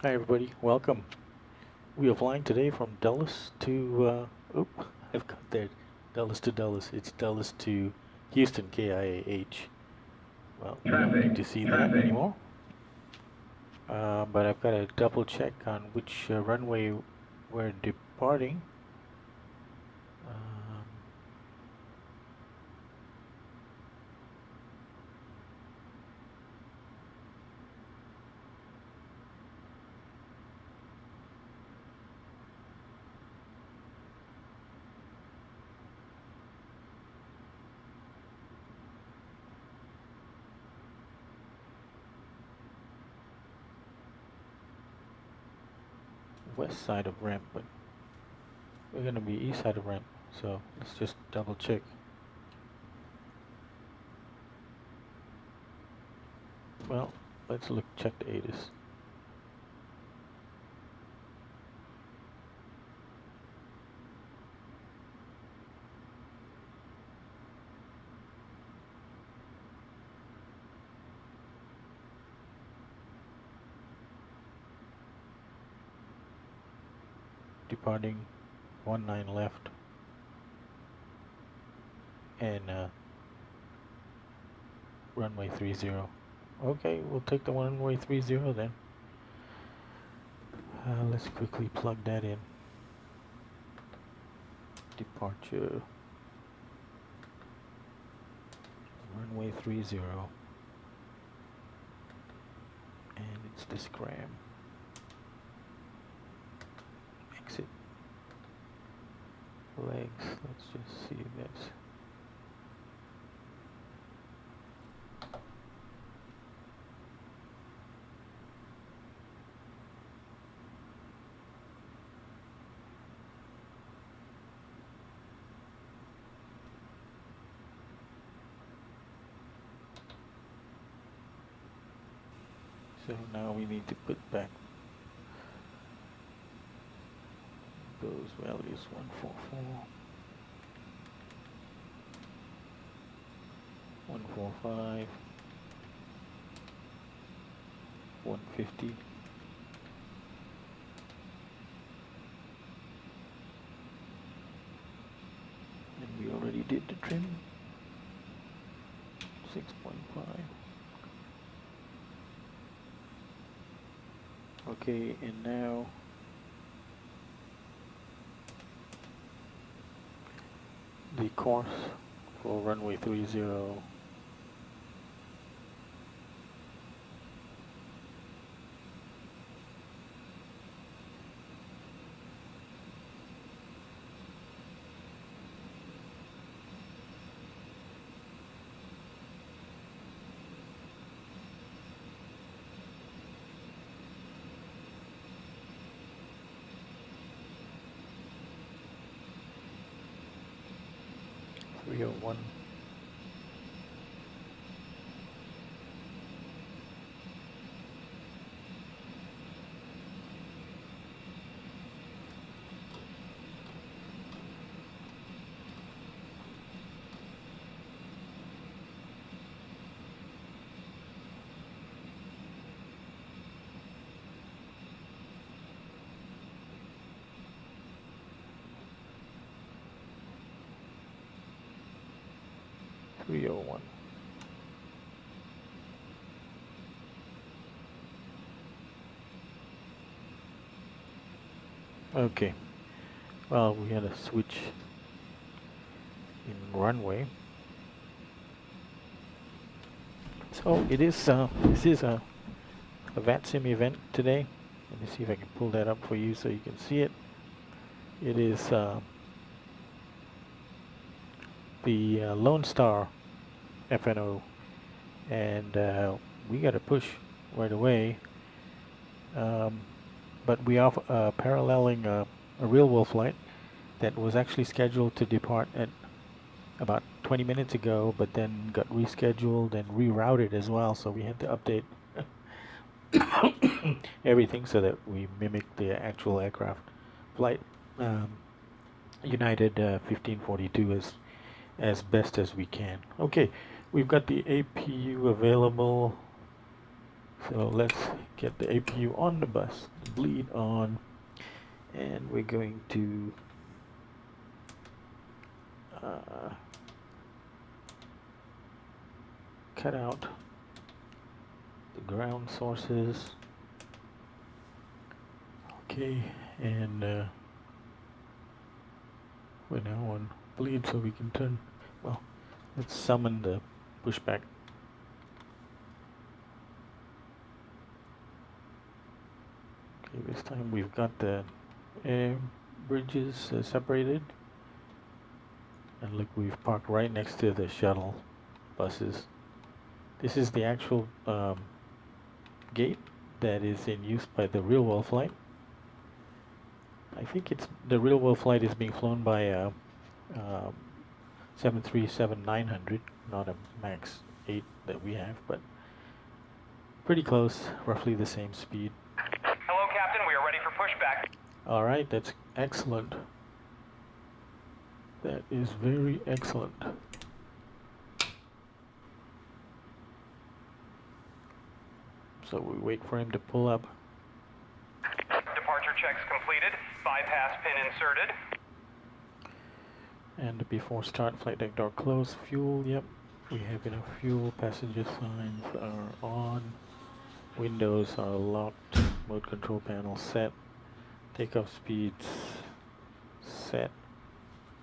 Hi everybody, welcome. We are flying today from Dulles to, I've got that, Dulles to Dulles. It's Dulles to Houston, KIAH. Well, you don't need to see that anymore. But I've got to double check on which runway we're departing. West side of ramp, but we're going to be east side of ramp, so let's just double check. Well, let's check the ATIS. Departing 19 left, and runway 30. Okay, we'll take the runway 30 then. Let's quickly plug that in. Departure runway 30, and it's this gram. Exit legs. Let's just see this. So now we need to put back those values, 144, 145, 150, and we already did the trim, 6.5. Okay, and now the course for runway 30. One. Okay, well, we had a switch in runway. So it is, this is a VATSIM event today. Let me see if I can pull that up for you so you can see it. It is the Lone Star FNO, and we got to push right away. But we are paralleling a real-world flight that was actually scheduled to depart at about 20 minutes ago, but then got rescheduled and rerouted as well, so we had to update everything so that we mimic the actual aircraft flight. United 1542 as best as we can. Okay, we've got the APU available So let's get the APU on the bus, bleed on, and we're going to cut out the ground sources. Okay, and we're now on bleed, so we can turn. Well, let's summon the pushback. Okay, this time we've got the air bridges separated, and look, we've parked right next to the shuttle buses. This is the actual gate that is in use by the real world flight. I think it's the real world flight is being flown by a 737-900, not a Max 8 that we have, but pretty close, roughly the same speed. Hello, Captain. We are ready for pushback. All right, that's excellent. That is very excellent. So we wait for him to pull up. Departure checks completed. Bypass pin inserted. And before start, flight deck door closed. Fuel, yep. We have enough fuel. Passenger signs are on. Windows are locked. Mode control panel set. Takeoff speeds set.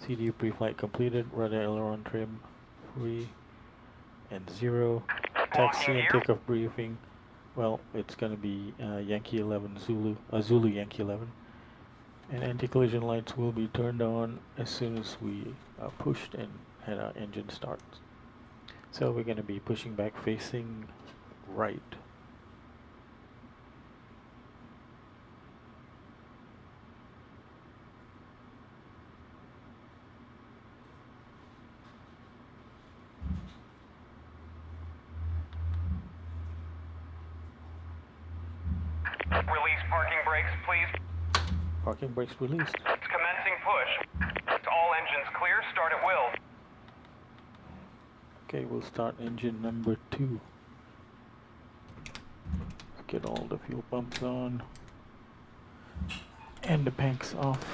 CDU pre-flight completed. Rudder aileron trim free and 0. Taxi and takeoff briefing. Well, it's going to be Yankee 11 Zulu, Zulu Yankee 11. And anti-collision lights will be turned on as soon as we are pushed and had our engine starts. So we're going to be pushing back facing right. Release parking brakes, please. Parking brakes released. Commencing push. All engines clear. Start at will. Okay, we'll start engine number 2. Let's get all the fuel pumps on. And the tanks off.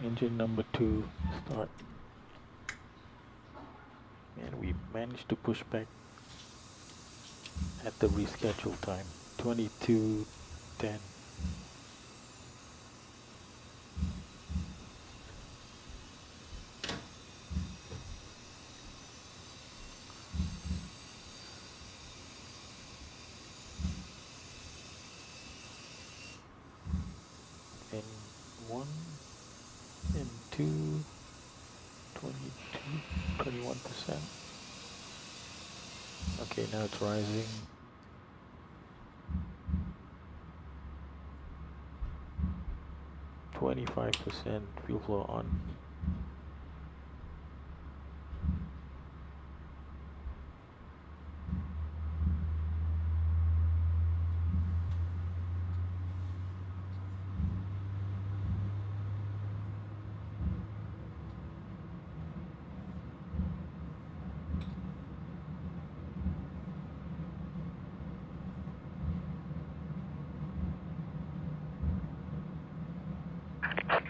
Engine number 2, start. And we managed to push back at the rescheduled time, 22:10. N1, N2, 21%. Okay, now it's rising. %, fuel flow on.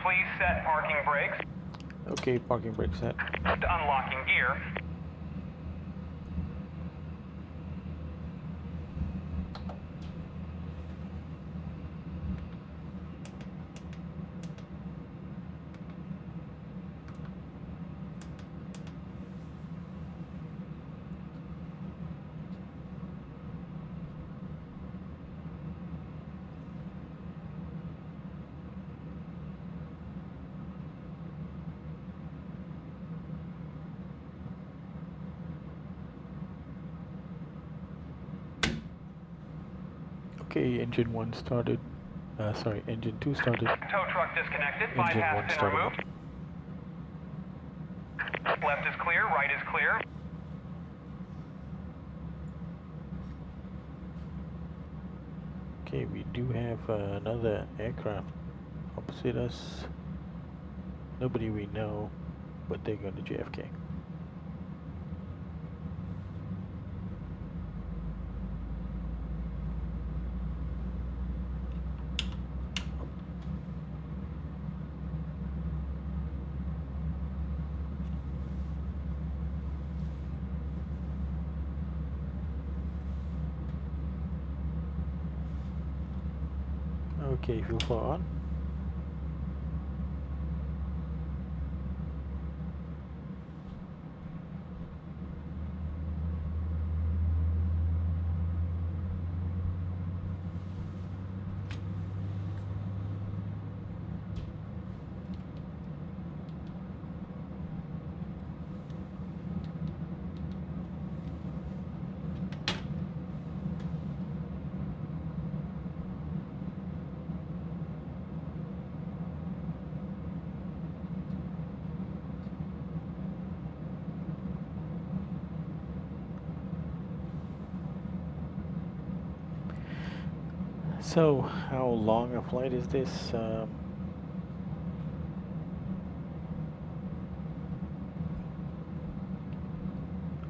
Please set parking brakes. Okay, parking brake set. Unlocking gear. Okay, engine 1 started. Sorry, engine 2 started. Tow truck disconnected. Engine 1 Bypass pin started. removed. Left is clear. Right is clear. Okay, we do have another aircraft opposite us. Nobody we know, but they're going to JFK. Okay, fuel flow on. So, how long a flight is this?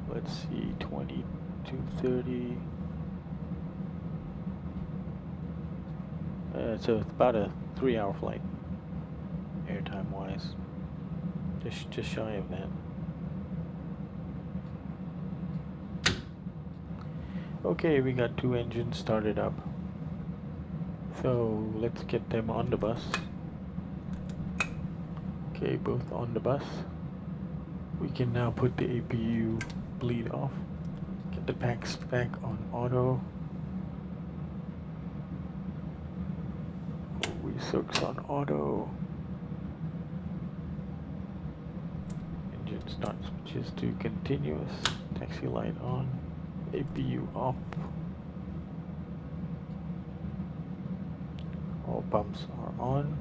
Let's see, 22:30. So it's about a 3-hour flight, airtime wise. Just shy of that. Okay, we got 2 engines started up. So let's get them on the bus. Okay, both on the bus. We can now put the APU bleed off. Get the packs back on auto. Circs on auto. Engine start switches to continuous. Taxi light on. APU off. All pumps are on.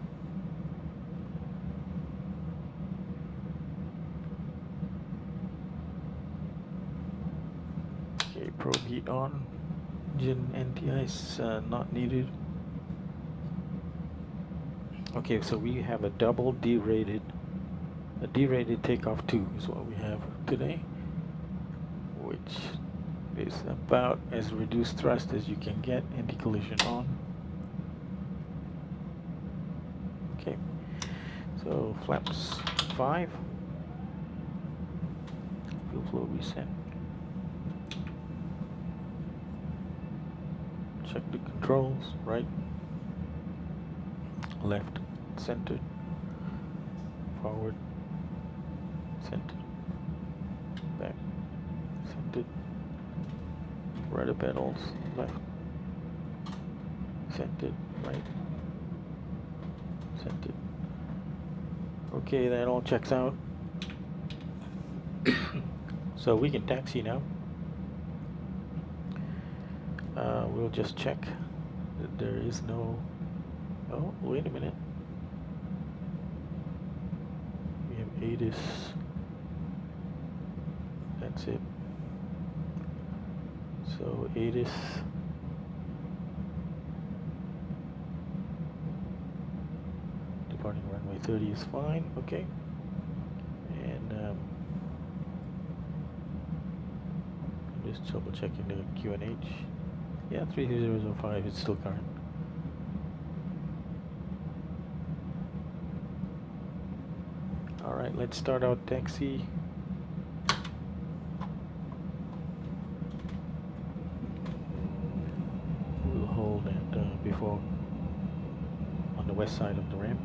Okay, probe heat on. Engine anti-ice not needed. Okay, so we have a double derated. A derated takeoff 2 is what we have today, which is about as reduced thrust as you can get. Anti-collision on. Okay, so flaps 5. Fuel flow reset. Check the controls. Right, left, centered, forward, centered, back, centered, rudder pedals, left, centered, right, centered. Okay, that all checks out. So we can taxi now. We'll just check that there is no... Oh, wait a minute. We have ATIS. That's it. So ATIS. Departing runway 30 is fine. Okay. And just double checking the QNH. Yeah, 3005 is still current. Alright, let's start out taxi. We'll hold at before on the west side of the ramp.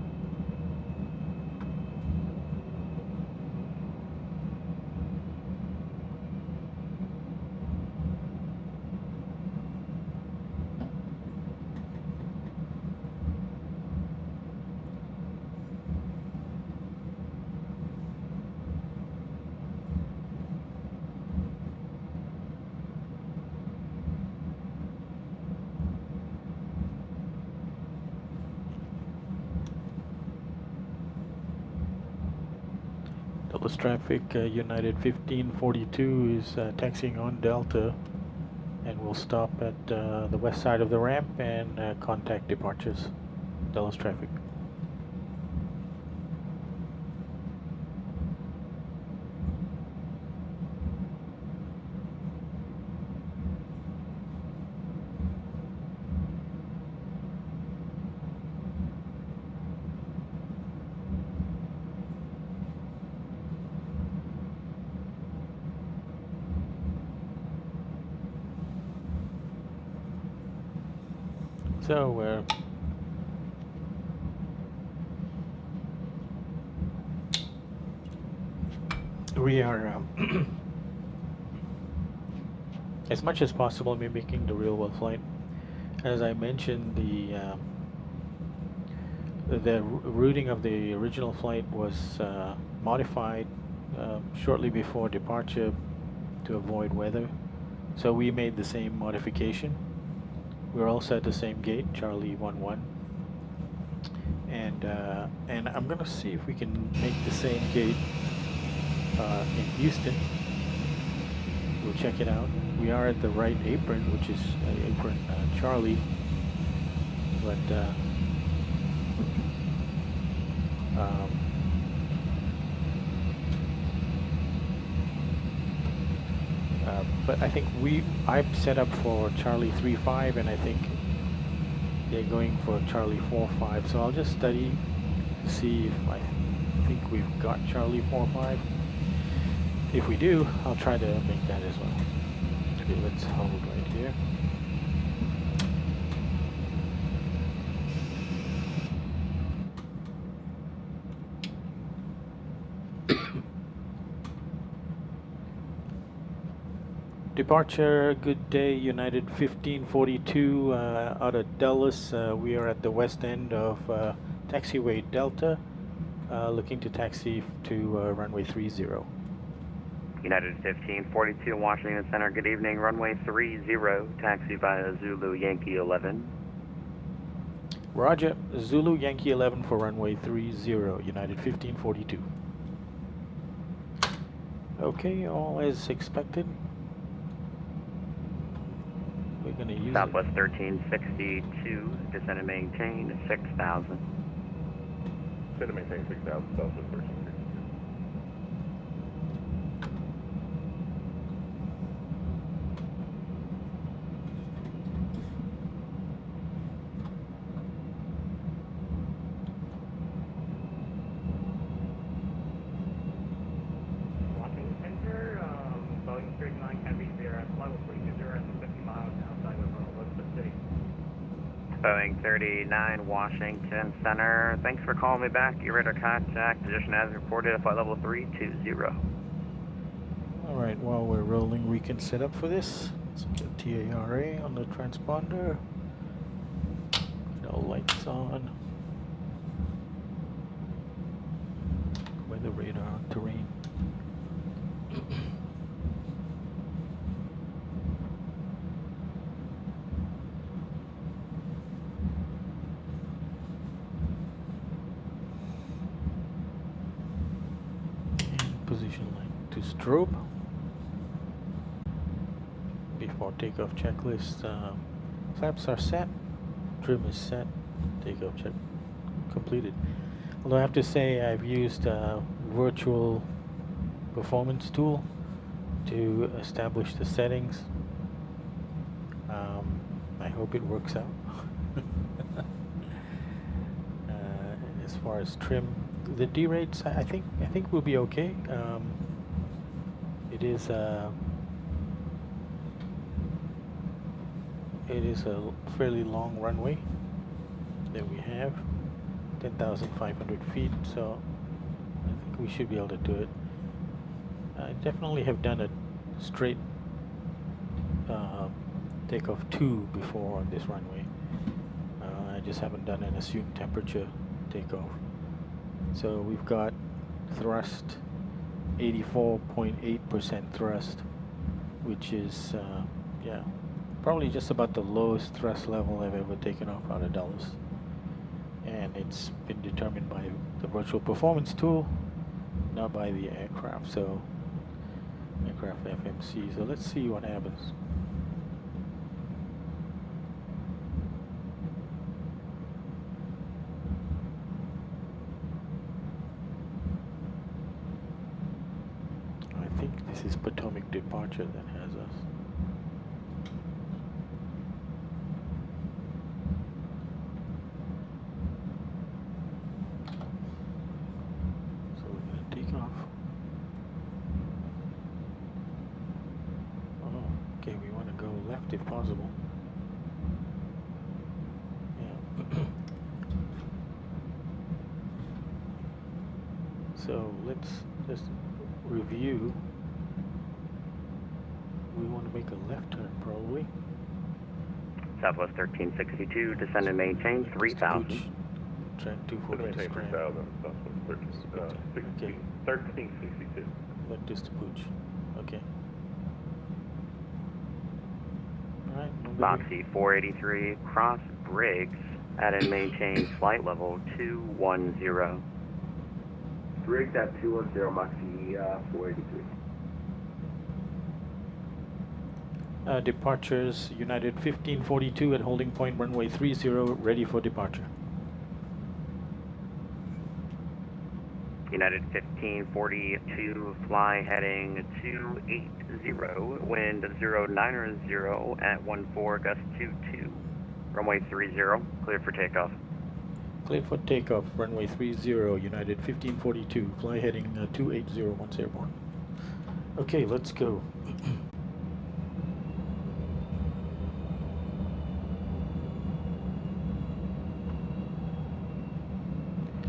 Dallas traffic, United 1542 is taxiing on Delta, and we'll stop at the west side of the ramp and contact departures. Dallas traffic. So we're We are, as much as possible, mimicking the real-world flight. As I mentioned, the routing of the original flight was modified shortly before departure to avoid weather. So we made the same modification. We're also at the same gate, Charlie 11. And I'm going to see if we can make the same gate in Houston. We'll check it out. We are at the right apron, which is apron Charlie. But I think I'm set up for Charlie 35, and I think they're going for Charlie 45. So I'll just study, see if I think we've got Charlie 45. If we do, I'll try to make that as well. Okay, let's hold right here. Departure, good day, United 1542 out of Dulles. We are at the west end of taxiway Delta, looking to taxi to runway 30. United 1542 Washington Center, good evening, runway 30, taxi via Zulu Yankee 11. Roger, Zulu Yankee 11 for runway 30, United 1542. Okay, all as expected. We're going to use Southwest 1362, descend and maintain 6,000. Descend and maintain 6,000, Southwest 1362. Washington Center, Boeing 39 can reach there at level 320 at 50 miles outside of Elizabeth City. Boeing 39 Washington Center, thanks for calling me back. Your radar contact position as reported at flight level 320. Alright, while we're rolling, we can set up for this. Let's get TARA on the transponder. No lights on. Weather radar on terrain. And position light to strobe. Before takeoff checklist, flaps are set, trim is set, takeoff check completed. Although I have to say I've used a virtual performance tool to establish the settings. I hope it works out. As far as trim, the D rates, I think will be okay. It is a fairly long runway that we have, 10,500 feet, so I think we should be able to do it. I definitely have done a straight takeoff 2 before on this runway. I just haven't done an assumed temperature takeoff. So we've got thrust, 84.8% thrust, which is yeah, probably just about the lowest thrust level I've ever taken off out of Dulles. And it's been determined by the virtual performance tool, not by the aircraft, so aircraft FMC. So let's see what happens. I think this is Potomac departure that has us. If possible. Yeah. So let's just review. We want to make a left turn probably. Southwest 1362, descend and maintain 3000. Track Should 240 maintain scram. 3000, Southwest 1362. Left is to Pooch. Okay. Alright, no biggie. Moxie 483, cross Briggs, add and maintain flight level 210. Briggs at 210, Moxie 483. Departures, United 1542 at holding point runway 30, ready for departure. United 1542, fly heading 280, wind 090 at 14, gust 22. Runway 30, clear for takeoff. Clear for takeoff, runway 30, United 1542, fly heading 280, once airborne. Okay, let's go.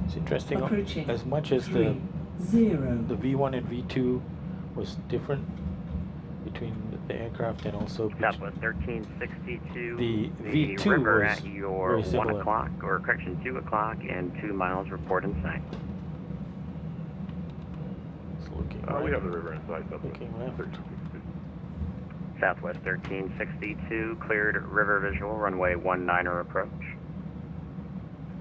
It's interesting, Approaching as much as the V1 and V2 was different between the aircraft and also Southwest 1362, the V2 river was at your very 1 similar. o'clock, or correction, 2 o'clock and 2 miles report in sight. It's looking We right. have the river in sight, Southwest Looking left. 1362. Southwest 1362, cleared river visual, runway 19er approach.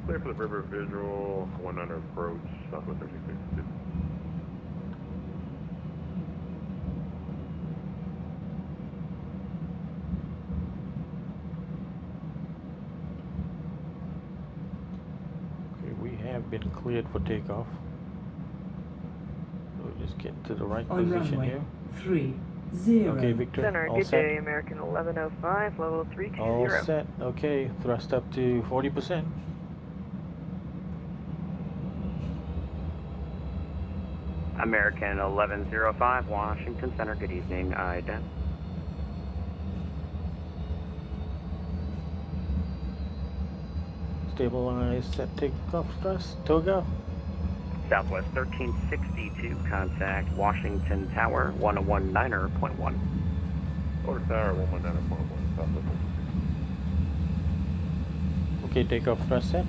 Clear for the river visual, 19 approach, Southwest 1362. Okay, we have been cleared for takeoff. We'll just get to the right On position runway here. 30. Okay, Victor, Center, all good set? day, American 1105, level 320. All set. Okay, thrust up to 40%. American 1105, Washington Center, good evening, IDEM. Stabilize, set takeoff thrust, toga. Southwest 1362, contact Washington Tower, 119.1. Order Tower, 119.1, Southwest 1362. Okay, takeoff thrust set.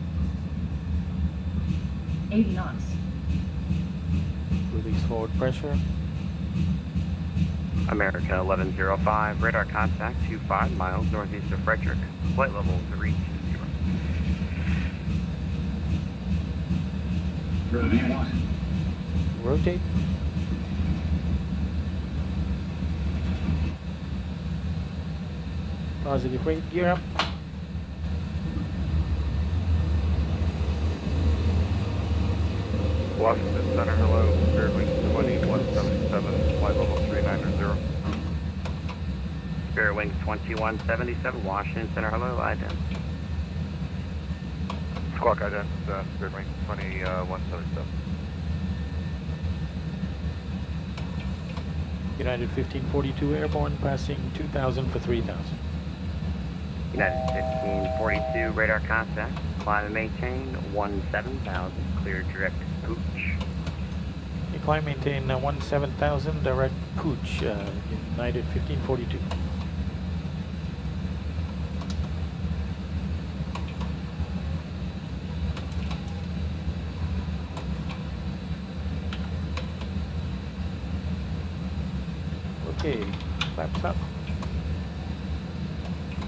80 knots. Release forward pressure. American 1105, radar contact 25 miles northeast of Frederick, flight level 320. Rotate. Positive rate, gear up. Washington Center, hello, Spirit Wing 2177, flight level 390. Spirit Wings 2177, Washington Center, hello, IDEM. Squawk ident, Spirit Wing 2177. United 1542 airborne, passing 2000 for 3000. United 1542, radar contact, climb and maintain 17,000, clear direct Pooch. You climb, maintain 17,000, direct Pooch, United 1542. Okay, flaps up.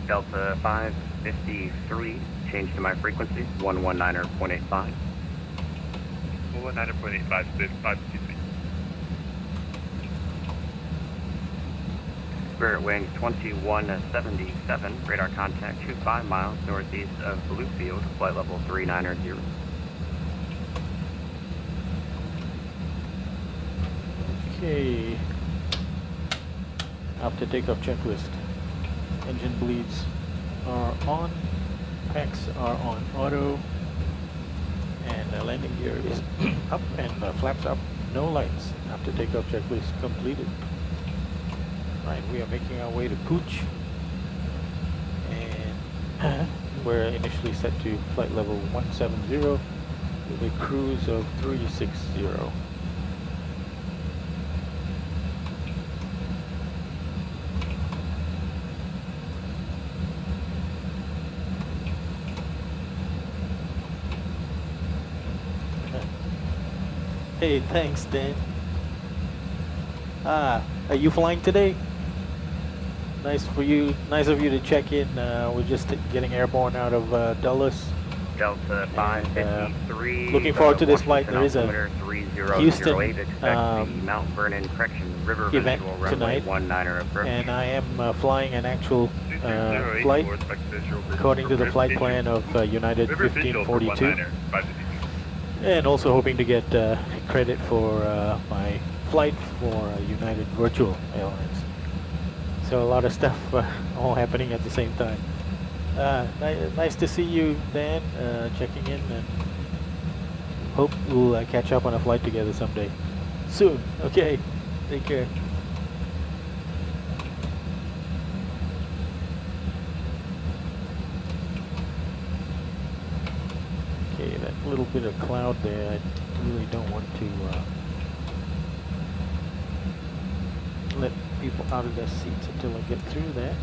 Delta 553, change to my frequency, 119.85. 119.85, 553. Spirit Wings 2177, radar contact 25 miles northeast of Bluefield, flight level 390. Okay. After takeoff checklist. Engine bleeds are on. Packs are on auto. And landing gear is up and flaps up. No lights. After takeoff checklist completed. Right, we are making our way to Pooch. And we're initially set to flight level 170 with a cruise of 360. Hey, thanks, Dan. Ah, are you flying today? Nice for you. Nice of you to check in. We're just getting airborne out of Dulles. Delta 553. Looking forward to this flight. Washington There is a altimeter 3008. Houston Expect the Mount Vernon correction river event visual runway tonight, 19er approach. and I am flying an actual flight according to the flight plan of United 1542, and also hoping to get credit for my flight for United Virtual Airlines. So a lot of stuff all happening at the same time. Nice to see you, Dan, checking in, and hope we'll catch up on a flight together someday. Soon. Okay, take care. Okay, that little bit of cloud there, I really don't want to let people out of their seats until I get through that.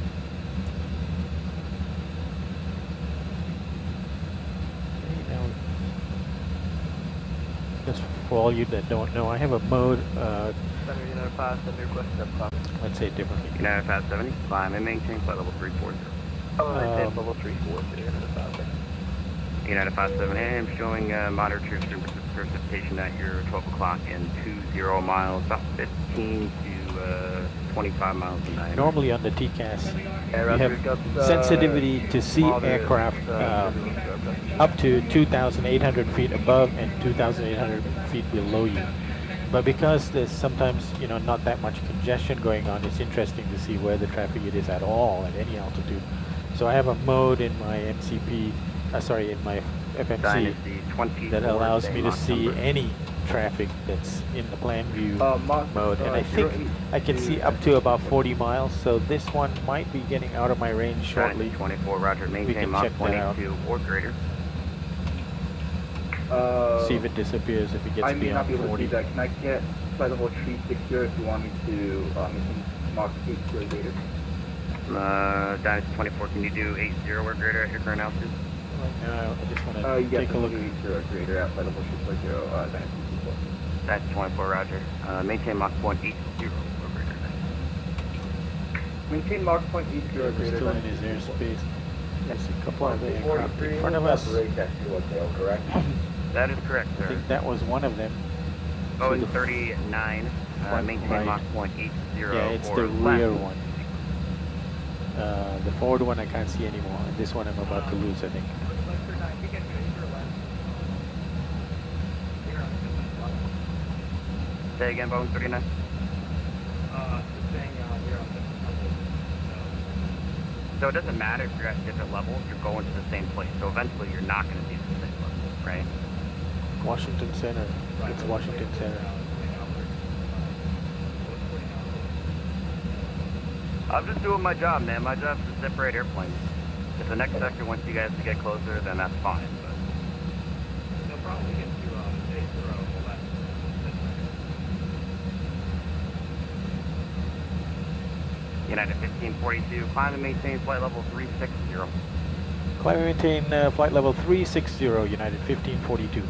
Okay, now, just for all you that don't know, I have a mode, let's say it differently. United 570, climb and maintain flight level 340. Level 340, United 570, I'm showing moderate precipitation at your 12 o'clock and 20 miles, about 15 to 25 miles an hour. Normally on the TCAS, you have sensitivity to see aircraft up to 2,800 feet above and 2,800 feet below you. But because there's sometimes, you know, not that much congestion going on, it's interesting to see where the traffic it is at all at any altitude. So I have a mode in my MCP, in my FMC that allows me to see any traffic that's in the plan view mode, and I think I can see up to about 40 miles, so this one might be getting out of my range shortly. 24, roger, We maintain can Mach check that out. 22 or greater. See if it disappears if it gets I may not beyond be able 40. to do that. Can I get flight level 360 if you want me to maintain Mach 8 or greater? Dynasty 24, can you do 80 or greater at your current altitude? Right now, I just want to Yes, take a look. 80 or greater at flight level 340, Dynasty 24. Dynasty 24, roger. Maintain Mach 0.80 or greater. Maintain Mach 0.80 or We're greater. still in his airspace. There's a couple of aircraft in front of us. Correct? That is correct, I sir. think that was one of them. Boeing the 39, maintain right. Mach 0.80 Yeah, it's or the less. rear one. The forward one I can't see anymore. This one I'm about to lose, I think. Say again, Boeing 39. So it doesn't matter if you're at different levels, you're going to the same place. So eventually you're not going to be at the same level, right? Washington Center. It's Washington Center. I'm just doing my job, man. My job is to separate airplanes. If the next sector wants you guys to get closer, then that's fine. But they'll probably get to United 1542, climb and maintain flight level 360. Climb and maintain flight level 360, United 1542.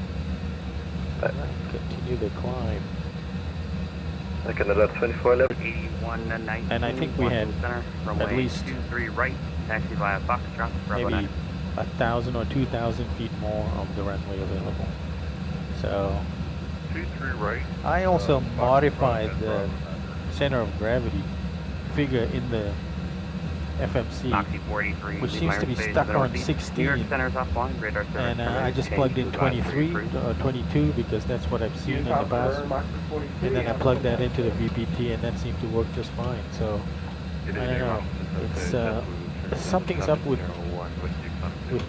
Continue the climb. Canada 2411. 8119. And I think we had center, runway at least 23 right, taxi via Foxtrot, Bravo maybe 9. 1,000 or 2,000 feet more of the runway available. So 23 right. I also modified the center of gravity figure in the FMC, Noxy 483, which seems to be stuck on 16. New York center's offline, radar service. and I just plugged in 23 or 22 because that's what I've seen in the past. And then I plugged that into the VPT, and that seemed to work just fine. So I don't know. It's something's up with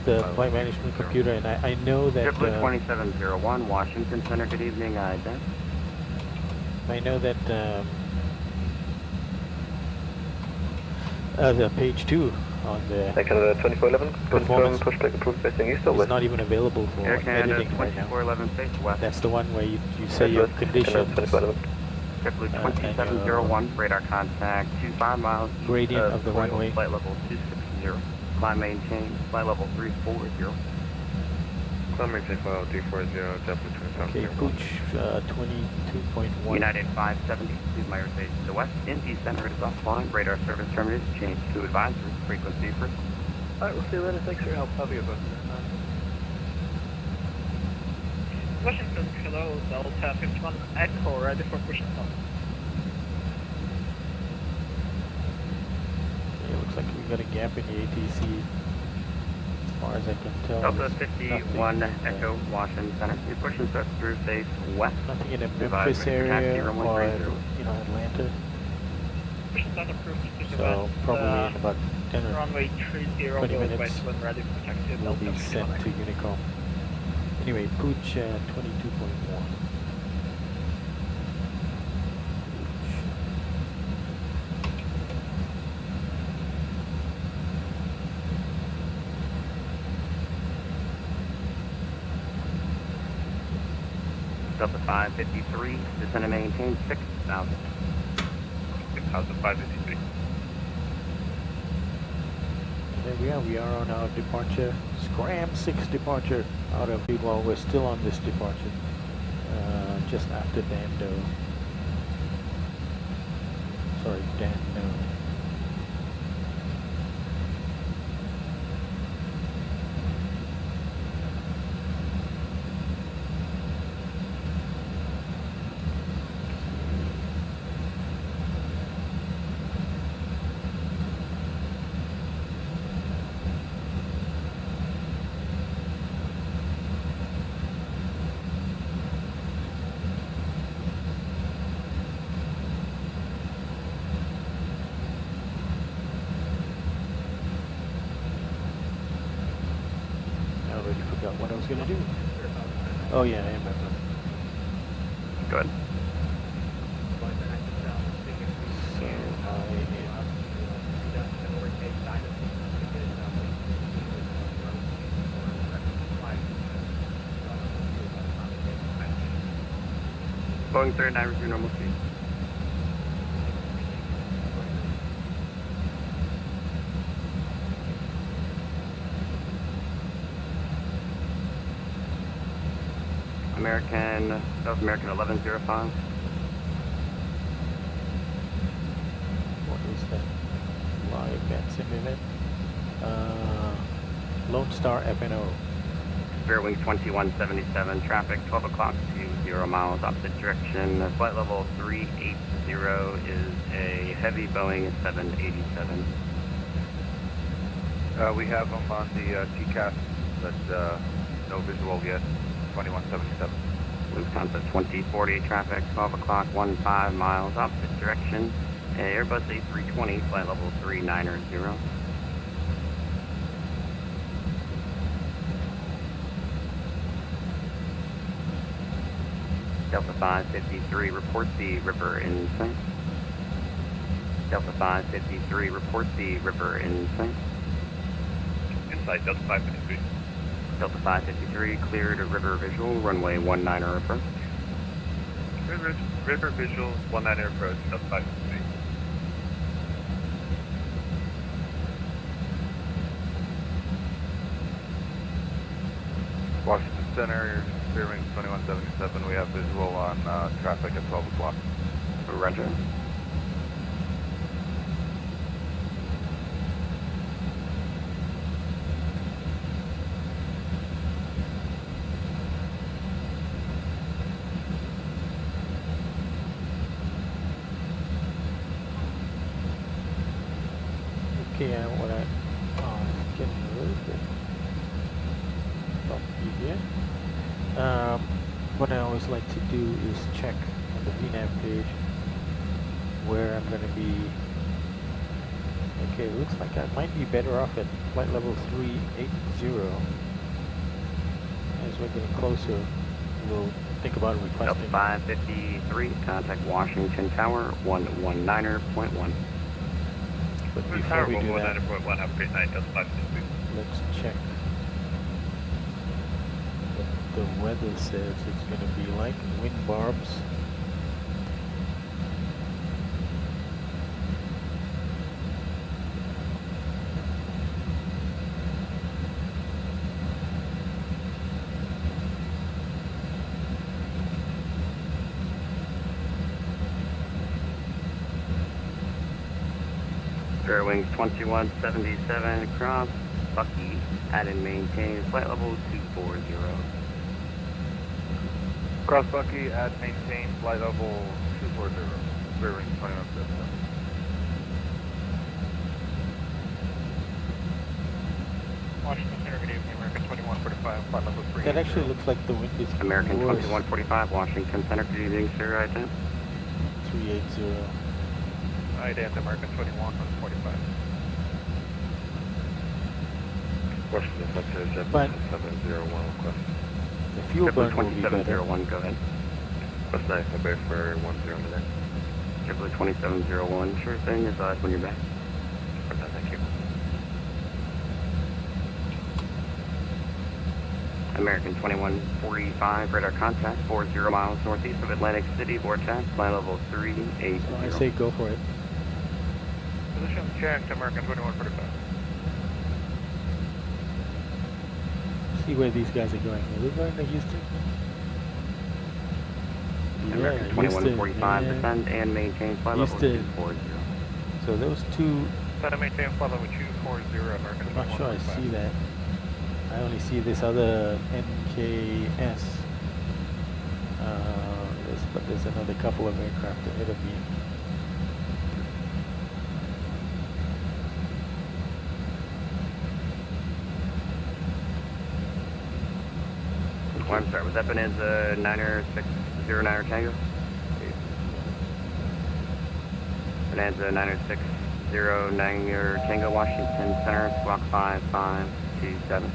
the flight management computer, and I know that. JetBlue 2701, Washington Center. Good evening, Dan. I know that the page 2 on the Canada 2411. performance Pushback approved facing east or is west. not even available for Air Canada editing right now. 2411, face west. That's the one where you say your conditions, JetBlue 2701, radar contact 25 miles. east gradient of the Royal, runway. Flight level 260. Climb maintain, flight level 340. Climb maintain flight level 340, JetBlue 2701. Okay, Pooch 22.1. United 570, please my airspace to the west. NT center is offline. Radar service terminated. Change to advisory. Frequency first. Alright, we'll see you later. Thanks for your help. Have a good one. Washington, hello, Delta 51 Echo, ready for push and stop. Okay, looks like we've got a gap in the ATC. As far as I can tell. Delta there's 51 nothing, Echo, Washington Center. You're pushing through face west. nothing in the Memphis Advisory, area taxi, or runway 30. Atlanta. Push and start approved to So probably in about 10 or runway 30 20 will minutes wait when ready for taxi. will Delta be 51 sent to Echo. Unicom. Anyway, Pooch 22.1. Delta 553, descend and maintain 6,000. 6,553. There we are. We are on our departure. Scram 6 departure out of well, we're still on this departure. Just after Dando. Sorry, Dando. What I was gonna do? Oh yeah, I remember. Good. So Boeing 39 resume normal speed. American, South American 1105. what is that? Live VATSIM event. Lone Star FNO. Fairwing 2177, traffic 12 o'clock to 0 miles, opposite direction. Flight level 380 is a heavy Boeing 787. We have them on the TCAS, but no visual yet. 2177. Lufthansa 2040, traffic 12 o'clock, 15 miles, opposite direction. Airbus A320, flight level 390. Delta 553, report the river in sight. Delta 553, report the river in sight. Inside Delta 553. Delta 553, cleared river visual, runway 19 approach. River visual, 19 approach, Delta 553. Washington Center, Fairwing 2177, we have visual on traffic at 12 o'clock. Roger. Okay, what I getting a little bit bumpy here. What I always like to do is check on the VNAV page where I'm going to be. Okay, looks like I might be better off at flight level 380. As we're getting closer, we'll think about requesting. Delta 553, contact Washington Tower 119.1. But before we do that, 19.1, have a great night, Delta 553. let's check what the weather says it's going to be like. Wind barbs. Square wings 2177 across, Bucky, add and maintain flight level 240. Cross Bucky, add maintain flight level 240. Square wings 2177. Washington Center, good evening, American 2145, flight level 3. That actually looks like the wind is American worse. 2145, Washington Center, good evening, sir, ident. 380. Ident, American 2145. Washington Center, But- JEPEG 701 request. The fuel burn will be better. 2701, go ahead. What's nice, I bear for 10 today. JetBlue 2701, sure thing, advise when you're back. Thank you. American 2145, radar contact 40 miles northeast of Atlantic City, vortex, flight level 380. So I say go for it. Position checked, American 2145. See where these guys are going. Are they going to Houston? American 2145, descend and maintain flight level Houston. 240. So those two, Set to maintain flight level 240, American I'm not sure I 2145. see that. I only see this other NKS. But there's another couple of aircraft ahead of me. Oh, I'm sorry, was that Bonanza 90609 Tango? Bonanza 90609 Tango, Washington Center, squawk 5527.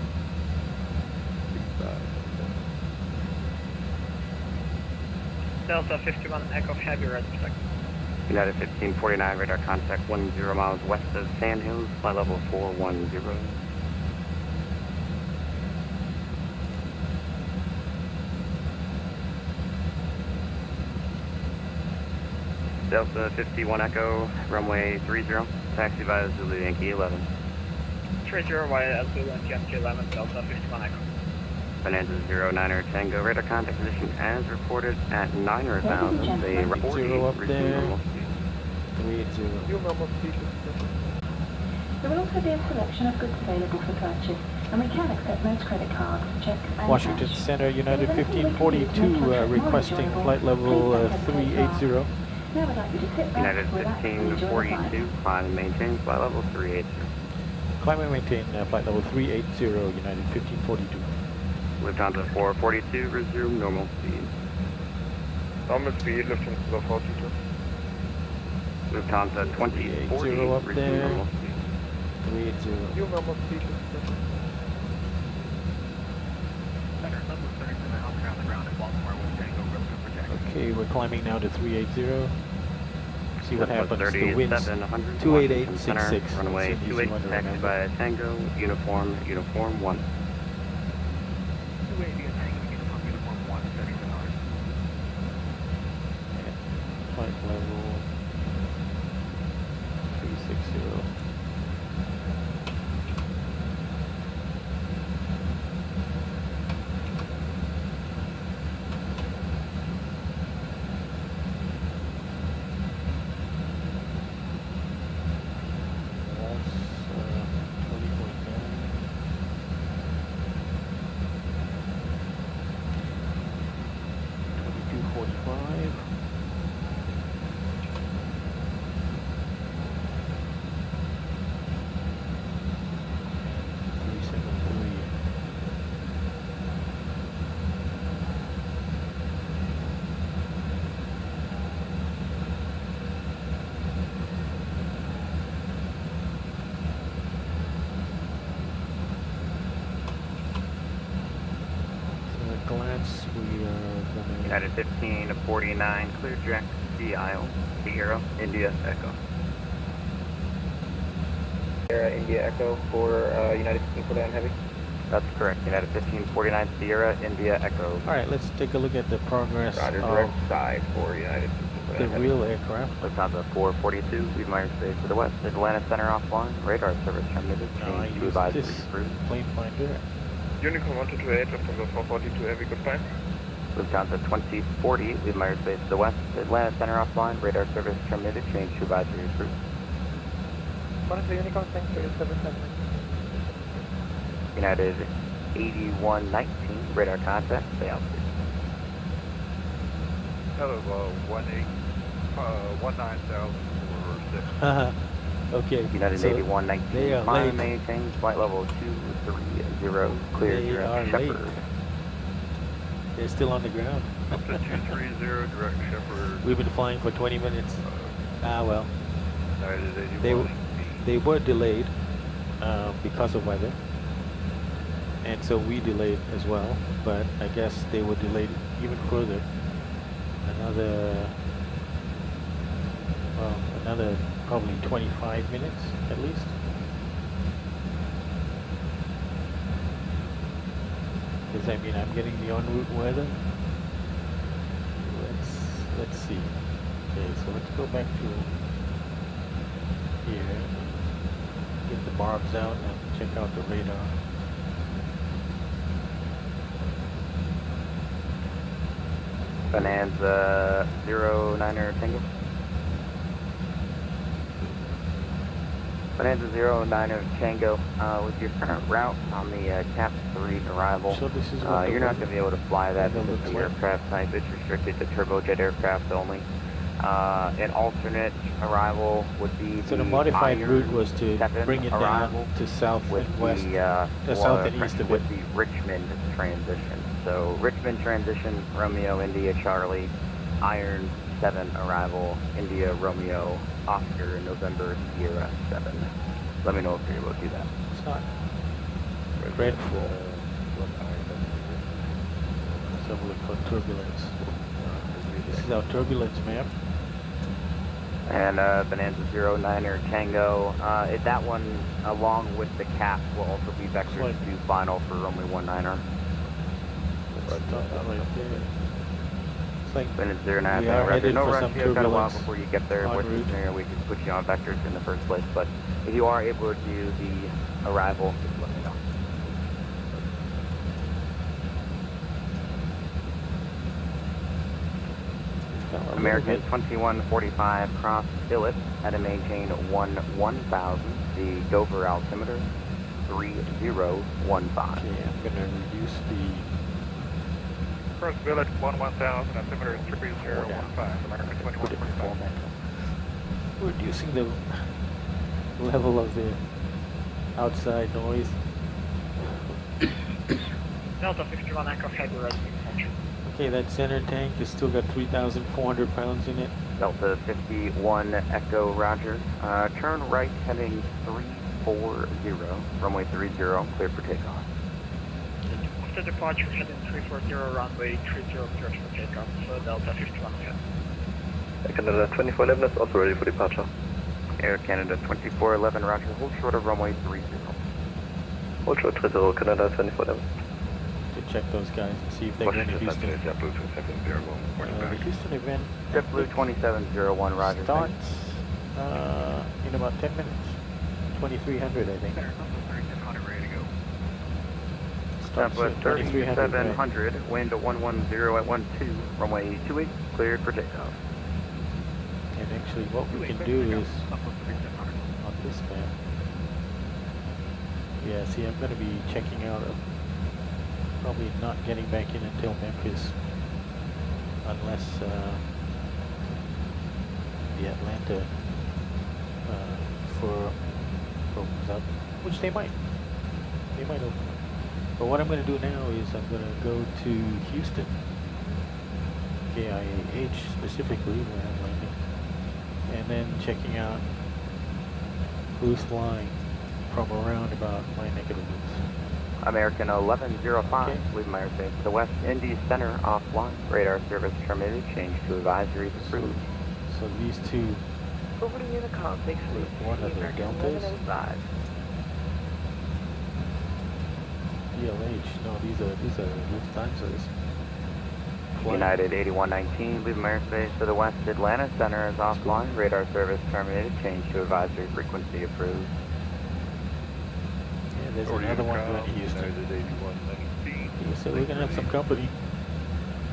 Delta 51 Echo, have your red respect. United 1549, radar contact 10 miles west of Sand Hills, flight level 410. Delta 51 Echo, runway 30, taxi via Zulu Yankee 11. 30 via Zulu Yankee 11, Delta 51 Echo. Bonanza 09er Tango, radar contact position as reported at 9,000. They report 0 up resume there. normal speed. 380. There will also be a selection of goods available for purchase, and we can accept most credit cards, checks, and Washington cash. Center, United 1542, requesting flight level 380. Now I'd like you to sit back, United relax, and enjoy the flight. 1542, climb and maintain flight level 380. Climb and maintain flight level 380, United 1542. Lufthansa 442, resume normal speed. Normal speed, Lufthansa 42. Lufthansa 2040, 380 up resume there. normal speed. 380. Normal speed, Okay, we're climbing now to 380. See what happens. The winds 3700, 288 Washington Center, 66. runway It's an easy 28, one to taxi remember. via Tango, uniform 1. Flight level 360. That's 20.9. 2245. Glance, we are gonna United 1549, clear direct, Sea Isle, Sierra, India, Echo. Sierra India Echo for United 1549 Heavy. That's correct, United 1549, Sierra, India, Echo. Alright, let's take a look at the progress Roger, of direct side for United the 1549 Heavy. real aircraft. Lufthansa 442, leave my airspace to the west, Atlanta Center offline, radar service terminated, Now I change to use advisory this approved. plane finder. Unicom 1228, Lufthansa 442 Heavy, goodbye. Lufthansa 2040, leave my airspace to the west, Atlanta Center offline, radar service terminated, change to advisory approved. UNICOM, thanks for your service. United 8119, radar contact, stay out. Hello, 19,046. Okay. United so 8119, they are climb late. and maintain, flight level 230, clear They are direct late. Shepherd. They're still on the ground. Up to 230, direct Shepherd. We've been flying for 20 minutes. Well. United They 8119. were delayed because of weather. And so we delayed as well, but I guess they were delayed even further. Another probably 25 minutes at least. Because I mean, I'm getting the en route weather. Let's see. Okay, so let's go back to here. Get the barbs out and check out the radar. Bonanza 09er Tango. Bonanza 09er Tango, with your current route on the Cap 3 arrival, So this is you're not going to be able to fly that because looks the like. aircraft type is restricted to turbojet aircraft only. An alternate arrival would be So the modified Iron route was to 7 bring it arrival down to south with and west, the, south and east of with it. the Richmond transition. So Richmond transition, Romeo, India, Charlie, Iron 7 arrival, India, Romeo, Oscar, November, Sierra 7. Let me know if you're able to do that. It's not dreadful. Let's have a look for turbulence. This is our turbulence map. And Bonanza 09er Tango, that one, along with the cap, will also be vectored Like- to final for runway 19er. Let's stop that right there. It's like Bonanza 09er we are headed no for rush, some you got a while turbulence before you get there. en Worst case route. scenario, we could put you on vectors in the first place, but if you are able to do the arrival, just let me know. American 2145 cross Phillip had to maintain 1000, the Dover altimeter 3015. Okay, I'm gonna reduce the First Village 1000, altimeter 3015, American put it 2145. format. Reducing the level of the outside noise. Delta 51 Echo February. Okay, that center tank has still got 3,400 pounds in it. Delta 51 Echo Roger. Turn right heading 340, runway 30, clear for takeoff. After departure, heading 340, runway 30, clear for takeoff, so Delta 51 Echo. Air Canada 2411 is also ready for departure. Air Canada 2411, roger, hold short of runway 30. Hold short 30, Canada 2411. To check those guys and see if they're going to Houston. The Houston event JetBlue 2701, roger. starts in about 10 minutes. 2300, I think. Ready to go. Starts Southwest at 2300. 3700, wind 110 at 12, runway 28, cleared for takeoff. And actually what we can do is, on this map, yeah, see, I'm going to be checking out, probably not getting back in until Memphis, unless the Atlanta opens up, which they might. They might open up. But what I'm going to do now is I'm going to go to Houston, KIAH specifically, where I'm landing, and then checking out who's flying from around about my neck of the woods. American 1105, Okay. leaving my airspace to the west, Indy Center offline, radar service terminated, change to advisory approved. So these two, Over to Unicom, thanks for what are the deltas? 1105. DLH, no, these are Lufthansa's. United 8119, leaving my airspace to the west, Atlanta Center is offline, radar service terminated, change to advisory frequency approved. Yeah, there's another one going to Houston. United 8119. Yeah, so we're going to have some company.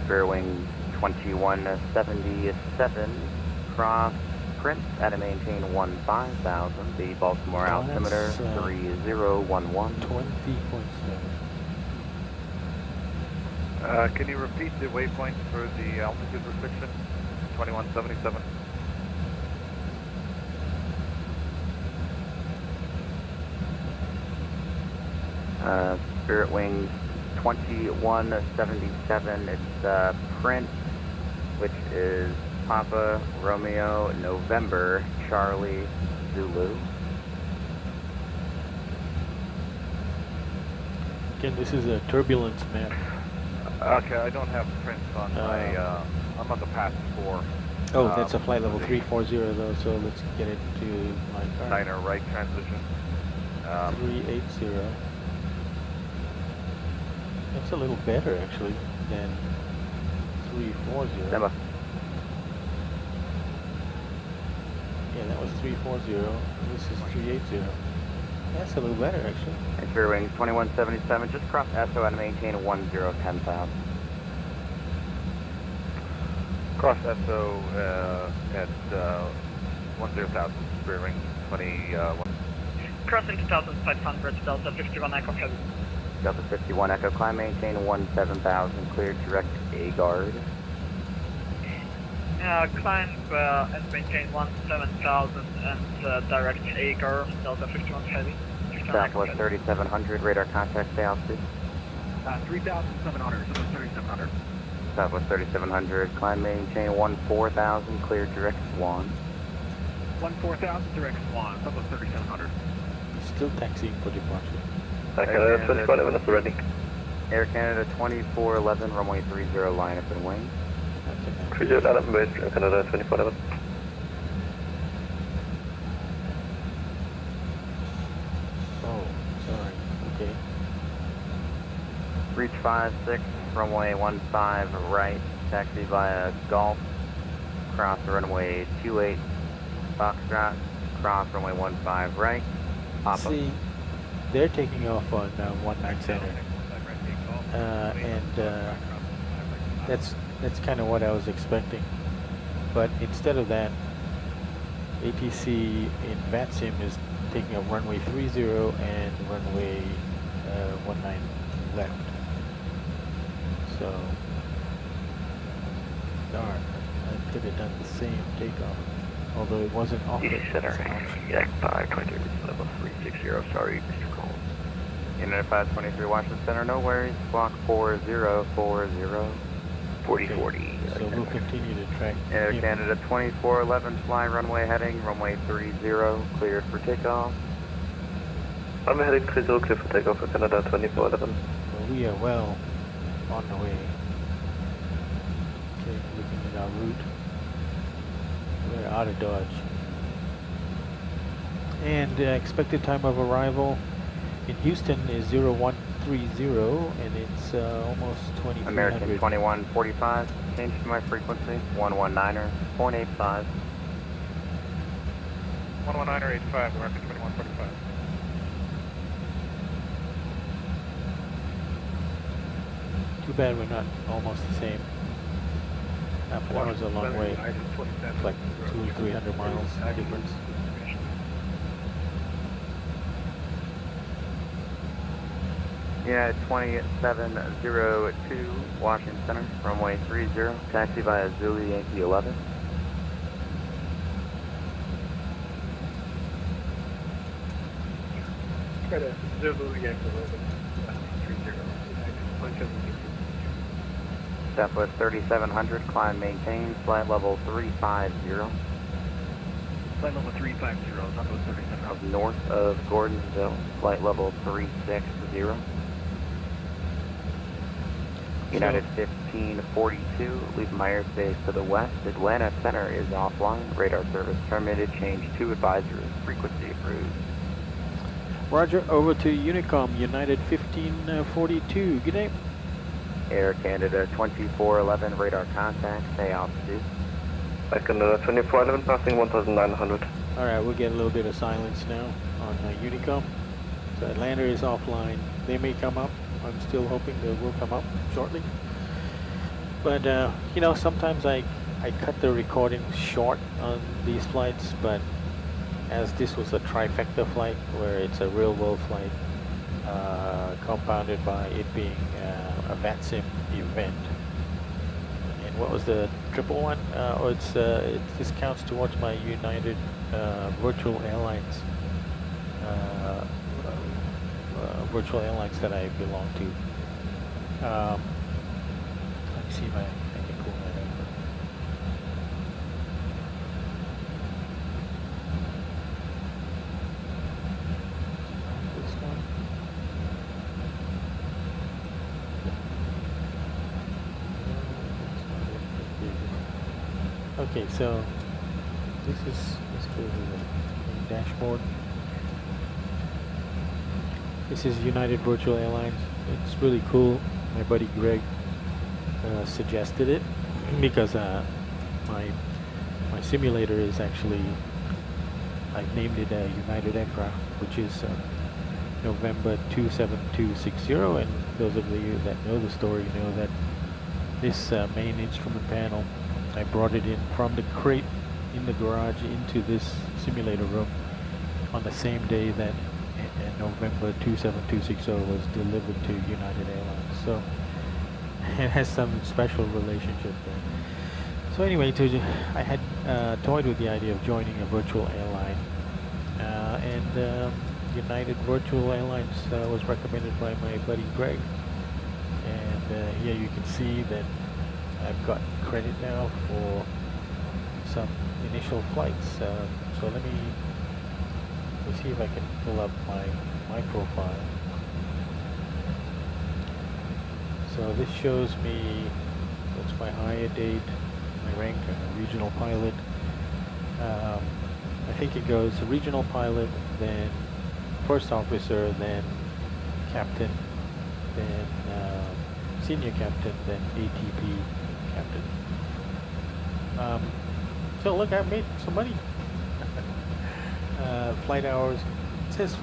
Fairwing 2177, cross Prince at a maintain 15,000. The Baltimore Oh, altimeter that's, 3011. 20.7. Can you repeat the waypoint for the altitude restriction? 2177. Spirit Wings 2177. It's Prince, which is Papa Romeo November Charlie Zulu. Again, this is a turbulence map. Okay, I don't have Prince on my, I'm on the path 4. Oh, that's a flight level 340 though, so let's get it to my car. Niner right transition. 380. That's a little better actually than 340. Emma. Yeah, that was 340. This is 380. That's a little better actually. And Spirit Wings 2177. Just cross SO and maintain 1010,000. Cross SO at 10,000, Spirit Wing 21. Crossing 2,500, Delta 51 Echo Heavy. Delta 51 Echo, climb maintain 17,000, cleared direct A guard. Climb and maintain 17,000 and direct A guard, Delta 51 Heavy. Southwest 3700, radar contact, stay altitude. 3,700, Southwest 3,700. Southwest 3700, climb maintain 14,000, cleared direct Swan. 14,000, direct Swan, Southwest 3,700. Still taxiing for departure. Air Canada 2411 ready. Air Canada 2411, runway 30, line up and wing. Cruiser line up and wing, Air Canada 2411. Oh, sorry. Okay. Reach 56, runway 15 right, taxi via Golf, cross runway 28, Foxtrot, cross runway 15 right, pop up. See, they're taking off on 19 center, and that's kind of what I was expecting. But instead of that, ATC in VATSIM is taking up runway 30 and runway 19 left. So, darn, I could have done the same takeoff, although it wasn't offered. Center, Yak 523, level 360, sorry, Mr. Cole. Unit 523, Washington Center, no worries, block 4040. 4040. So we'll continue to track Air him. Canada 2411, fly runway heading, runway 30, cleared for takeoff. I'm heading 30, clear for takeoff for Canada 2411. Well, we are well on the way. Okay, looking at our route. We're out of Dodge. And expected time of arrival in Houston is 0130, and it's almost 2300. American 2145, change to my frequency, 119er, 0.85. 119er 85, American 2145. Too bad we're not almost the same. Half an hour is a long way. It's like 200 or 300 miles difference. Yeah, 2702, Washington Center, runway 30, taxi via Zulu Yankee 11. Zulu Yankee 11, 30. Southwest 3700, climb maintain, flight level 350. Flight level 350, Southwest 3700. North of Gordonsville, flight level 360. United 1542, leave my airspace to the west. Atlanta Center is offline. Radar service terminated. Change to advisory. Frequency approved. Roger, over to Unicom, United 1542. Good day. Air Canada 2411, radar contact. Stay altitude. Air Canada 2411, passing 1900. All right, we'll get a little bit of silence now on Unicom. So Atlanta is offline. They may come up. I'm still hoping they will come up shortly. But, you know, sometimes I I cut the recording short on these flights, but as this was a trifecta flight where it's a real world flight, compounded by it being a VATSIM event. And what was the triple one? This counts towards my United virtual airlines that I belong to. Let me see if I can pull that over. This one. Okay, so let's go to the main dashboard. This is United Virtual Airlines. It's really cool. My buddy Greg suggested it because my simulator is actually, I've named it a United aircraft, which is November 27260. And those of you that know the story know that this main instrument panel, I brought it in from the crate in the garage into this simulator room on the same day that November 27260 was delivered to United Airlines. So it has some special relationship there. So anyway, I had toyed with the idea of joining a virtual airline, and United Virtual Airlines was recommended by my buddy Greg. And here you can see that I've got credit now for some initial flights. So let me see if I can pull up my profile. So this shows me what's my higher date, my rank, regional pilot. I think it goes regional pilot, then first officer, then captain, then senior captain, then ATP captain. So look, I made some money. Flight hours, it says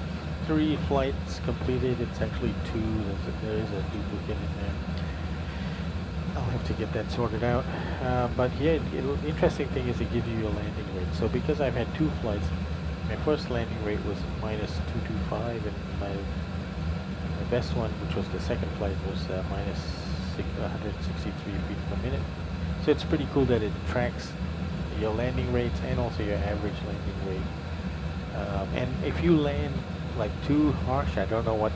3 flights completed. It's actually 2. There is a duplicate in there. I'll have to get that sorted out. But here, the interesting thing is it gives you a landing rate. So because I've had 2 flights, my first landing rate was minus 225, and my best one, which was the second flight, was minus 163 feet per minute. So it's pretty cool that it tracks your landing rates and also your average landing rate. And if you land like too harsh, I don't know what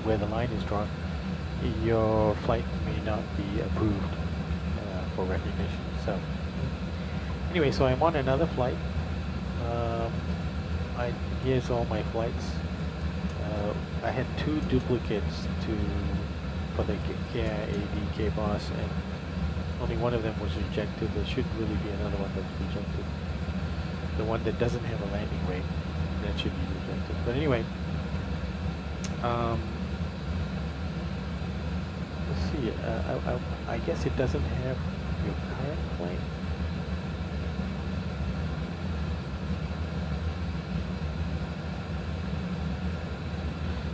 where the line is drawn, your flight may not be approved for recognition. So anyway, so I'm on another flight. Here's all my flights. I had 2 duplicates for the KIAD K-Boss, and only one of them was rejected. There should really be another one that's rejected. The one that doesn't have a landing rate, that should be rejected. But anyway, let's see. I guess it doesn't have your current plane.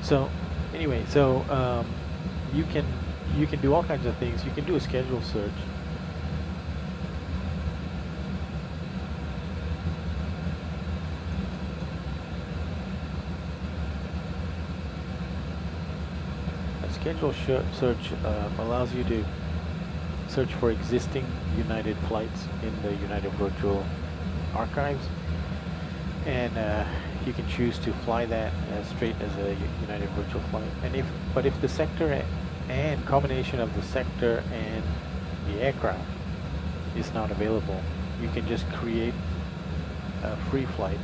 So anyway, so you can do all kinds of things. You can do a schedule search. Schedule search allows you to search for existing United flights in the United Virtual Archives, and you can choose to fly that straight as a United Virtual flight. And if the sector and combination of the sector and the aircraft is not available, you can just create a free flight.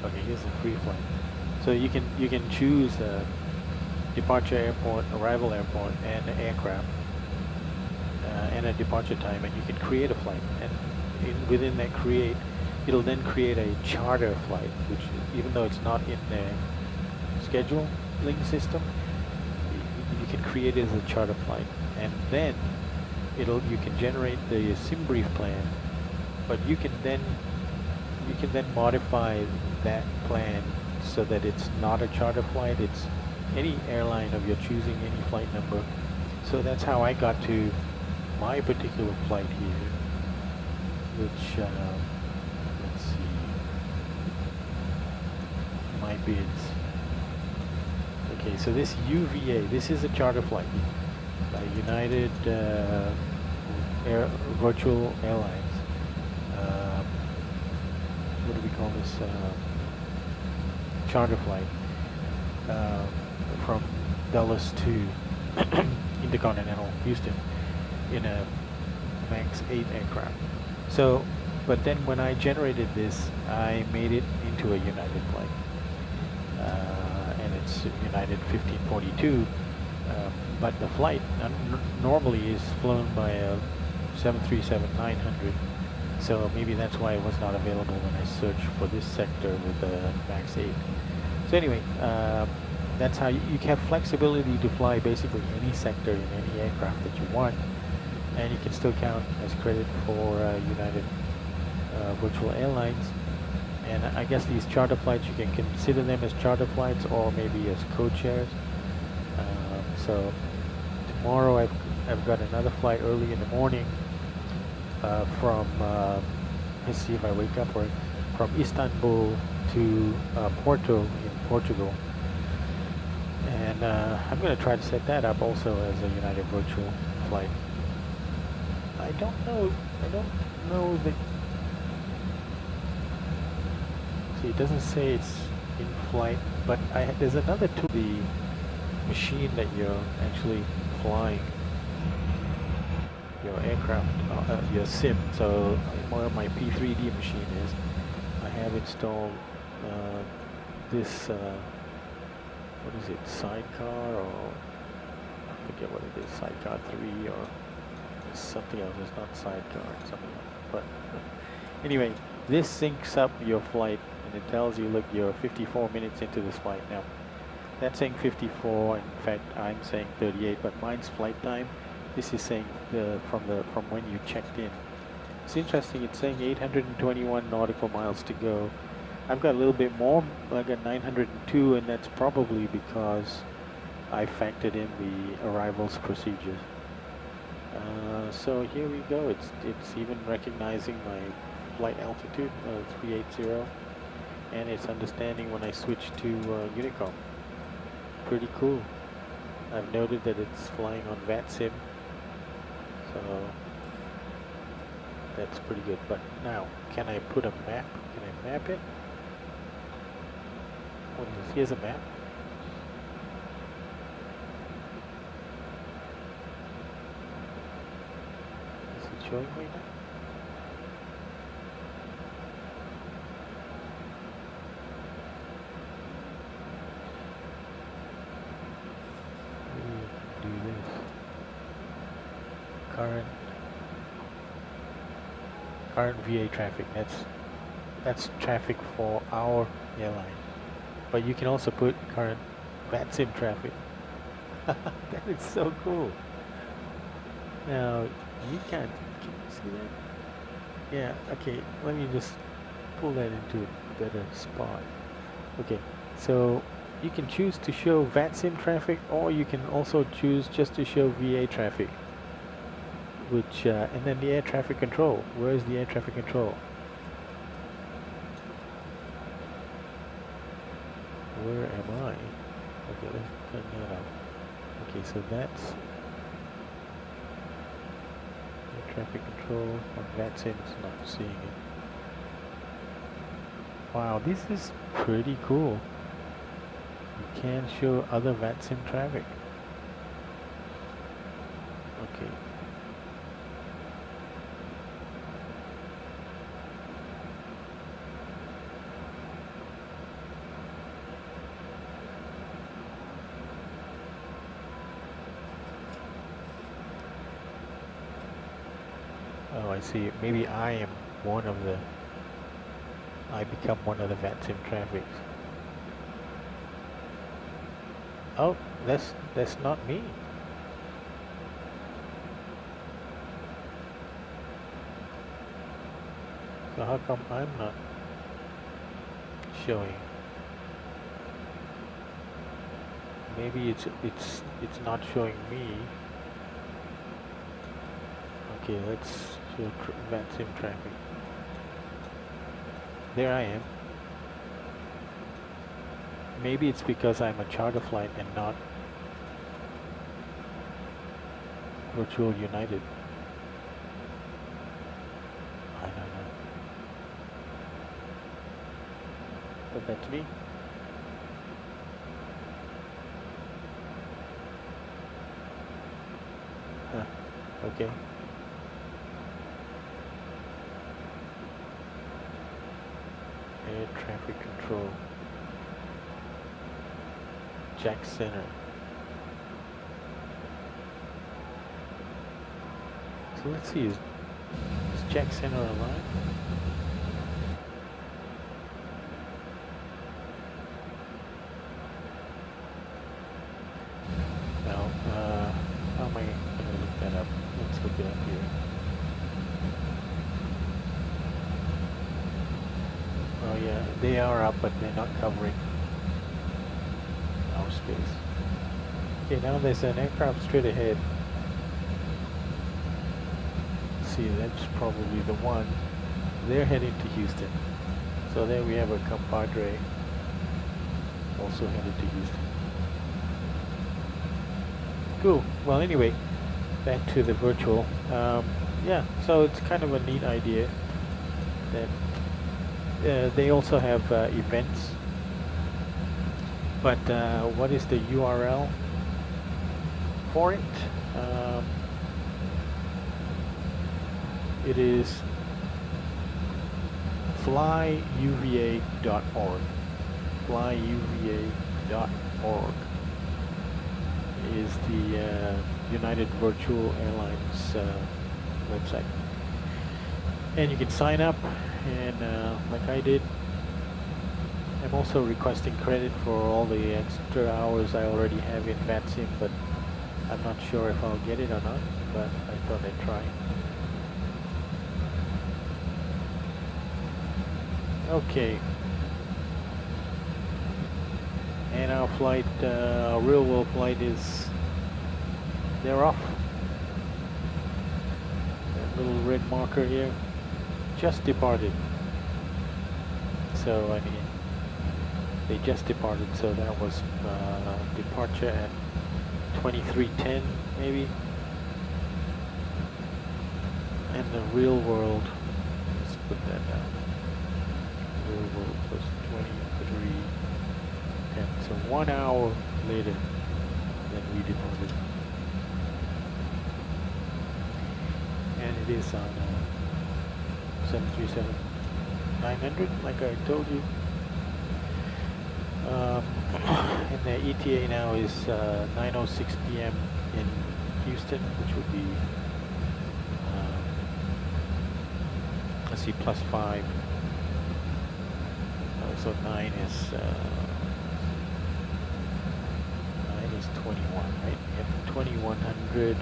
Okay, here's a free flight. So you can choose departure airport, arrival airport, and aircraft, and a departure time, and you can create a flight. And within that create, it'll then create a charter flight, which even though it's not in the scheduling system, you can create it as a charter flight, and then you can generate the sim brief plan, but you can then modify that plan so that it's not a charter flight, it's any airline of your choosing, any flight number. So that's how I got to my particular flight here, which let's see, my bids. Okay, so this UVA, this is a charter flight by United Virtual Airlines. What do we call this? Charter flight from Dallas to Intercontinental Houston in a MAX 8 aircraft. So, but then when I generated this, I made it into a United flight, and it's United 1542. But the flight normally is flown by a 737-900. So maybe that's why it was not available when I searched for this sector with the MAX 8. So anyway, that's how you have flexibility to fly basically any sector in any aircraft that you want, and you can still count as credit for United Virtual Airlines. And I guess these charter flights, you can consider them as charter flights or maybe as code shares. So tomorrow I've got another flight early in the morning from, let's see if I wake up for it, from Istanbul to Porto in Portugal. And I'm going to try to set that up also as a United Virtual flight. I don't know that, see, it doesn't say it's in flight, but there's another tool, the machine that you're actually flying your aircraft, your sim. So where my P3D machine is, I have installed this, what is it, sidecar, or I forget what it is, sidecar 3 or something else. It's not sidecar, it's something else. But anyway, this syncs up your flight and it tells you, look, you're 54 minutes into this flight. Now that's saying 54, in fact I'm saying 38, but mine's flight time. This is saying from when you checked in. It's interesting, it's saying 821 nautical miles to go. I've got a little bit more, I got 902, and that's probably because I factored in the arrivals procedures. So here we go, it's even recognizing my flight altitude, 380, and it's understanding when I switch to UNICOM. Pretty cool. I've noted that it's flying on VATSIM, so that's pretty good. But now, can I put a map? Can I map it? What is this? Here's a map. Is it showing me now? Do this. Current VA traffic. That's traffic for our airline. But you can also put current VATSIM traffic. That is so cool. Now you can you see that? Yeah. Okay. Let me just pull that into a better spot. Okay. So you can choose to show VATSIM traffic, or you can also choose just to show VA traffic, which and then the air traffic control. Where is the air traffic control? Where am I? Okay, let's turn that off. Okay, so that's air traffic control on VATSIM. It's not seeing it. Wow, this is pretty cool. You can show other VATSIM traffic. Okay. Oh, I see. Maybe I am one of the I become one of the VATSIM traffics. Oh, that's not me. So how come I'm not showing? Maybe it's not showing me. Okay, let's show VATSIM traffic. There I am. Maybe it's because I'm a charter flight and not Virtual United. I don't know. But that's me. Huh. Okay. Air traffic control. Jack Center. So let's see, is Jack Center alive? No, how am I going to look that up? Let's look it up here. Oh yeah, they are up, but they're not covering our space. Okay, now there's an aircraft straight ahead. Let's see, that's probably the one. They're heading to Houston. So there we have a compadre also headed to Houston. Cool. Well, anyway, back to the virtual. Yeah, so it's kind of a neat idea that they also have events. But what is the URL for it? It is flyuva.org. Flyuva.org is the United Virtual Airlines website. And you can sign up, and like I did, I'm also requesting credit for all the extra hours I already have in VATSIM, but I'm not sure if I'll get it or not, but I thought I'd try. Okay. And our flight, our real world flight is, they're off. That little red marker here, just departed. So, I mean, they just departed, so that was departure at 23:10 maybe. And the real world, let's put that down. Real world was 23:10, so 1 hour later than we departed. And it is on 737-900, like I told you. And the ETA now is 9:06 p.m. in Houston, which would be, let's see, +5. So 9 is 21, right? Yep, 2100.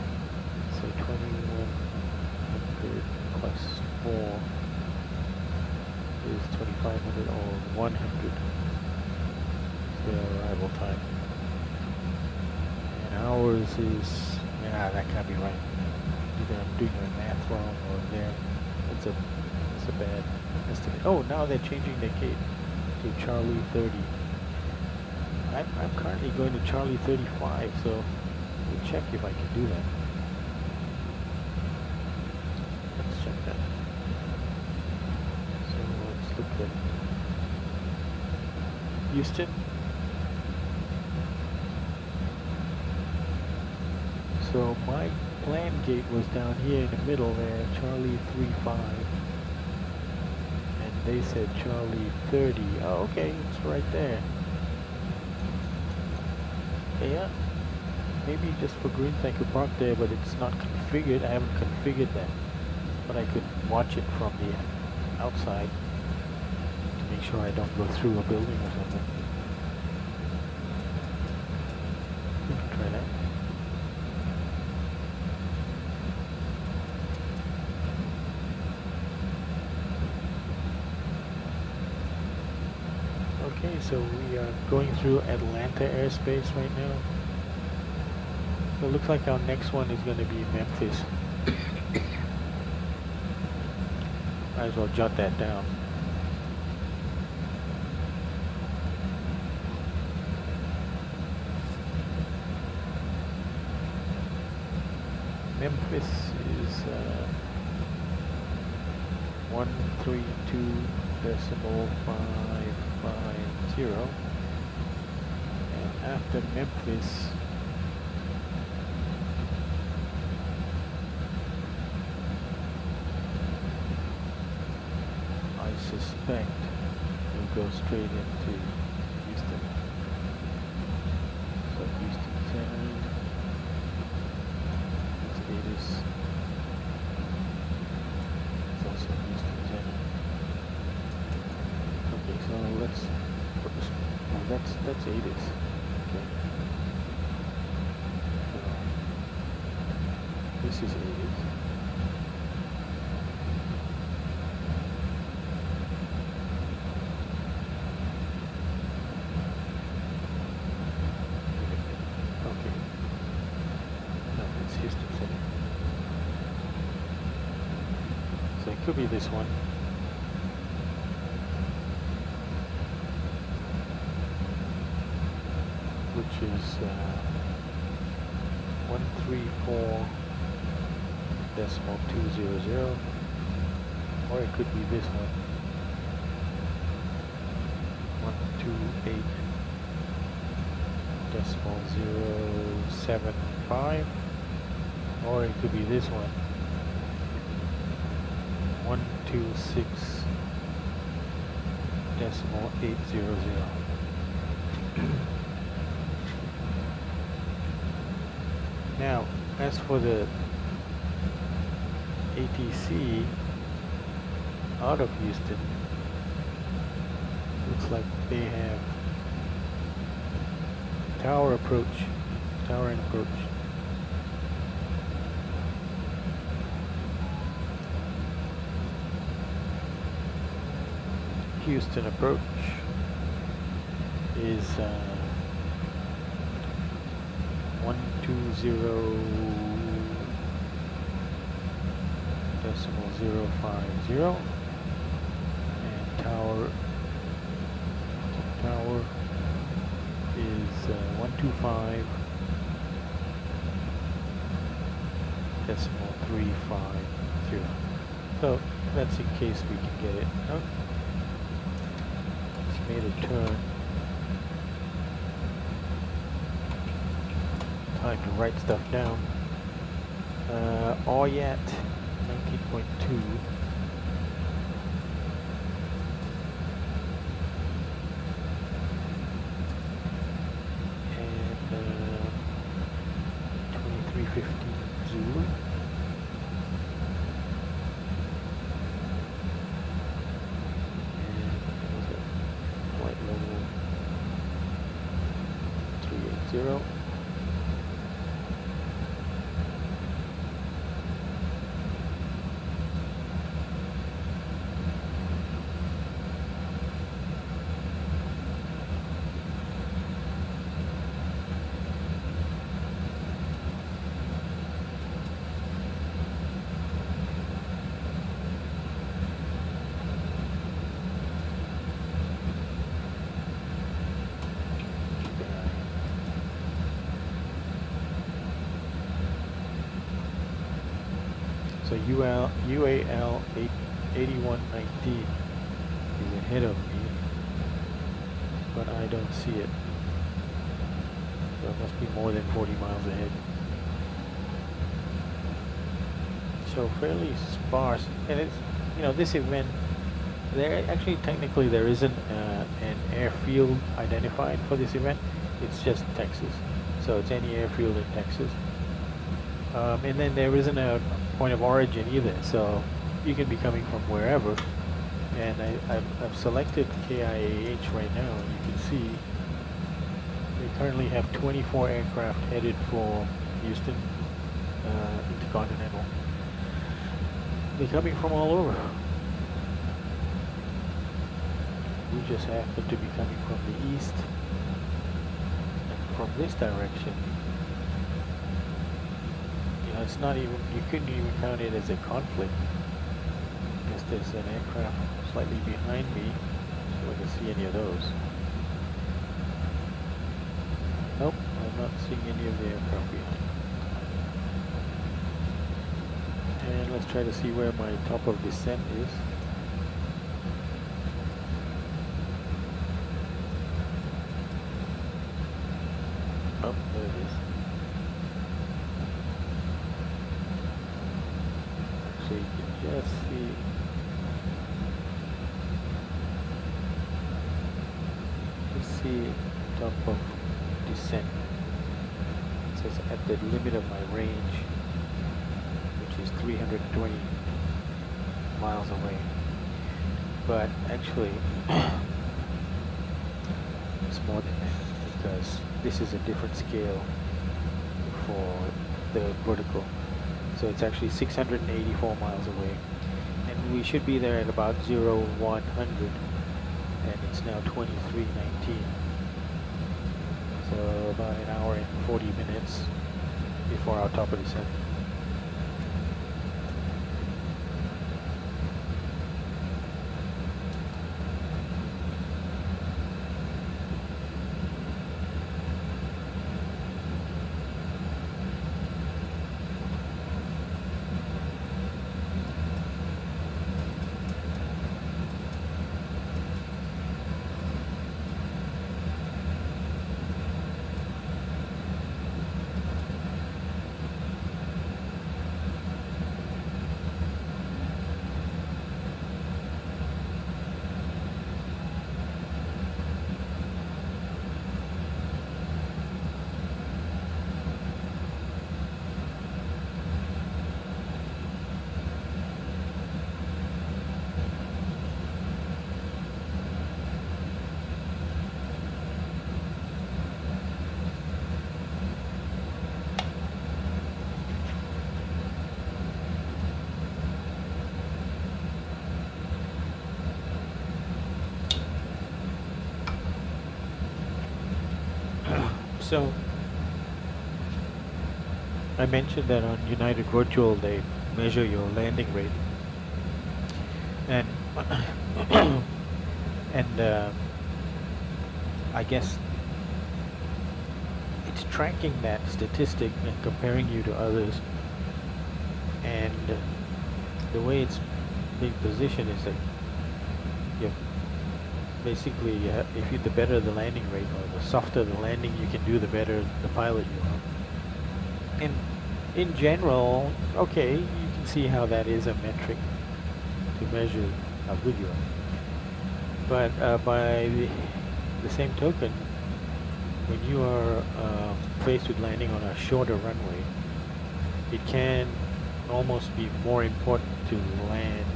So 2100 plus 4 is 2500 or 100. The arrival time. And ours is, yeah, that can't be right. Either I'm doing the math wrong or there. That's a bad estimate. Oh, now they're changing the gate to Charlie 30. I'm currently going to Charlie 35, so we'll check if I can do that. Let's check that. So let's look at Houston. So my planned gate was down here in the middle there, Charlie 35. And they said Charlie 30. Oh, okay, it's right there. Yeah, maybe just for greens I could park there, but it's not configured. I haven't configured that. But I could watch it from the outside to sure I don't go through a building or something. We can try that. Okay, so we are going through Atlanta airspace right now. So it looks like our next one is going to be Memphis. Might as well jot that down. Memphis is 132.550, and after Memphis I suspect we'll go straight into Houston. So Houston Center. It's also Houston Center. Okay, so let's first. Oh, that's ADIS. Okay. So this is ADIS. Okay. No, it's Houston Center. So it could be this one. Which is 134.200, or it could be this one, 128.075, or it could be this one, 126.800. Now, as for the ATC out of Houston, looks like they have tower and approach. Houston approach is 120.050, and tower is 125.350. So that's in case we can get it. Oh, it's made a turn. Time to write stuff down. OYAT 19.2. And 2315 Zulu. And what was it? Flight level 380. So UAL 8119 is ahead of me, but I don't see it. So it must be more than 40 miles ahead. So fairly sparse, and it's, you know, this event, technically there isn't an airfield identified for this event. It's just Texas, so it's any airfield in Texas. And then there isn't a point of origin either, so you can be coming from wherever And I've selected KIAH right now, and you can see they currently have 24 aircraft headed for Houston Intercontinental. They're coming from all over. We just happen to be coming from the east, and from this direction. You know, it's not even, you couldn't even count it as a conflict, because there's an aircraft slightly behind me, so I can see any of those. Nope, I'm not seeing any of the aircraft behind. And let's try to see where my top of descent is. Oh, there it is. So you can just see top of descent. It says at the limit of my range, which is 320 miles away. But actually, it's more than that, because this is a different scale for the vertical. So it's actually 684 miles away. And we should be there at about 0100. And it's now 23:19. So about an hour and 40 minutes before our top of descent. So, I mentioned that on United Virtual they measure your landing rate, and I guess it's tracking that statistic and comparing you to others, and the way it's being positioned is that you basically, if you, the better the landing rate or the softer the landing you can do, the better the pilot you are. And in general, okay, you can see how that is a metric to measure how good you are. But by the same token, when you are faced with landing on a shorter runway, it can almost be more important to land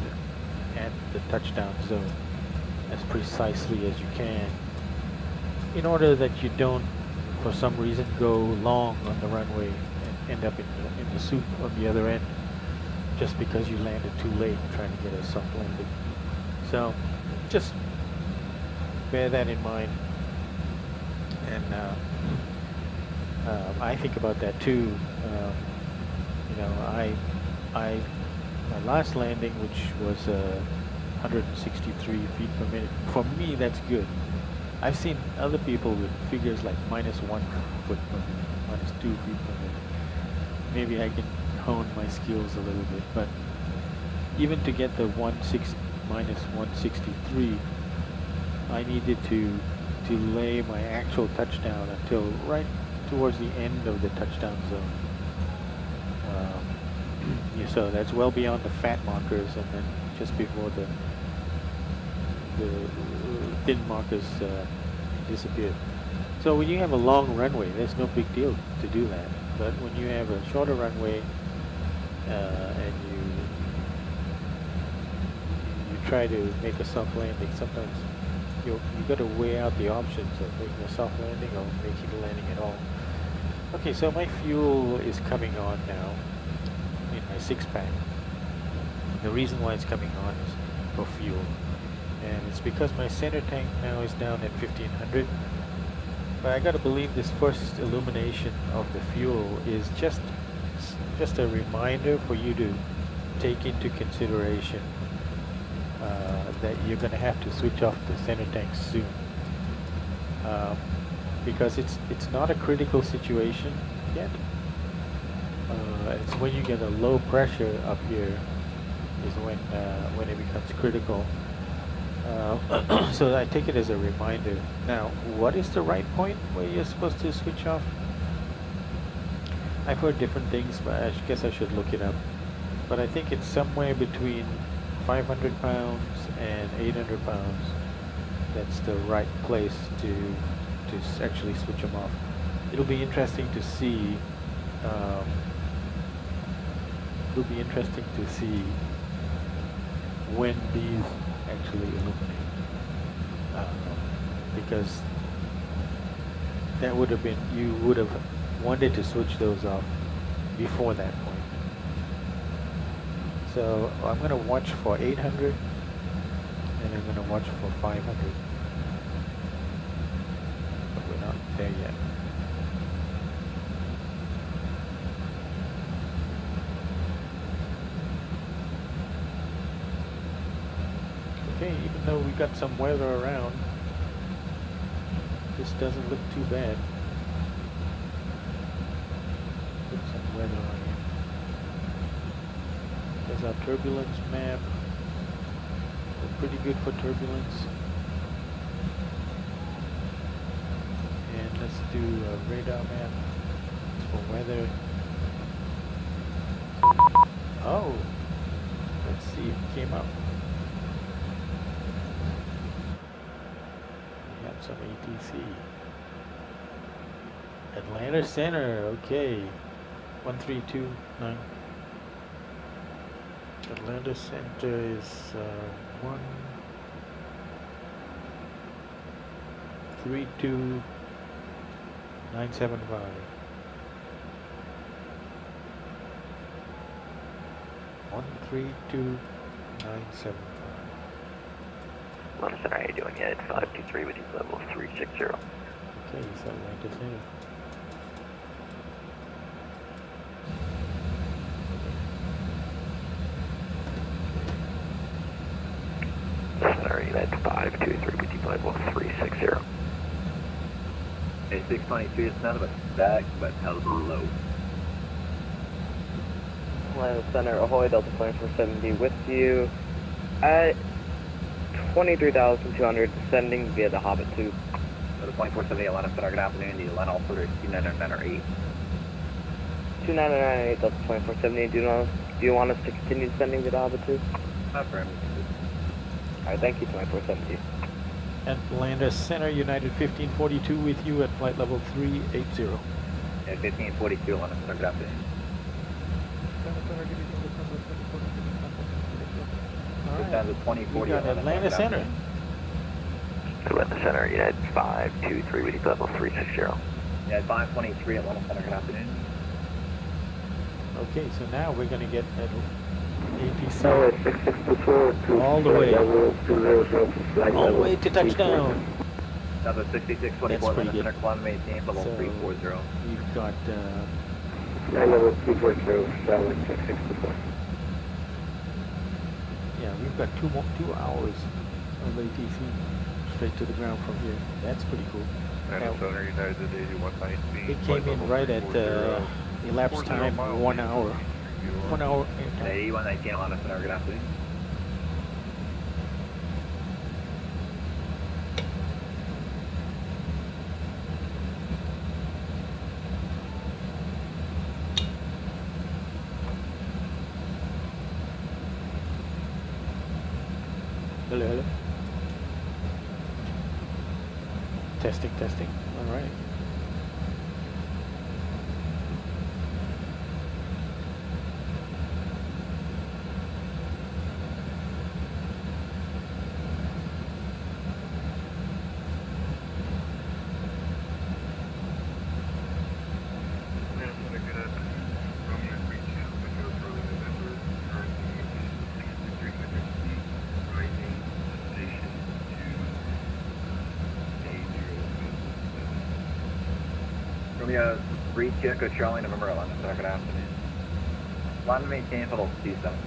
at the touchdown zone as precisely as you can, in order that you don't, for some reason, go long on the runway and end up in the soup on the other end, just because you landed too late trying to get a soft landing. So, just bear that in mind. And I think about that too. You know, my last landing, which was 163 feet per minute. For me, that's good. I've seen other people with figures like -1 foot per minute, -2 feet per minute. Maybe I can hone my skills a little bit, but even to get the -163, I needed to lay my actual touchdown until right towards the end of the touchdown zone. Yeah, so that's well beyond the fat markers, and then just before the thin markers disappear. So when you have a long runway, there's no big deal to do that. But when you have a shorter runway and you try to make a soft landing, sometimes you got to weigh out the options of making a soft landing or making a landing at all. Okay, so my fuel is coming on now in my 6-pack. The reason why it's coming on is for fuel, and it's because my center tank now is down at 1500. But I gotta believe this first illumination of the fuel is just a reminder for you to take into consideration that you're gonna have to switch off the center tank soon, because it's not a critical situation yet. It's when you get a low pressure up here is when it becomes critical. So I take it as a reminder. Now, what is the right point where you're supposed to switch off? I've heard different things, but I guess I should look it up. But I think it's somewhere between 500 pounds and 800 pounds. That's the right place to actually switch them off. It'll be interesting to see. It'll be interesting to see when these actually illuminate, because that would have been, you would have wanted to switch those off before that point. So I'm going to watch for 800 and I'm going to watch for 500, but we're not there yet. Okay, even though we got some weather around, this doesn't look too bad. Put some weather on here. There's our turbulence map. We're pretty good for turbulence. And let's do a radar map for weather. Oh, let's see if it came up. Some ATC. Atlanta Center, okay. 1329. Atlanta Center is 132975. Atlanta Center, how you doing? Yeah, it's 523 with you, level 360. Okay, so Atlanta Center. Sorry, that's 523 with you, level 360. Hey, 622 is not about back, but hell of a low. Atlanta Center, Ahoy, Delta 2470 with you at 23,200 descending via the Hobbit 2. So the 2470 Atlanta Center, good afternoon. The Atlanta Altimeter is 2998. 2998 Delta 2470. Do you want us to continue descending via the Hobbit 2? Affirm. Alright, thank you, 2470. Atlanta Center, United 1542 with you at flight level 380. Yeah, 1542 Atlanta Center, good afternoon. Alright, Down to 2040 we got Atlanta Center. Atlanta Center, United 523 with you, level 360. Yeah, 523 Atlanta Center, good afternoon. Okay, so now we're going to get that ATC all the way to touchdown. Number 6624 Atlanta Center, climb maintain level So 340. We've got level 340, Charlie 6624. yeah, we've got 2 hours of ATC straight to the ground from here. That's pretty cool. Atlanta Center, United 8119. It came in right at elapsed time 1 hour. 1 hour. 8119 Atlanta Center, good afternoon. Hello, hello. Testing, testing. All right. Romeo 3 Echo Charlie, November 11th, good afternoon. Line to maintain total 270.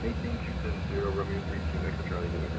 Maintain 270, Romeo 32, Echo Charlie, November.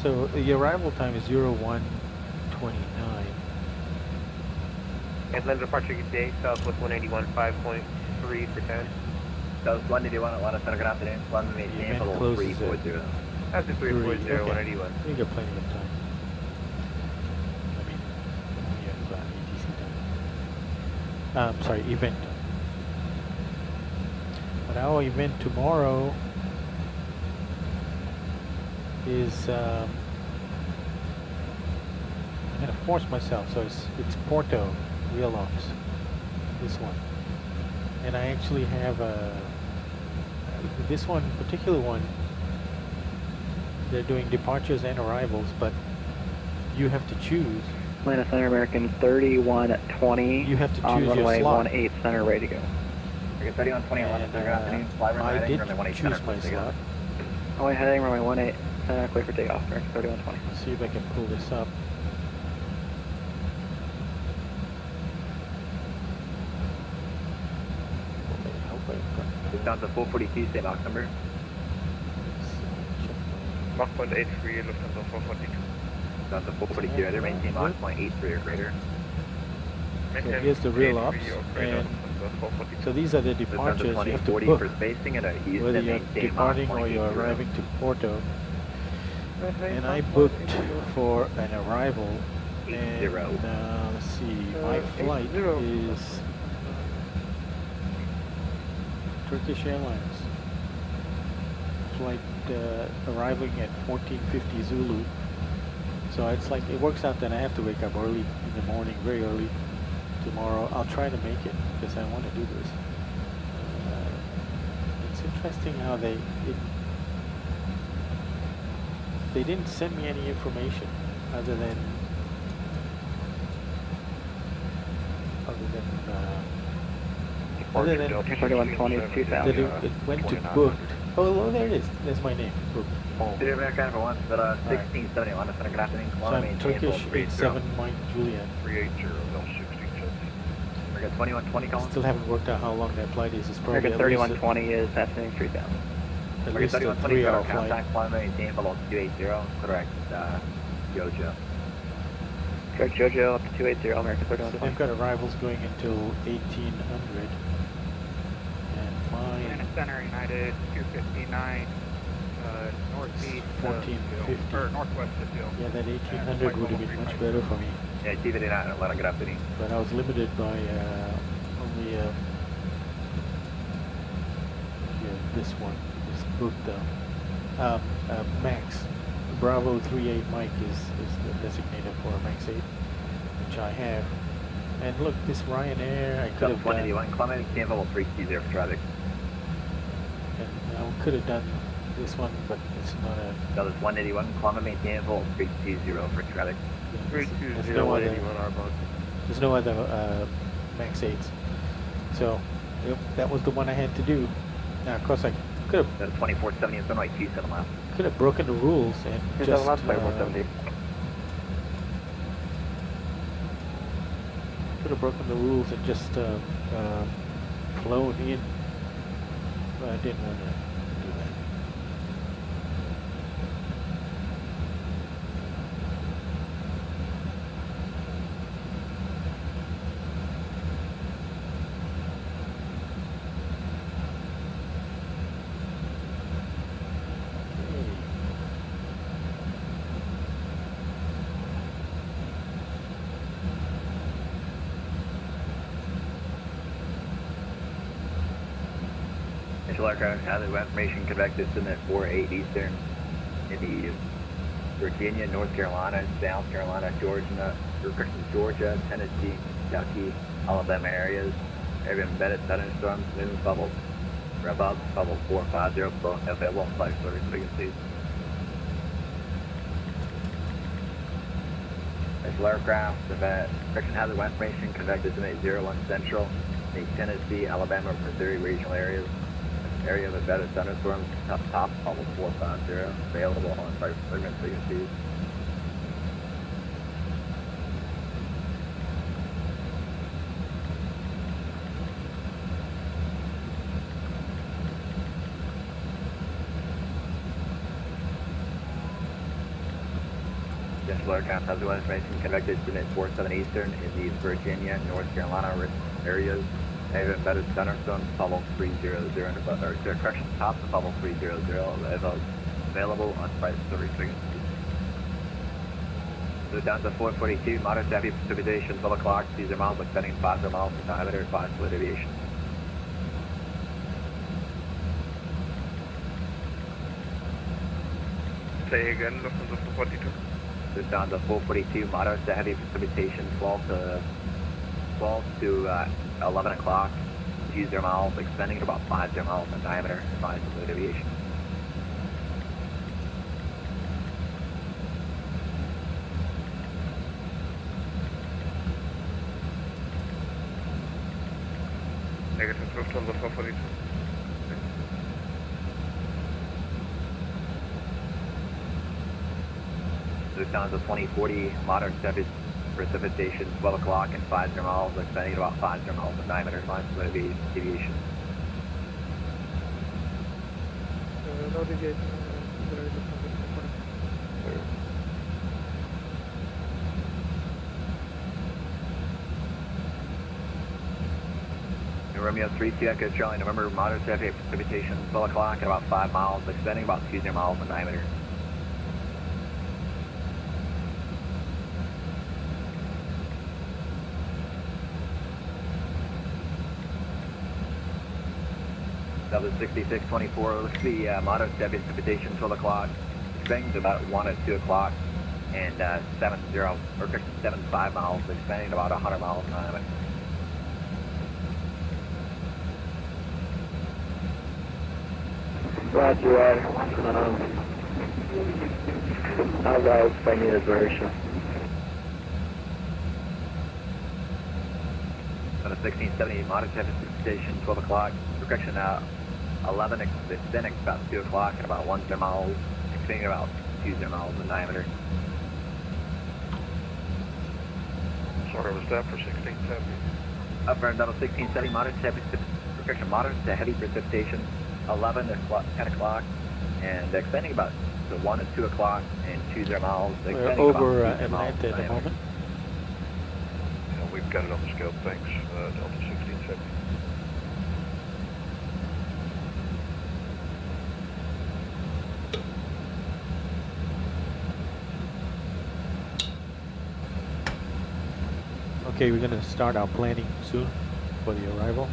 So the arrival time is 01:29. Atlanta departure today, Southwest 181, 5.3 for 10. That was 181 Atlanta Center, good afternoon. Line to maintain total 340. That's a 340, Okay. 181. You got plenty of time. I mean, we have ATC time. Sorry, event time. But our event tomorrow is I'm gonna force myself, so it's Porto real ops, this one, and I actually have this one particular one. They're doing departures and arrivals, but you have to choose. Atlanta Center American 3120. You have to choose on your runway slot. 18 center, ready to go. Okay, 3120 Atlanta Center, good afternoon. Fly runway I heading, did runway 18 choose center, my please take slot. off. Runway heading, runway 18 center, clear for takeoff, American 3120. Let's see if I can pull this up. It's down to 442, same Mach number. Mach 0.83, Lufthansa 442. Down to 442, either maintain Mach 0.83 or greater. So here's the real ops, and so these are the departures you have to book, for spacing and Houston, whether you're maintain departing Mach or you're 0.80. arriving to Porto. And I booked for an arrival, and let's see, my flight is Turkish Airlines. Flight arriving at 14:50 Zulu. So it's like, it works out that I have to wake up early in the morning, very early tomorrow. I'll try to make it because I want to do this. It's interesting how they didn't send me any information other than that it went to booked. Oh, there it is. There's my name. Booked. City of America for one, but 1670 London Center, good afternoon. So I'm Turkish 87 Mike Juliet. 380, L1670. America 2120 calling. Still haven't worked out how long that flight is. It's probably American 3120 is passing 3000. at America least a 3120, 3-hour flight. contact climb maintain below 280, correct, Jojo. Correct, Jojo up to 280, American So 3120. they've got arrivals going until 1800. And mine Atlanta Center United 259, northeast, 1450. or northwest of Hill. Yeah, that 1800 would have been much better for me. Yeah, T59 Atlanta, good afternoon. But I was limited by only this one is booked though. Max Bravo 38 Mike is designated for a Max 8, which I have. And look, this Ryanair I could have done. 181, climbing maintain level 330 for traffic. And I could have done this one, but it's not a. That was 181, climbing maintain level 320 for traffic. 320, There's no other, 181 R-Bug. there's no other Max 8s. So yep, that was the one I had to do. Now, of course, I could have. That's 2470 and sunlight 27 left. Could have broken the rules and Here's just the last 2470. could have broken the rules and just flown in, but I didn't want to do that. Central aircraft has information convected to at 48 Eastern in the Virginia, North Carolina, South Carolina, Georgia, Tennessee, Kentucky, Alabama areas. Area of embedded thunderstorms, moving bubbles. Above bubble 450, available on flight service frequencies. Central aircraft, friction hazard information convected to 01 Central, the Tennessee, Alabama, Missouri regional areas. Area of embedded thunderstorms, top bubble 450, available on flight service frequencies. Central aircraft has information convected to 47 Eastern in the Virginia, North Carolina areas. Area of embedded thunderstorms, bubble 300 and above, or correction, top of bubble 300, available on flight service frequencies. So down to 442, moderate to heavy precipitation, 12 o'clock, 30 miles, extending 5 miles in diameter, 5 split aviation. Say again, Lufthansa 442. So down to 442, moderate to heavy precipitation, 12 to 11 o'clock, 20 miles, extending to about 50 miles in diameter, 5 split aviation. Negative Lufthansa 442. Lufthansa 2040, moderate to heavy precipitation, 12 o'clock and 50 miles, extending to about 50 miles in diameter, 5 split aviation. Romeo 32 Echo Charlie, November, moderate to heavy precipitation, 12 o'clock and about 5 miles, extending about 20 miles in diameter. Delta 6624, looks to be moderate to heavy precipitation, 12 o'clock, expanding to about 1 at 2 o'clock, and 75 miles, expanding to about 100 miles in diameter. Roger that. How's that expanding the duration? On a 1678, moderate to heavy precipitation, 12 o'clock, correction 11, extending about 2 o'clock and about 10 miles, extending about 20 miles in diameter. Sorry, was that for 1670? Upper level 1670, moderate to heavy correction, moderate to heavy precipitation, 11 to 10 o'clock, and extending about to 1 to 2 o'clock and 20 miles. We're over Atlanta at the moment. Yeah, we've got it on the scope, thanks, Delta 1670. Okay, we're going to start our planning soon for the arrival.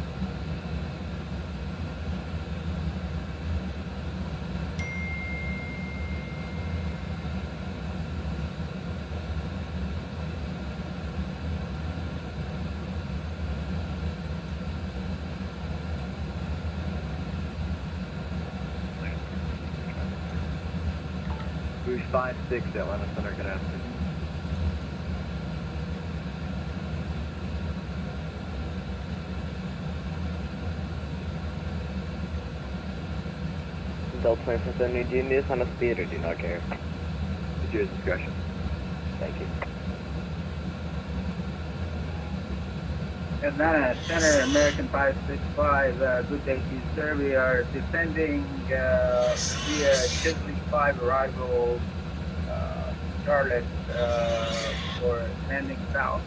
Rouge 56, Atlanta Center, good afternoon. Delta 2470, do you need us on a speed or do you not care? It's your discretion. Thank you. Atlanta Center, American 565, good day to you, sir. We are descending via Chisholm 5 arrival, Charlotte, for landing south.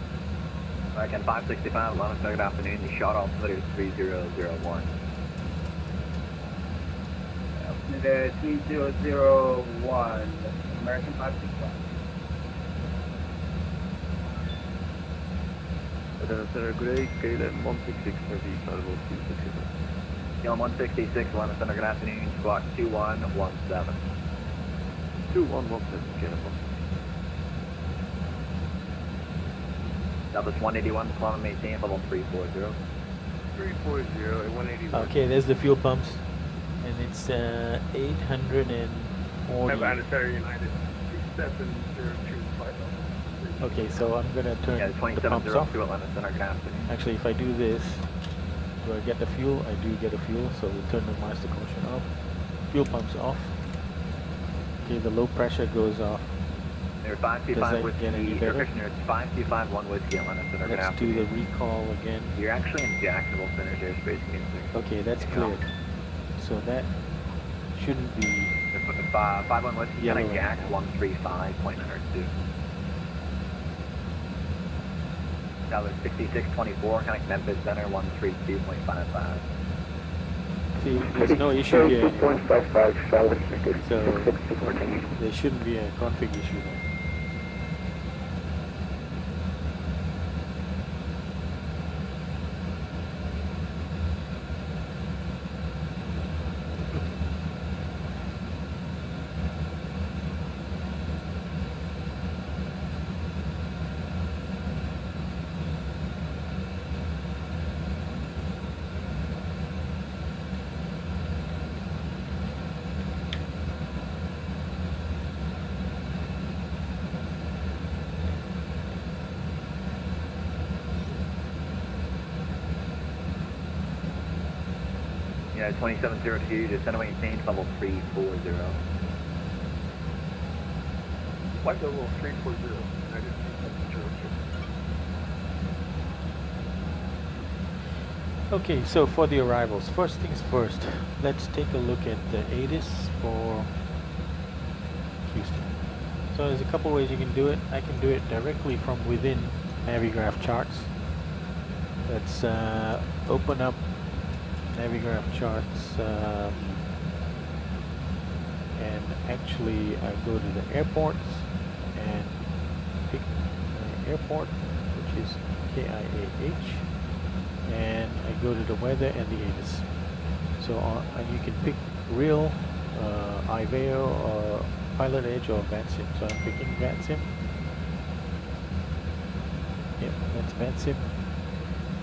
American 565, Atlanta Center, good afternoon. The shot off letter 3001. The 3001, American 565. Atlanta Center, good day, KIAD 166 for the Untitled KIAH 166, Lima Center, good afternoon, squawk 2117. 2117, beautiful. Southwest 181, climb and maintain level 340. 340 at 181. Okay, there's the fuel pumps, and it's 840. Center United 2702 flight level. Okay, so I'm gonna turn Yeah, the pumps off. 2702 Atlanta Center, good afternoon. Actually, if I do this, do I get the fuel? I do get a fuel, so we'll turn the master caution off. Fuel pumps off. Okay, the low pressure goes off. They're Does 525 that with get any the better? Christian, it's 5251 with the Atlanta Center, good Let's do the afternoon. recall again. You're actually in Jacksonville Center airspace, Okay, that's cleared. So that shouldn't be 51 with yellow Lieutenant Jack anymore. 135.92. That was 6624, connect Memphis Center 132.55. See, there's no issue here. 2.55, Charlotte, So there shouldn't be a config issue there. Yeah, 2702, just center maintain level 340. Flight level 340, United 2702. Okay, so for the arrivals, first things first, let's take a look at the ATIS for Houston. So there's a couple ways you can do it. I can do it directly from within Navigraph charts. Let's open up Navigraph charts, and actually I go to the airports and pick my airport, which is KIAH, and I go to the weather and the ATIS. So and you can pick real, IVAO, or Pilot Edge, or VATSIM. So I'm picking VATSIM. Yep, that's VATSIM.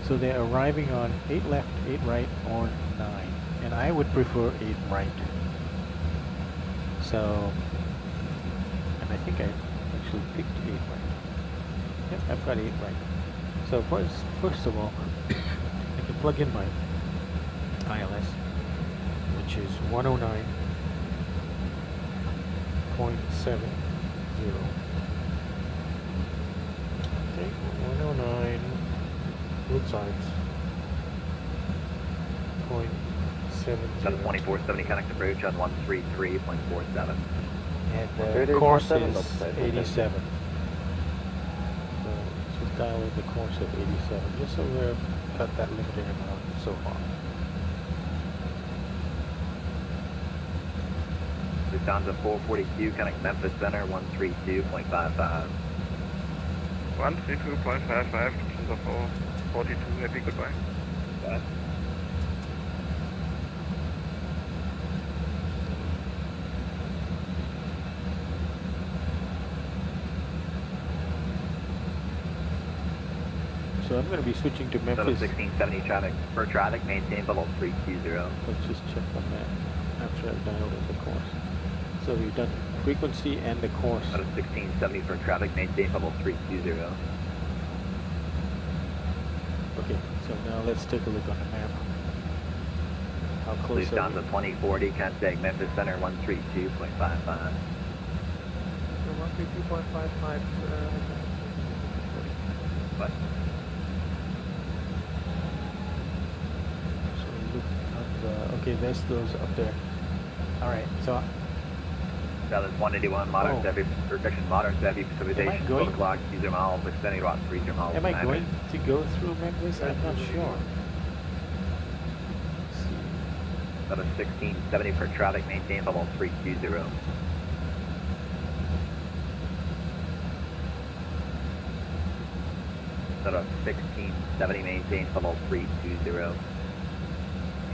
So they're arriving on 8 left, 8 right, or 9. And I would prefer 8 right. So, and I think I actually picked 8 right. Yep, I've got 8 right. So first of all, I can plug in my ILS, which is 109.70. Okay, 109. Both sides. 0.70. 2470, connect approach on 133.47. And the course is 87. So let's just dial in the course of 87, just so we're at that limiting amount so far. Lufthansa 442, connect Memphis Center 132.55. 132.55, Lufthansa 442, happy goodbye. Bye. So I'm going to be switching to Memphis. 1670 traffic, for traffic, maintain level 320. Let's just check on that after I've dialed in the course. So we've done frequency and the course. 1670 for traffic, maintain level 320. Okay, so now let's take a look on the map. How close are Lufthansa we? 2040, contact Memphis Center 132.55. 132.55. What? So look at the, okay, there's those up there. Alright, so Dallas 181, modern Oh. heavy protection, modern heavy precipitation, 12 going- o'clock, 0 miles, extending about 30 miles. am I an hour. going to go through Memphis? I'm not sure. Let's see. That is 1670 for traffic, maintain level 320. That is 1670, maintain level 320.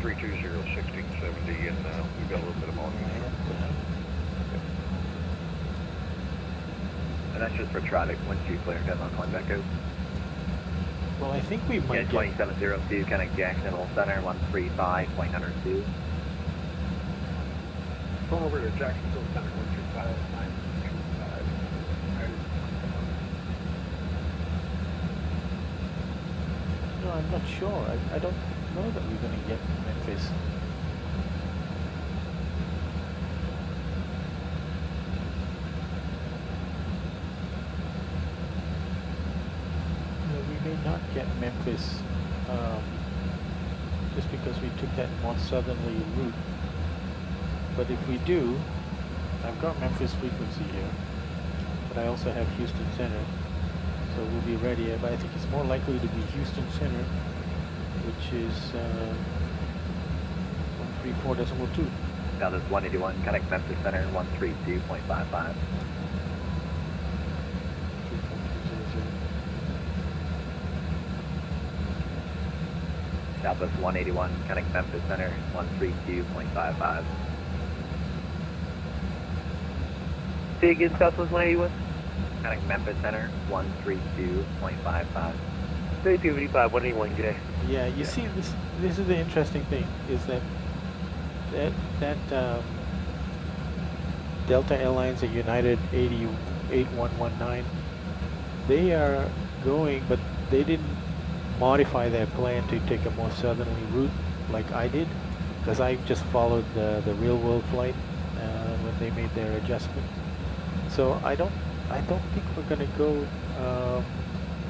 320, 1670, and we've got a little bit of volume. And that's just for traffic. Once you clear, get on calling back out. Well, I think we might get 2702, connect Jacksonville Center, 135.102. Going over to Jacksonville Center, 135. No, I'm not sure. I don't know that we're going to get Memphis. No, we may not get Memphis just because we took that more southerly route. But if we do, I've got Memphis frequency here, but I also have Houston Center. So we'll be ready, but I think it's more likely to be Houston Center, which is 134.2. Dallas 181, connect Memphis Center, 132.55. Southwest 181, connect Memphis Center, 132.55. Say again, Southwest 181? Connect Memphis Center, 132.55. 3285, 181, good day. Yeah, you see, this is the interesting thing, is that Delta Airlines and United 8119, they are going, but they didn't modify their plan to take a more southerly route like I did, because I just followed the real world flight when they made their adjustment. So I don't think we're going to go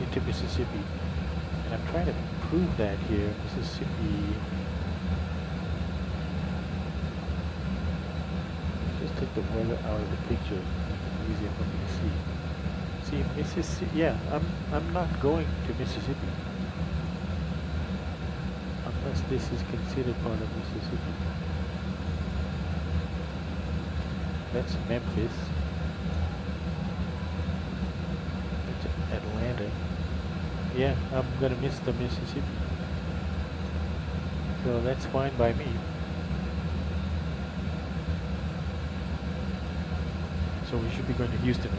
into Mississippi, and I'm trying to prove that here. Mississippi. Just take the weather out of the picture, make it easier for me to see. See, Mississippi. Yeah, I'm not going to Mississippi unless this is considered part of Mississippi. That's Memphis. Atlanta. Yeah, I'm gonna miss the Mississippi. So that's fine by me. So we should be going to Houston.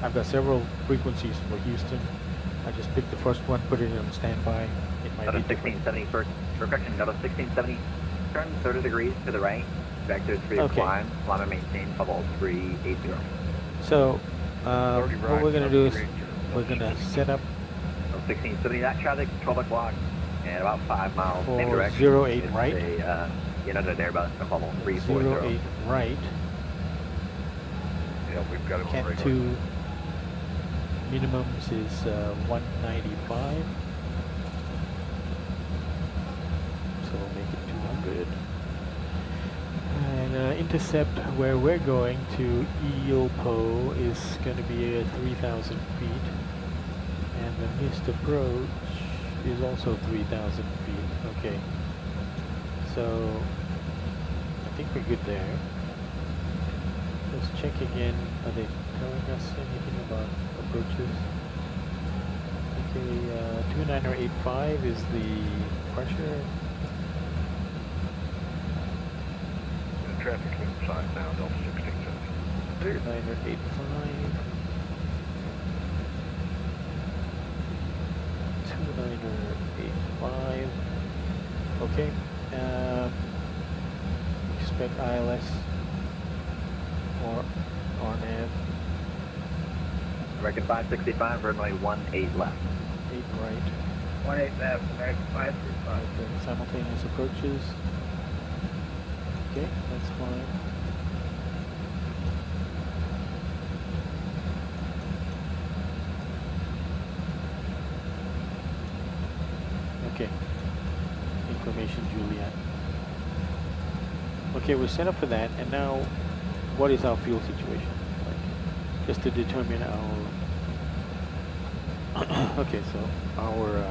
I've got several frequencies for Houston. I just picked the first one, put it on standby. It might be 1670 first, correction, Delta 1670, turn 30 degrees to the right, vector 3 okay. climb, climb and maintain, level 380. So, what we're going to do is, we're going to set up 1670, that traffic, 12 o'clock, and about 5 miles, same direction. 08 right. You know, they're about level 340. 08 right. Yeah, we've got it Cat right 2 minimums is 195. So we'll make it 200. And intercept where we're going to Eelpo is going to be at 3,000 feet. And the missed approach is also 3,000 feet. Okay. So I think we're good there. Let's check again. Are they telling us anything about approaches? Okay, 29085 is the pressure. The traffic's inside now, Delta 1670. 29085. 29085. Okay. Expect ILS or RNAV. American 565, runway 18 left. 8 right. 18 left, American 535. Simultaneous approaches. Okay, that's fine. Okay. Information Juliet. Okay, we're set up for that, and now what is our fuel situation? Like, just to determine our okay, so our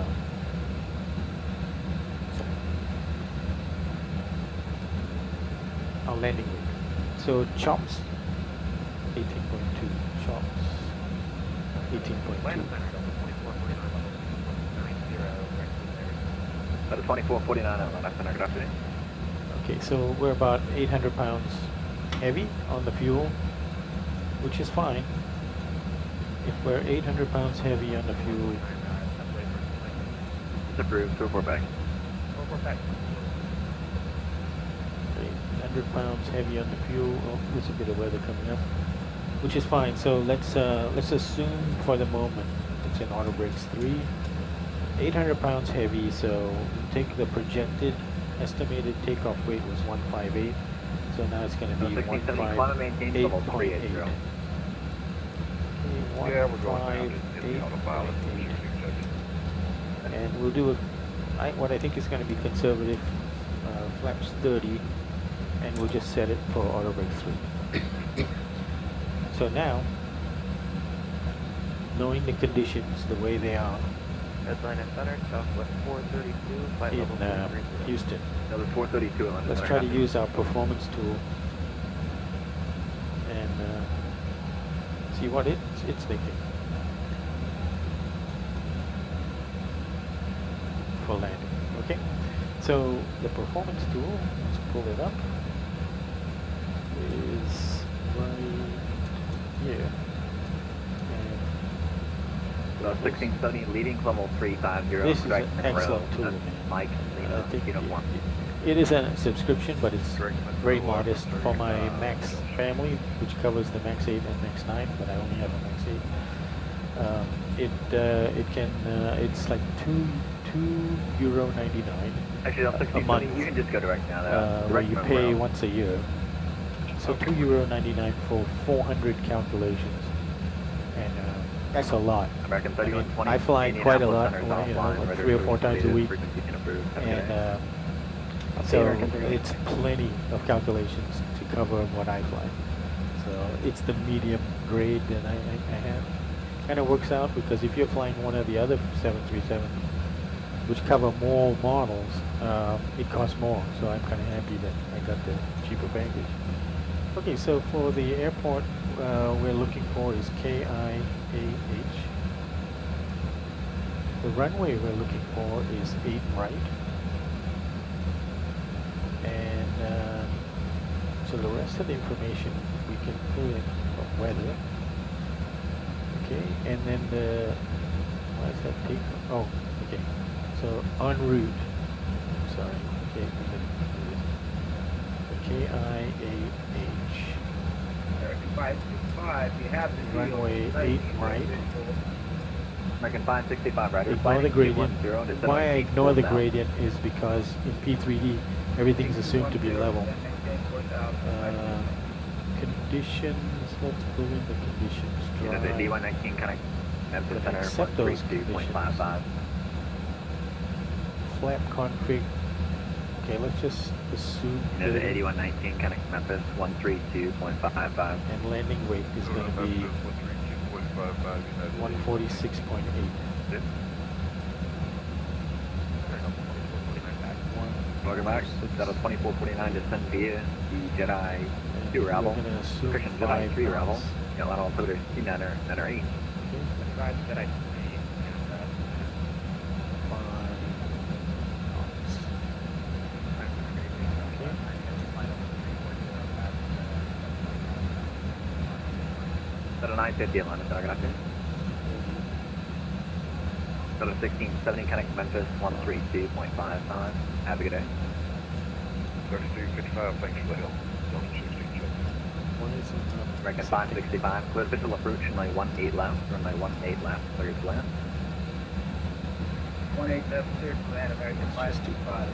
landing weight. So chops 18.2, chops 18.2. At 2449 Atlanta Center, good afternoon. Okay, so we're about 800 pounds heavy on the fuel, which is fine. If we're 800 pounds heavy on the fuel, It's approved. 204 back. 800 pounds heavy on the fuel. Oh, there's a bit of weather coming up, which is fine. So let's assume for the moment it's in auto brakes 3. 800 pounds heavy. So we take the projected estimated takeoff weight was 158. So now it's going to be 158.8. Yeah, we're going down in the autopilot. And we'll do what I think is going to be conservative, flaps 30, and we'll just set it for auto brake 3. So now, knowing the conditions the way they are Headline and center, southwest 432, flight level in Houston, Another 432 on the let's try to use our performance tool and see what it's thinking for landing. Okay, so the performance tool, let's pull it up, is right here. And 1670 leading level 350. this is an excellent tool, man. Mike, I think uniform. it is a subscription, but it's very modest for my Max family, which covers the Max 8 and Max 9, but I only have a Max 8. It's like €2.99 Actually, on a 1670, month, you can just go direct now. where you pay once a year. So €2.99 for 400 calculations, and that's a lot. American I 3120. mean, I fly quite a lot, like 3 or 4 times a week, and so it's plenty of calculations to cover what I fly. So it's the medium grade that I have. Kind of works out because if you're flying one of the other 737, which cover more models, it costs more. So I'm kind of happy that I got the cheaper package. Okay, so for the airport we're looking for is KIAH. The runway we're looking for is 8 right. And so the rest of the information we can pull in from weather. Okay, and then why is that take? Oh, okay. So en route. Sorry. Okay. The KIAH. 565. You have the Runway 8 right. American 565 right. Ignore the gradient. Why I ignore the gradient is because in P3D everything's assumed to be level. Conditions. Let's pull in the conditions. You know, the D119 kind of Memphis Center accept those 132.55. Flap config. Okay, let's just assume. You know, the 8119 kind of Memphis 132.55. And landing weight is going to be 146.8. Welcome back. That was 2449 descend via the Jedi 2 Arrival. Christian Jedi 3 Arrival. Got a lot of altimeters 29er, 9er 8. Jedi 3. Got a 950 in London, I got you. Got a 1670 connect Memphis 132.55. Have a good day. 3255, thanks for the help. American 565, clear official approach, runway 18 left, runway 18 left, clear to land. 18 left, clear to land, American 525.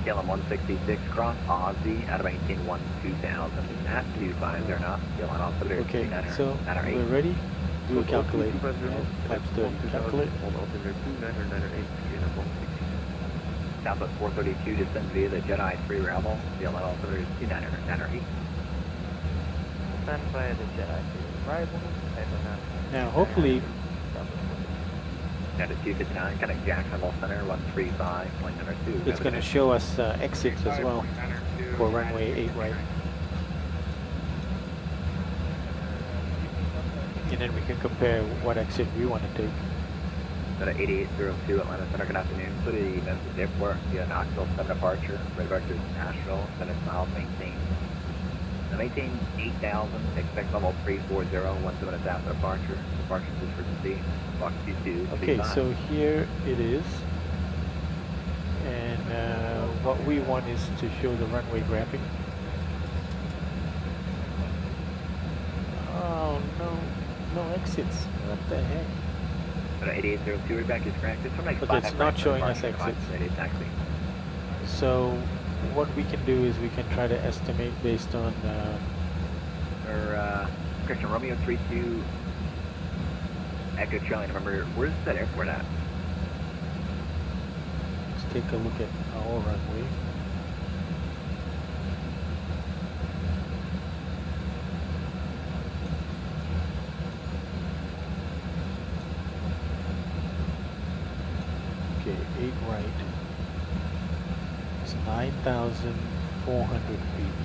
KLM 166, cross Aussie, out of 18 1 2000, at 250 knots, KLM altimeter Okay, 9er, so 9er 8. we're ready. We'll calculate. Flaps 30. Calculate. Southwest 432, descend via the Jedi 3 Arrival, KLM altimeter 29er, 9er 8. Stand by the Jedi 3 Arrival. Now, hopefully, Attitude to 9, kind of Jacksonville Center 135.92. it's going to show us exits as well for runway 8 right. And then we can compare what exit we want to take. At 8802 Atlanta Center, good afternoon. So the Memphis Airport, via Knoxville 7 departure, red vector is Nashville, 7 miles maintained. Maintain 8,000, expect level 340, 1 minutes after departure. Departure is frequency, Fox 22. Okay, so here it is. And what we want is to show the runway graphic. Oh no, no exits. What the heck? 8802, we're back is correct. But it's not showing us exits. Exactly. So what we can do is we can try to estimate based on Christian Romeo 32 Echo Charlie. Remember, where's that airport at? Let's take a look at our runway. Okay, 8 right. It's 9,400 feet.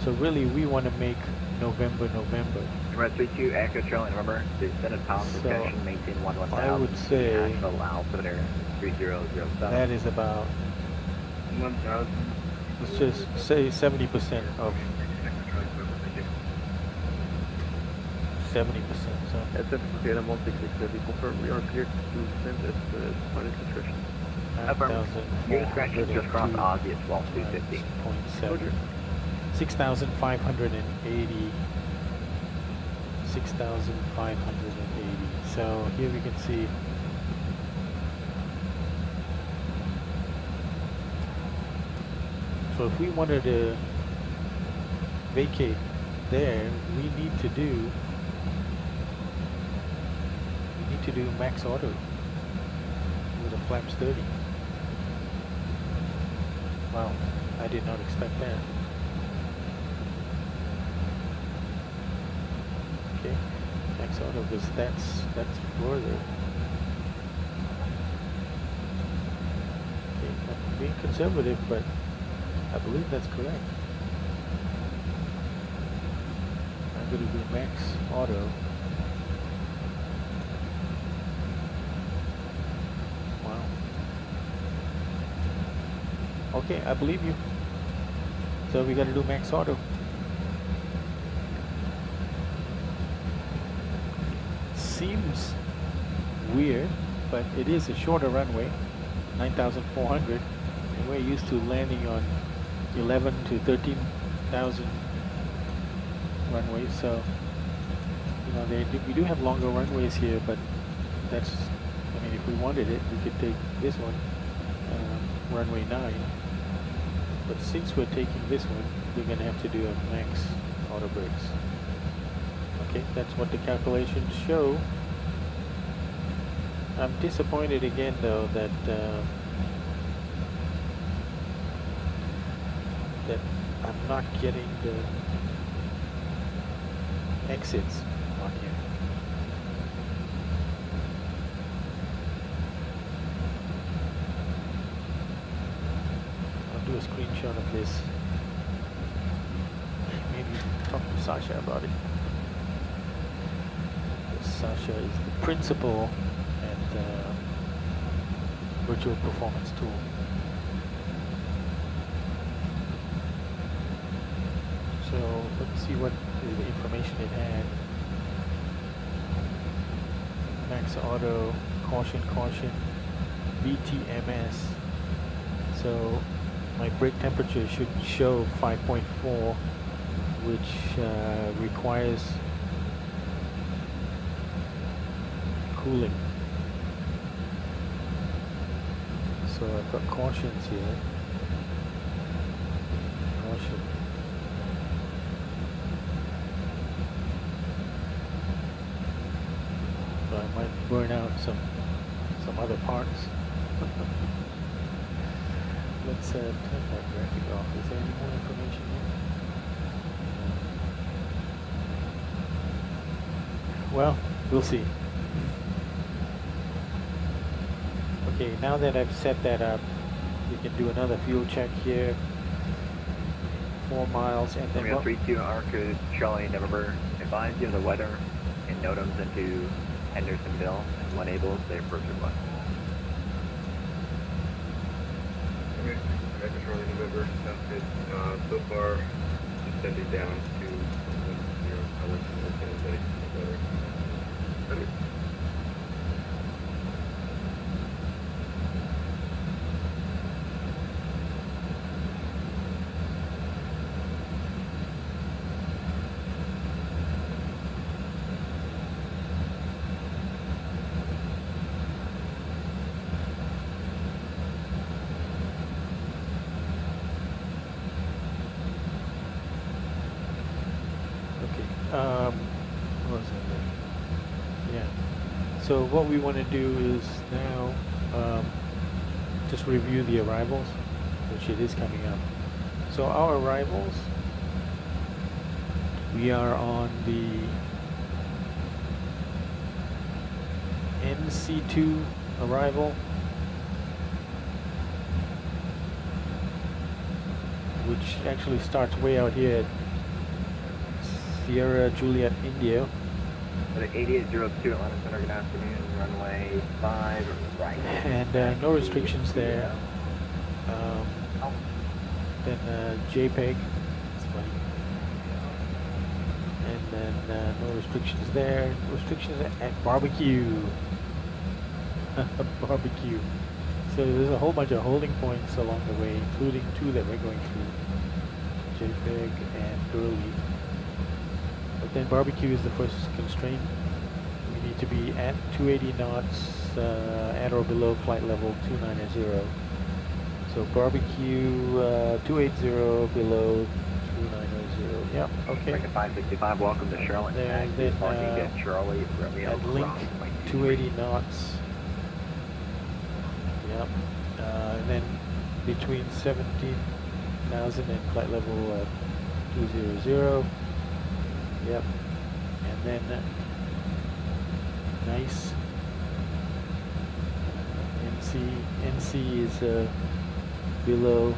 So really we want to make November. Number 32 Echo Charlie, remember, the extended power protection, maintain 11000. I would say altimeter 3007. that is about, 1,000. let's just say 70% of 70%. So SFC Data 1660, confirm we are cleared to send at final discretion. 9,402 Your discretion just crossed Aussie at 12250. 0.7. 6,580. 6,580. So here we can see so if we wanted to vacate there, we need to do max auto with the flaps 30. Wow, I did not expect that. Okay, max auto, because that's further. Okay, I'm being conservative, but I believe that's correct. I'm going to do max auto. Wow. Okay, I believe you. So we got to do max auto. Seems weird, but it is a shorter runway, 9,400, and we're used to landing on 11 to 13,000 runways. So, you know, we do have longer runways here, but that's, I mean, if we wanted it, we could take this one, runway 9. But since we're taking this one, we're going to have to do a max auto brakes. Okay, that's what the calculations show. I'm disappointed again, though, that that I'm not getting the exits on here. I'll do a screenshot of this. Maybe talk to Sasha about it. Sasha is the principal at Virtual Performance Tool. So let's see what the information it had. Max auto, caution, BTMS. So my brake temperature should show 5.4, which requires cooling. So I've got cautions here. Caution. So I might burn out some other parts. Let's turn that graphic off. Is there any more information here? Well, we'll see. Okay, now that I've set that up, we can do another fuel check here. 4 miles, and then Romeo 32 Arca Charlie November, advise you of the weather and NOTAMs into Hendersonville, and when able, say approach request. Okay, Charlie November, sounds good. So far, descending down to 0, I went to the San Jose. What was that? Yeah. So what we want to do is now just review the arrivals, which it is coming up. So our arrivals, we are on the NNCEE2 Arrival, which actually starts way out here at Sierra Juliet, India. 8802 Atlanta Center, good afternoon, runway 5 right. And no restrictions there. Then JEPEG, that's funny. And then no restrictions there. Restrictions at barbecue. Barbecue. So there's a whole bunch of holding points along the way, including 2 that we're going through. JEPEG and Gurley. But then barbecue is the first constraint. We need to be at 280 knots at or below flight level 290. So barbecue 280 below 290. Yep, okay. 565, welcome to Charlotte. Then Charlie, Romeo, at link 280 knots. Yep. And then between 17,000 and flight level 200. Yep. And then nice. NC is below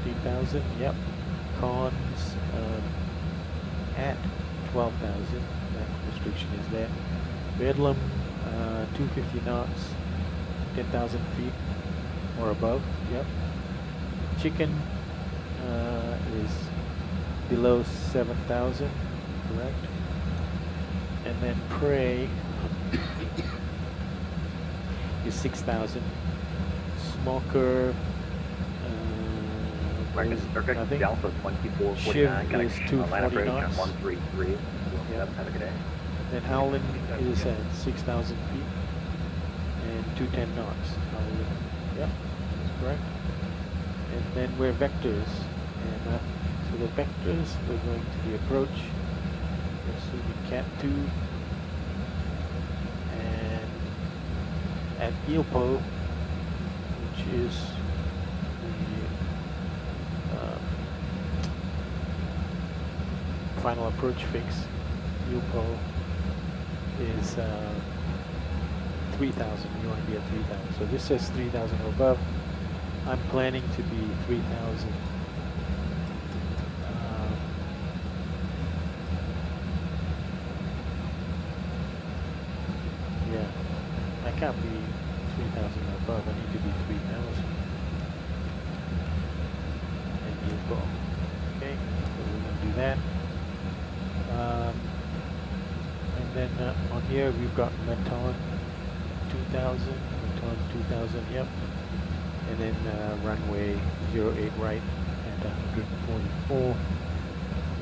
15,000. Yep. Cons at 12,000. That restriction is there. Bedlam 250 knots, 10,000 feet or above. Yep. Chicken is below 7,000, correct? And then prey is 6,000. Smoker is nothing. Delta 2449, Shiv is 240 knots. 133. Yep, have a good day. Then Howland is at 6,000 feet and 210 knots. Howland, yep, that's correct. And then we're vectors, and so the vectors, we're going to the approach, assuming Cat 2, and at Ilpo, which is the final approach fix. Ilpo is 3,000. We want to be at 3,000. So this says 3,000 or above. I'm planning to be 3,000. Yeah, I can't be 3,000 or above. I need to be 3,000. And Ilpo. Okay, so we're going to do that. And then on here we've got Meton 2,000, Meton 2,000, yep. And then runway 08 right at 144.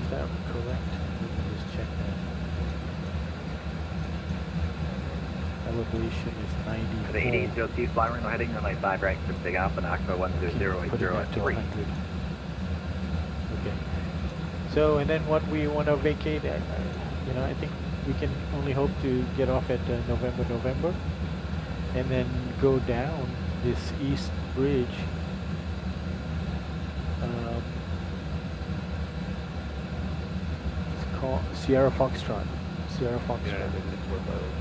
Is that correct? Let me just check that. Elevation is 94. For the 8802 fly runway heading runway 5 right for Big Alpha, Oxford 100 at 3. Okay. So, and then what we want to vacate, you know, I think we can only hope to get off at November, and then go down this east bridge. It's called Sierra Foxtrot. Sierra Foxtrot.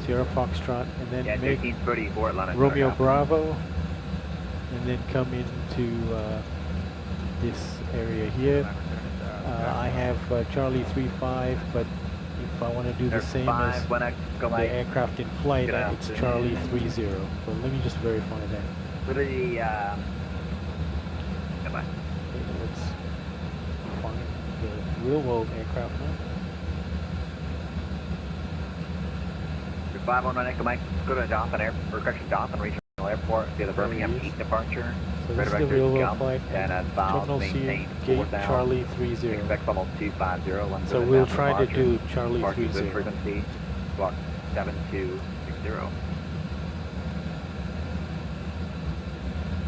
Sierra Foxtrot, and then make Romeo Bravo, and then come into this area here. I have Charlie 35, but if If I want to do the There's same 5, as 1X, go the Mike. aircraft in flight, Good it's afternoon. Charlie 30. But let me just verify that. What are the, goodbye. Okay, let's find the real world aircraft now. 511 Echo Mike, go to Dothan Air, or correction, Dothan Regional Airport via the Birmingham Peak departure. So Red this is the vector real world jump, flight. and Terminal C, maintain gate 4,000. Charlie 30. Expect almost 250. So we'll try to do Charlie 30. Frequency, block 7260.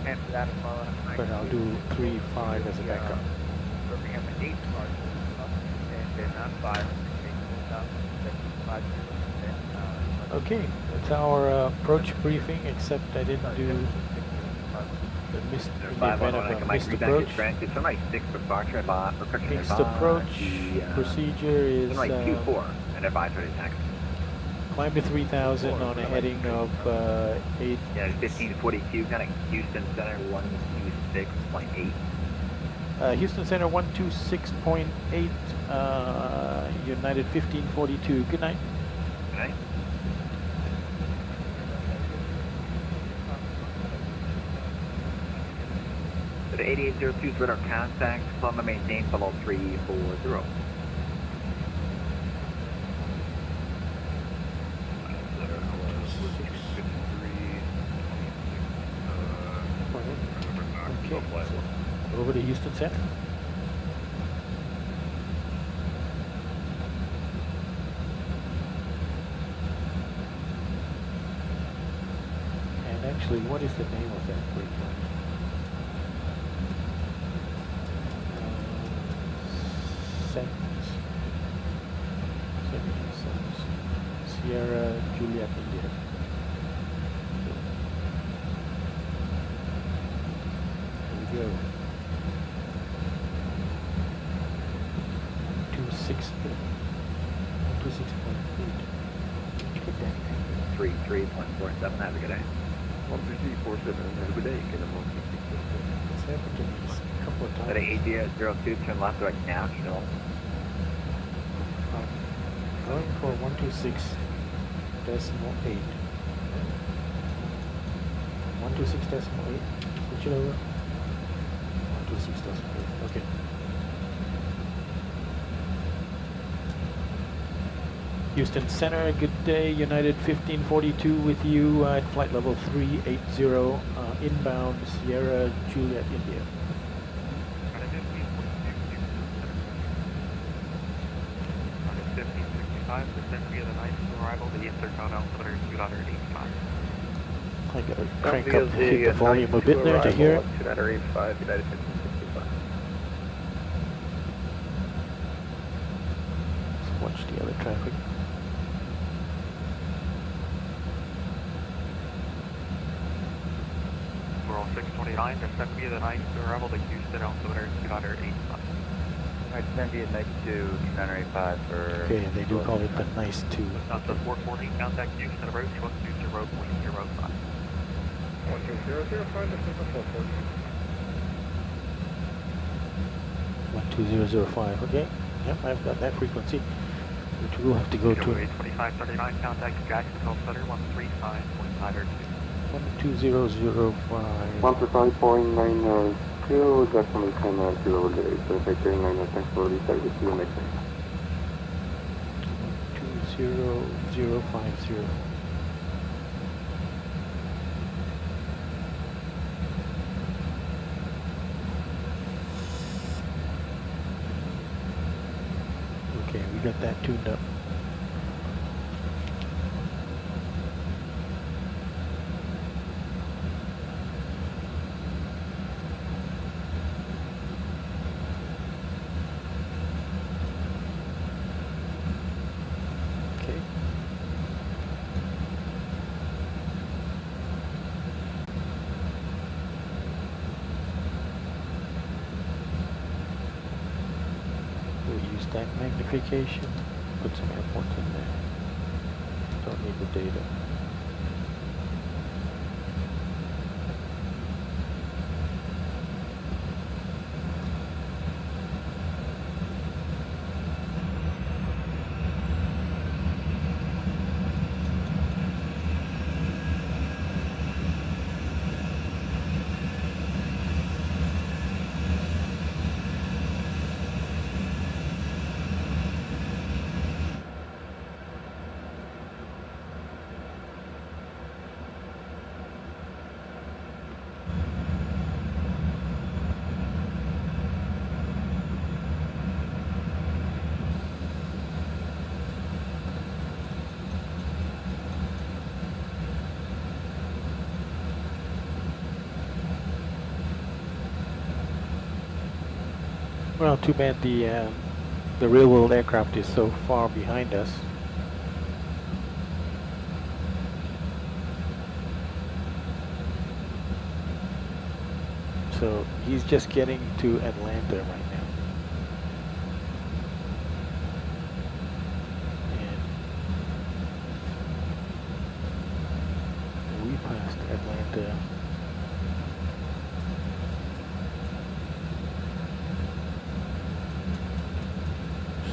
And for that as well, But I'll do 35 as a backup. Birmingham at 8 departure. And then on 5, Okay, that's our approach briefing, except I didn't do the missed, in the event of a missed approach. Missed approach procedure is climb to 3,000 on a heading of 8. Yeah, 1542, kind of Houston Center 126.8. Houston Center 126.8, United 1542. Good night. Good night. So the 8802 is radar contact, climb and maintain below 340. Okay, so over to Houston Center. And actually, what is the name of that breakdown? Sierra Juliet India. Here we go. 26.8. 33.47, have a good day. 13347, have a good day. Get them on It's happened to me a couple of times. At 8802, turn left direct national. Going for 126.8. 126.8. Switch it over. 126.8. Okay. Houston Center, good day. United 1542 with you at flight level 380, inbound Sierra Juliet, India. Descend via the nice arrival to the intercom altimeter 2.85. I gotta crank up the volume a bit there to hear it. 2.85, United 1565. Let's watch the other traffic. We're on 629, descend via the nice arrival to Houston altimeter 2.85. Descend via nice to 2.85 for... Okay, they do call it the nice 2. Up to 440, contact Houston approach 120.05. 12005, this is the 440. 12005, okay. Yep, I've got that frequency, which we'll have to go to. 2539, contact Jacksonville Center 135.502. 12005. 135.902, Jacksonville Center, 0 day, 7539, thanks for the service, see you next time. 20050. Okay, we got that tuned up. Okay. We'll use that magnification, put some airports in there. Don't need the data. Well, too bad the real-world aircraft is so far behind us. So he's just getting to Atlanta right now. And we passed Atlanta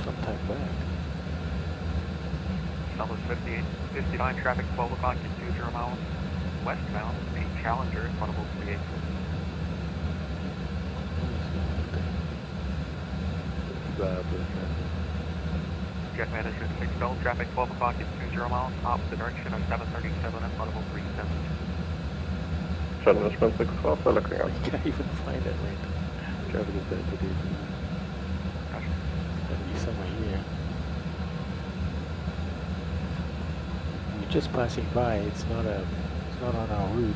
sometime back. Southwest 59 traffic 12 o'clock at 20 miles. Westbound, a Challenger, funnable 38. Jet manager 6 Bell, traffic 12 o'clock at 20 miles, opposite direction of 737 and funnable 37. Jet management 6 12, we're looking up. You can't even find Atlanta. Traffic is better today. Gotta be somewhere here. We're just passing by. It's not on our route.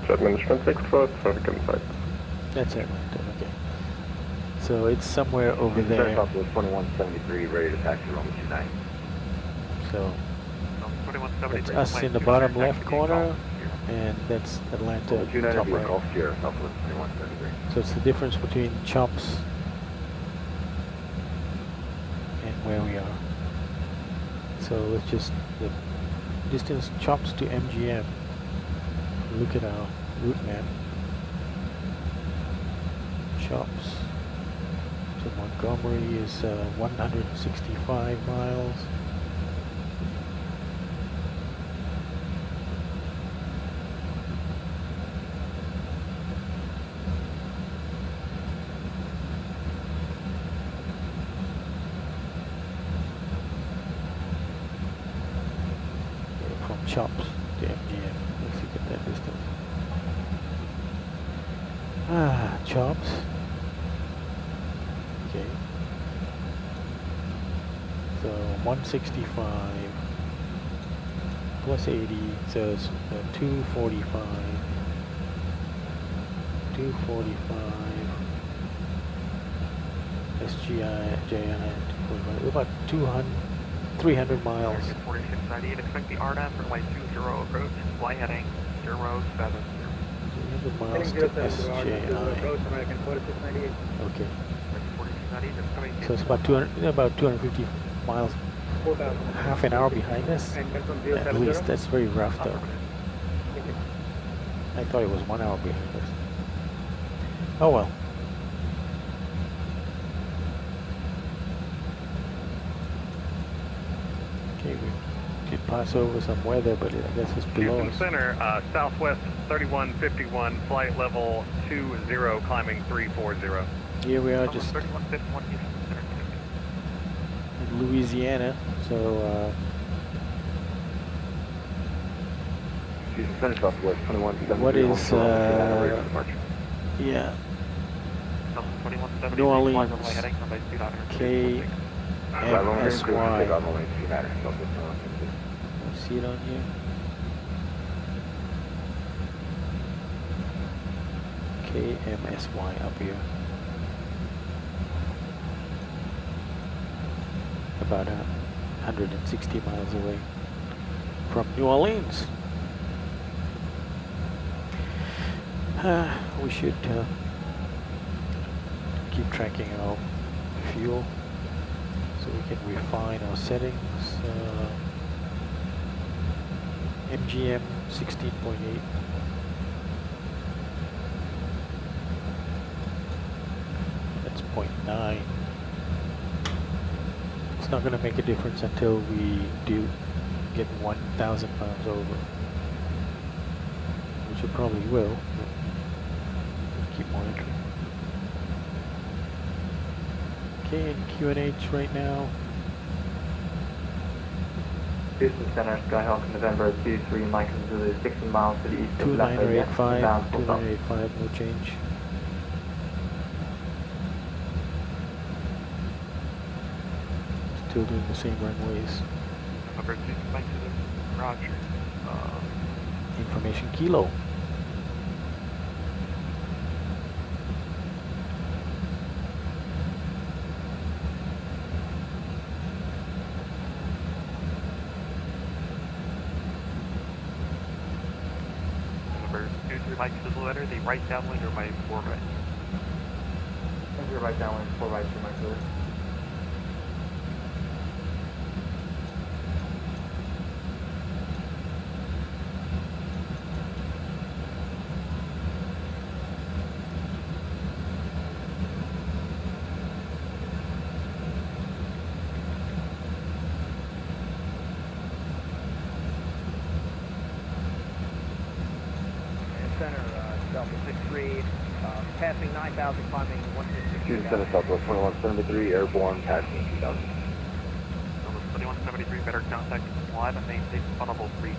Jet management 6 12, traffic in sight. That's Atlanta, okay. So it's somewhere over there. Southwest 2173, ready to taxi runway 29. So that's us in the bottom left corner, and that's Atlanta top right. Gulf Sierra, Southwest 2173. So it's the difference between Chops and where we are. So let's just, the distance Chops to MGM. Look at our route map. Chops to Montgomery is 165 miles. From Chops to MGM. Let's look at that distance. Ah, Chops. Okay. So 165 plus 80, so it's 245. 245. SGI, JI, 245. About 300 miles. 4698, expect the RNAV runway 20 approach, fly heading 070. 300 miles to SJI. Okay. So it's about 250 miles, half an hour behind us. At least that's very rough though. I thought it was 1 hour behind us. Oh well. Okay, we did pass over some weather, but I guess it's below us. Houston Center, Southwest 3151, flight level 20, climbing 340. Here we are, just in Louisiana. So Houston Center, Southwest 2173. what is yeah, New Orleans, KMSY. See it on here? KMSY up here. About 160 miles away from New Orleans. We should keep tracking our fuel so we can refine our settings. MGM 16.8. That's 0.9. It's not going to make a difference until we do get 1,000 pounds over, which it probably will. We'll keep monitoring. Okay, in QNH right now. Houston Center, Skyhawk, November 23, Mike Zulu, 60 miles to the east of Lafayette, 2985, 2985, no change. Still doing the same runways. November 2, Mike Zulu, Roger. Information kilo. Number 23, Mike Zulu, enter the right downwind or my 4 right? Enter right downwind, 4 right to Mike Zulu. Passing 9,000, climbing 160. Houston Center, Southwest 2173, airborne, passing 2000. Southwest 2173, better contact live and maintain funnel 320.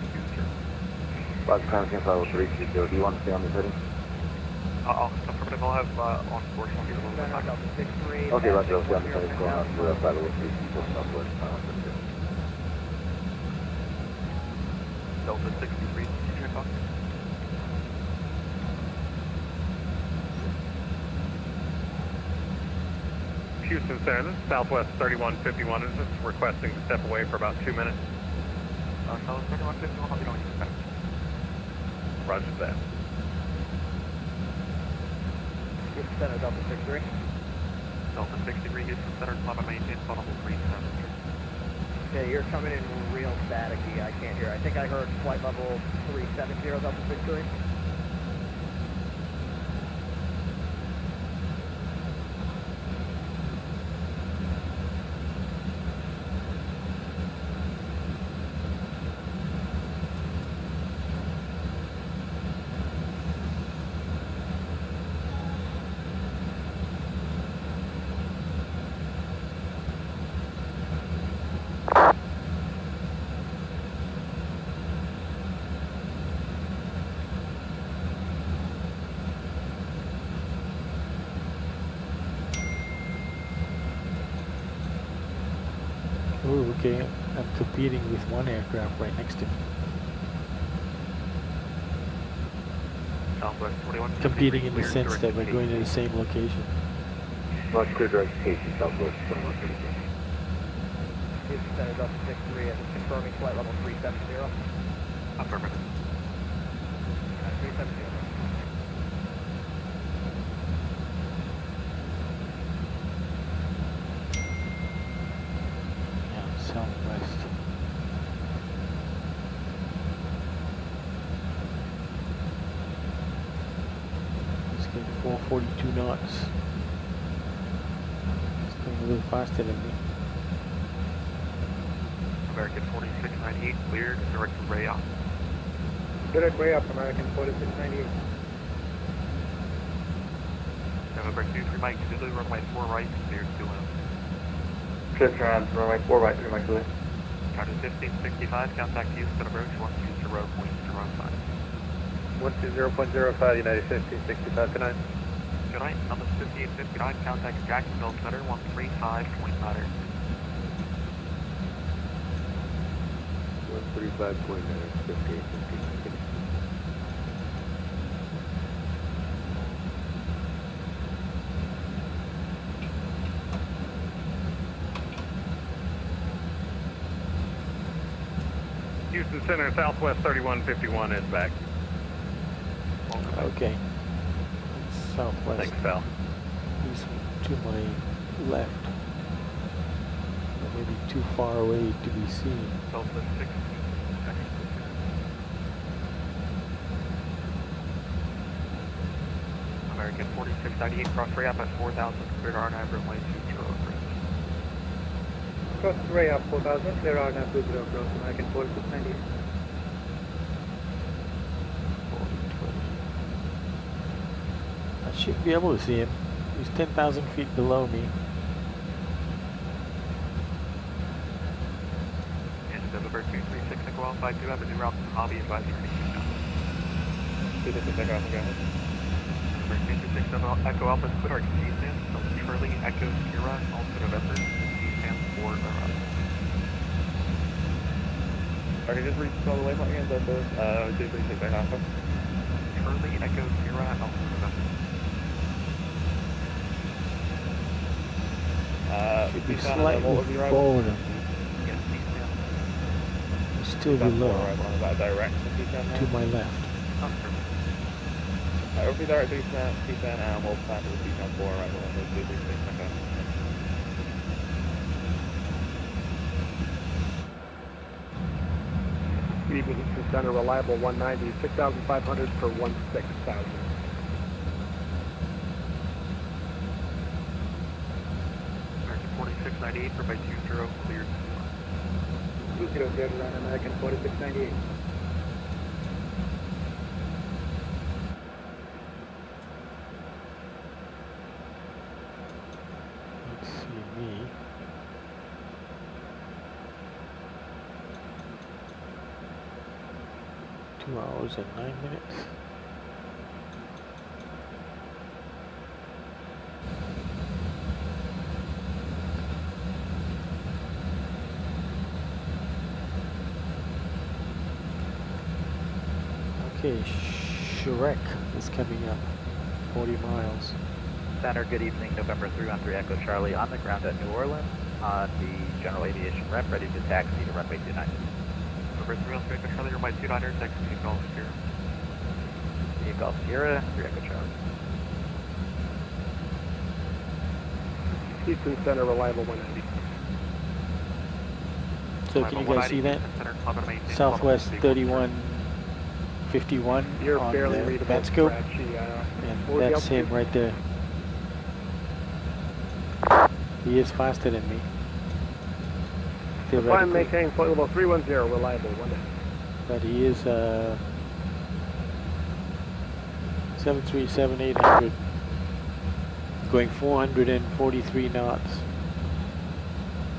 Roger, passing level 320. Do you want to stay on this heading? Affirmative, I'll have on course. Center, Delta 63. Okay, Roger, I'll stay on this heading, going out to the outside of the 320, Southwest. Delta 63, check off. Houston Center, this is Southwest 3151. Is this requesting to step away for about 2 minutes? Southwest 3151, I'll be going to Roger that. Houston Center, Delta 63. Delta 63, Houston Center, climb and maintain funnel 370. Okay, you're coming in real staticky. I can't hear. I think I heard flight level 370, Delta 63. Oh, okay. I'm competing with one aircraft right next to me. Southwest 21. Competing in the sense that we're going to the same location. Much clear direct Casey, Southwest 2173. Houston Center, Delta 63, confirming flight level 370. Affirmative. 370. Southwest. Let's get 442 knots. It's going a little faster than me. American 4698, cleared, direct ray up. Direct way up, American 4698. November 23, Mike Zulu, runway 4 right, cleared to wind. Clear turn, runway 4 right, 3 Mike Zulu. Charter 1565, contact Houston approach 120.05. 120.05, United 1565 to 9. Good night, number 5859, contact Jacksonville Center 135.9. 135.9, 5859. Houston Center, Southwest 3151 is back. Okay. Southwest. Thanks, Val. He's to my left. Or maybe too far away to be seen. Delta 6. American 4698, cross ray up at 4,000, cleared RNAV runway 20 approach. Cross ray up 4,000, clear RNAV 20 approach, American 4698. I should be able to see him. He's 10,000 feet below me. NNCEE2 November 236 Echo Alpha, I do have a new route to Hobby advisory. 236 Echo Alpha, go ahead. November 236 Echo Alpha, split our C-SPAN from Charlie Echo Sierra, also November, C-SPAN for Arrival. Okay, just respell the waypoint again, that's 236 Echo Alpha. Charlie Echo Sierra, also November. Should be slightly forward of me. Yes, C-SPAN. Still below. Direct To my left. Over the direct C-SPAN, and we'll plan to the C-SPAN 4 arrival on the 236 Echo. Speed with Eastern Center, reliable 190, 6,500 for 16,000. 4698 for by 20, cleared. 200, run American 4698. Let's see me. Two hours and 9 minutes. Okay, Shrek is coming up, 40 miles. Center, good evening, November 313 Echo Charlie, on the ground at New Orleans, on the general aviation rep, ready to taxi to runway 29. November 313 Echo Charlie, runway 29, taxi to Golf Sierra. The Golf Sierra, 3 Echo Charlie. Eastern Center, reliable 190. So can you guys see that? Southwest 3151 You're on barely the readable, bat scope, Scratchy, and that's him right there. He is faster than me. Climb maintain flight level 310, reliable 190. But he is 737-800, going 443 knots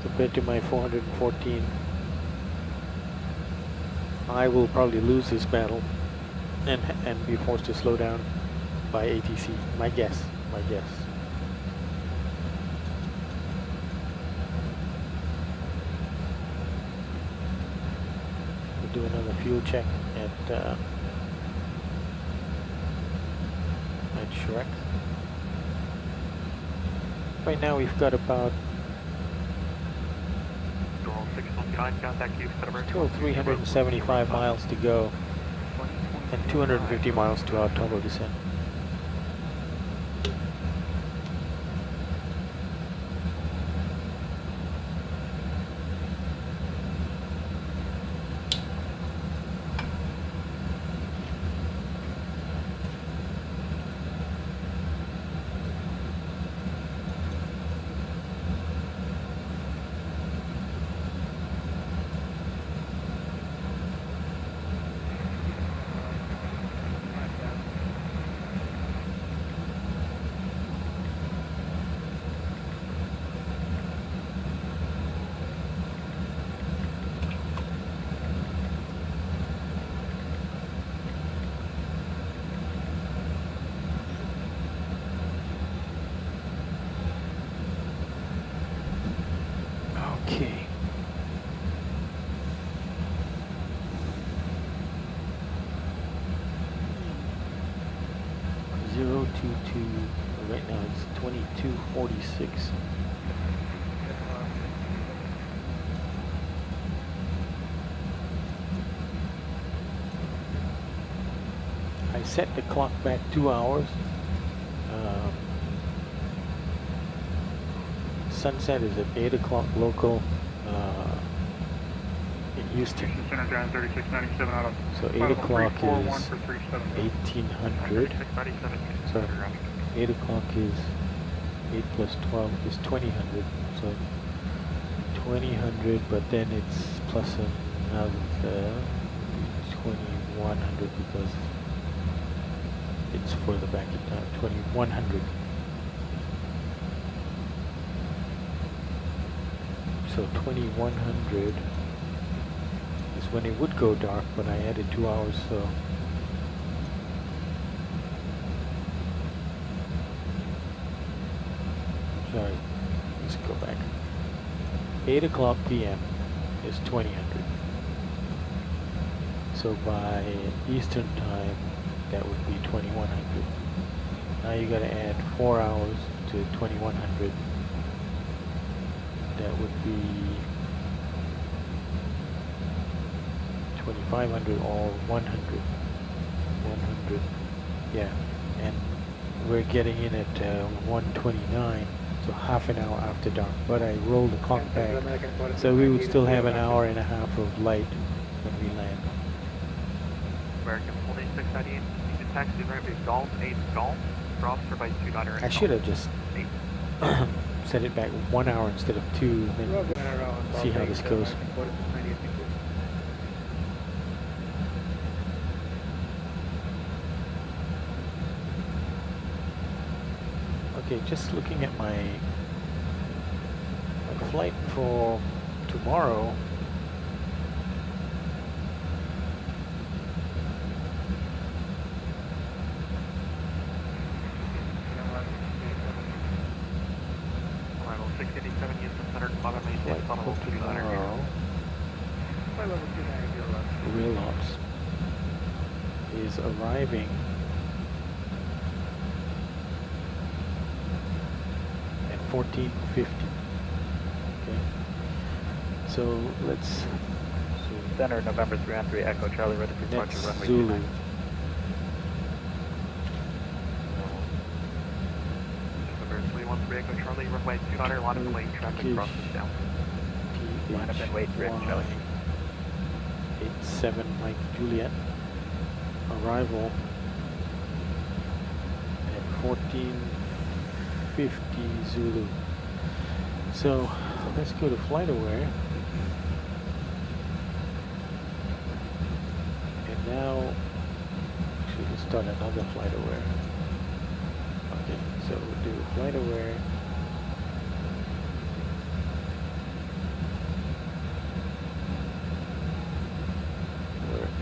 compared to my 414. I will probably lose this battle and be forced to slow down by ATC. My guess. We'll do another fuel check at Shrek. Right now we've got about still 375 miles to go and 250 miles to our total descent. Okay. Zero to two. Right now it's 22:46. I set the clock back 2 hours. Sunset is at 8 o'clock local in Houston. So 8 o'clock is 1800. So 8 o'clock is 8 plus 12 is 2000. So 2000, but then it's plus another 2100 because it's further back in time. 2100. So 2100 when it would go dark, but I added 2 hours, so. Sorry, let's go back. 8 o'clock p.m. is 2000. So by Eastern time, that would be 2100. Now you gotta add 4 hours to 2100. That would be 2500 or 100. 100. Yeah. And we're getting in at 129. So half an hour after dark. But I rolled the clock back. So we would still have an hour and a half of light when we land. American 4698, you can taxi runway Golf 8 Golf, for officer by 2 I should have just set it back 1 hour instead of 2, then see how this goes. Okay, just looking at my flight for tomorrow. Arrival 687, Houston Center, bottom maintain, tunnel 200. Real ops is arriving at 1450. Okay, so let's. Center, November 313, Echo Charlie, ready for departure, runway Zulu. 29. November 313, Echo Charlie, runway 29, line of lane traffic crosses down. Line up and wait for Echo Charlie. 87 Mike Juliet. Arrival at 1450 Zulu. So let's go to FlightAware. And now actually let's start another FlightAware. Okay, so we'll do FlightAware.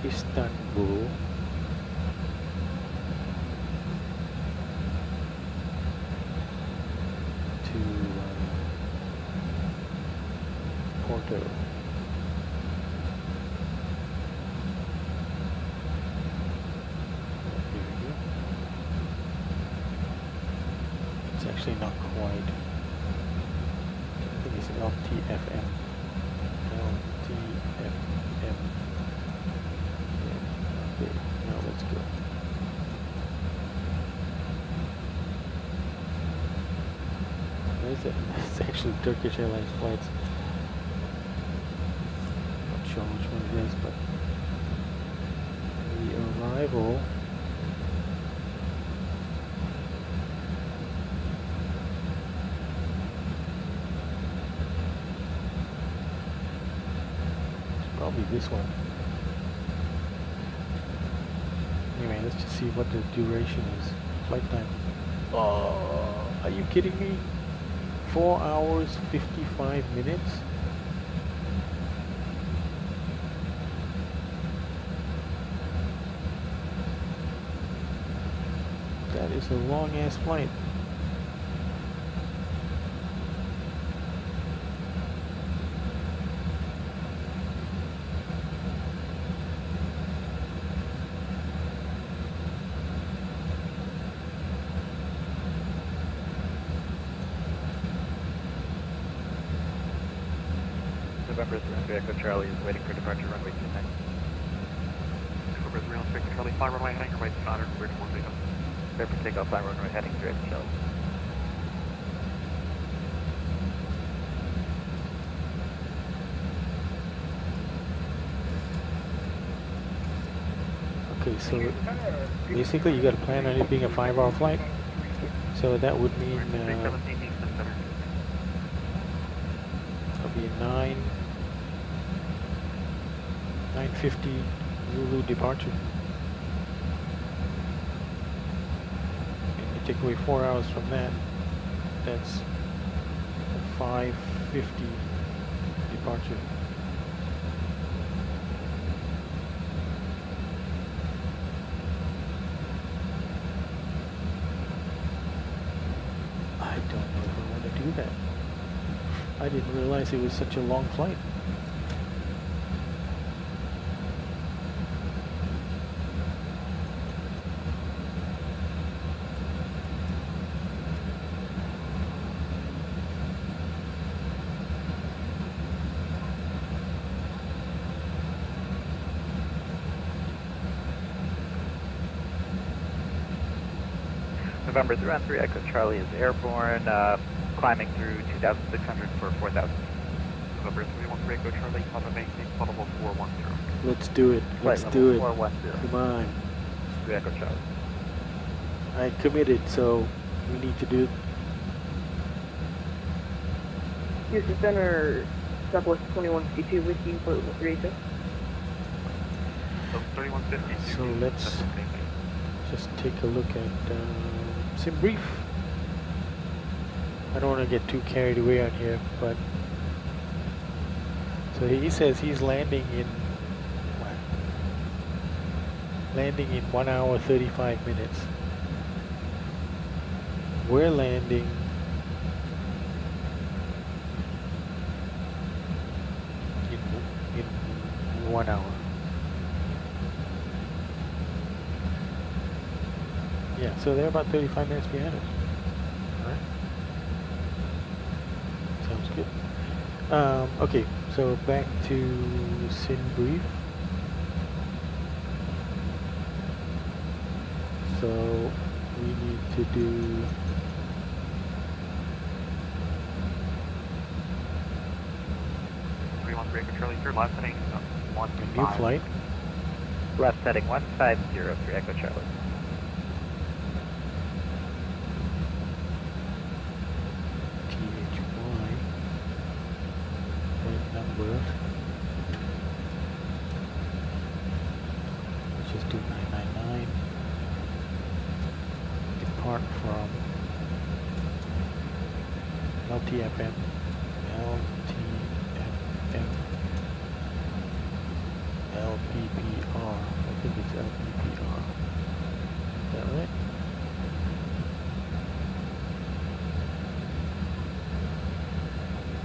Istanbul to Porto. Here we go. It's actually not quite. I think it's LTFM. LTFM. Okay, now let's go. Where's it? It's actually Turkish Airlines flights. Not sure which one it is, but the arrival is probably this one. Anyway, let's just see what the duration is. Flight time. Oh, are you kidding me? 4 hours, 55 minutes? That is a long ass flight. November 313, Echo Charlie is waiting for departure, runway 29. November 313, Charlie, fly runway heading right to 900, clear to 1 takeoff. Clear for takeoff, fly runway heading to Echo Charlie. Okay, so basically you got to plan on it being a 5-hour flight. So that would mean it'll be 9:50 Zulu departure. And you take away 4 hours from that, that's 5:50 departure. that. I didn't realize it was such a long flight. November 313 Echo Charlie is airborne, climbing through 2,600 for 4,000. November 313 Echo Charlie, climb and maintain flight level 410. Let's do it. Let's Flight do it. level 410. Come on. 3 Echo Charlie. I committed, so we need to do it. Houston Center, Southwest 2152 with you, flight level 386. So 3152. So let's just take a look at sim brief. I don't want to get too carried away on here, but so he says he's landing in 1 hour 35 minutes. We're landing in 1 hour. Yeah, so they're about 35 minutes behind us. Alright. Sounds good. Okay, so back to sim brief. So we need to do Charlie, your last heading 125. new flight. Left heading 150, 3 Echo Charlie. THY. Flight number. Let's just do 999. Depart from LTFM. LPPR. I think it's LPPR. Is that right?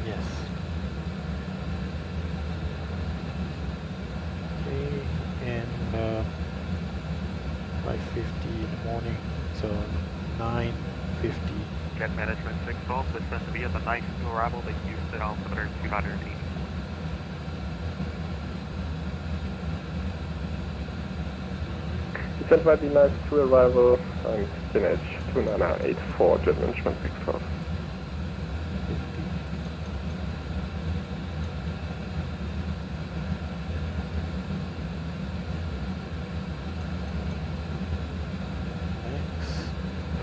Yes. Okay, and 5:50 in the morning, so 9:50. Jet management 612, this is to be at the night to arrival that Houston altimeter 280. Descent might be nice to arrival, I'm spinach 2984, jet management 612.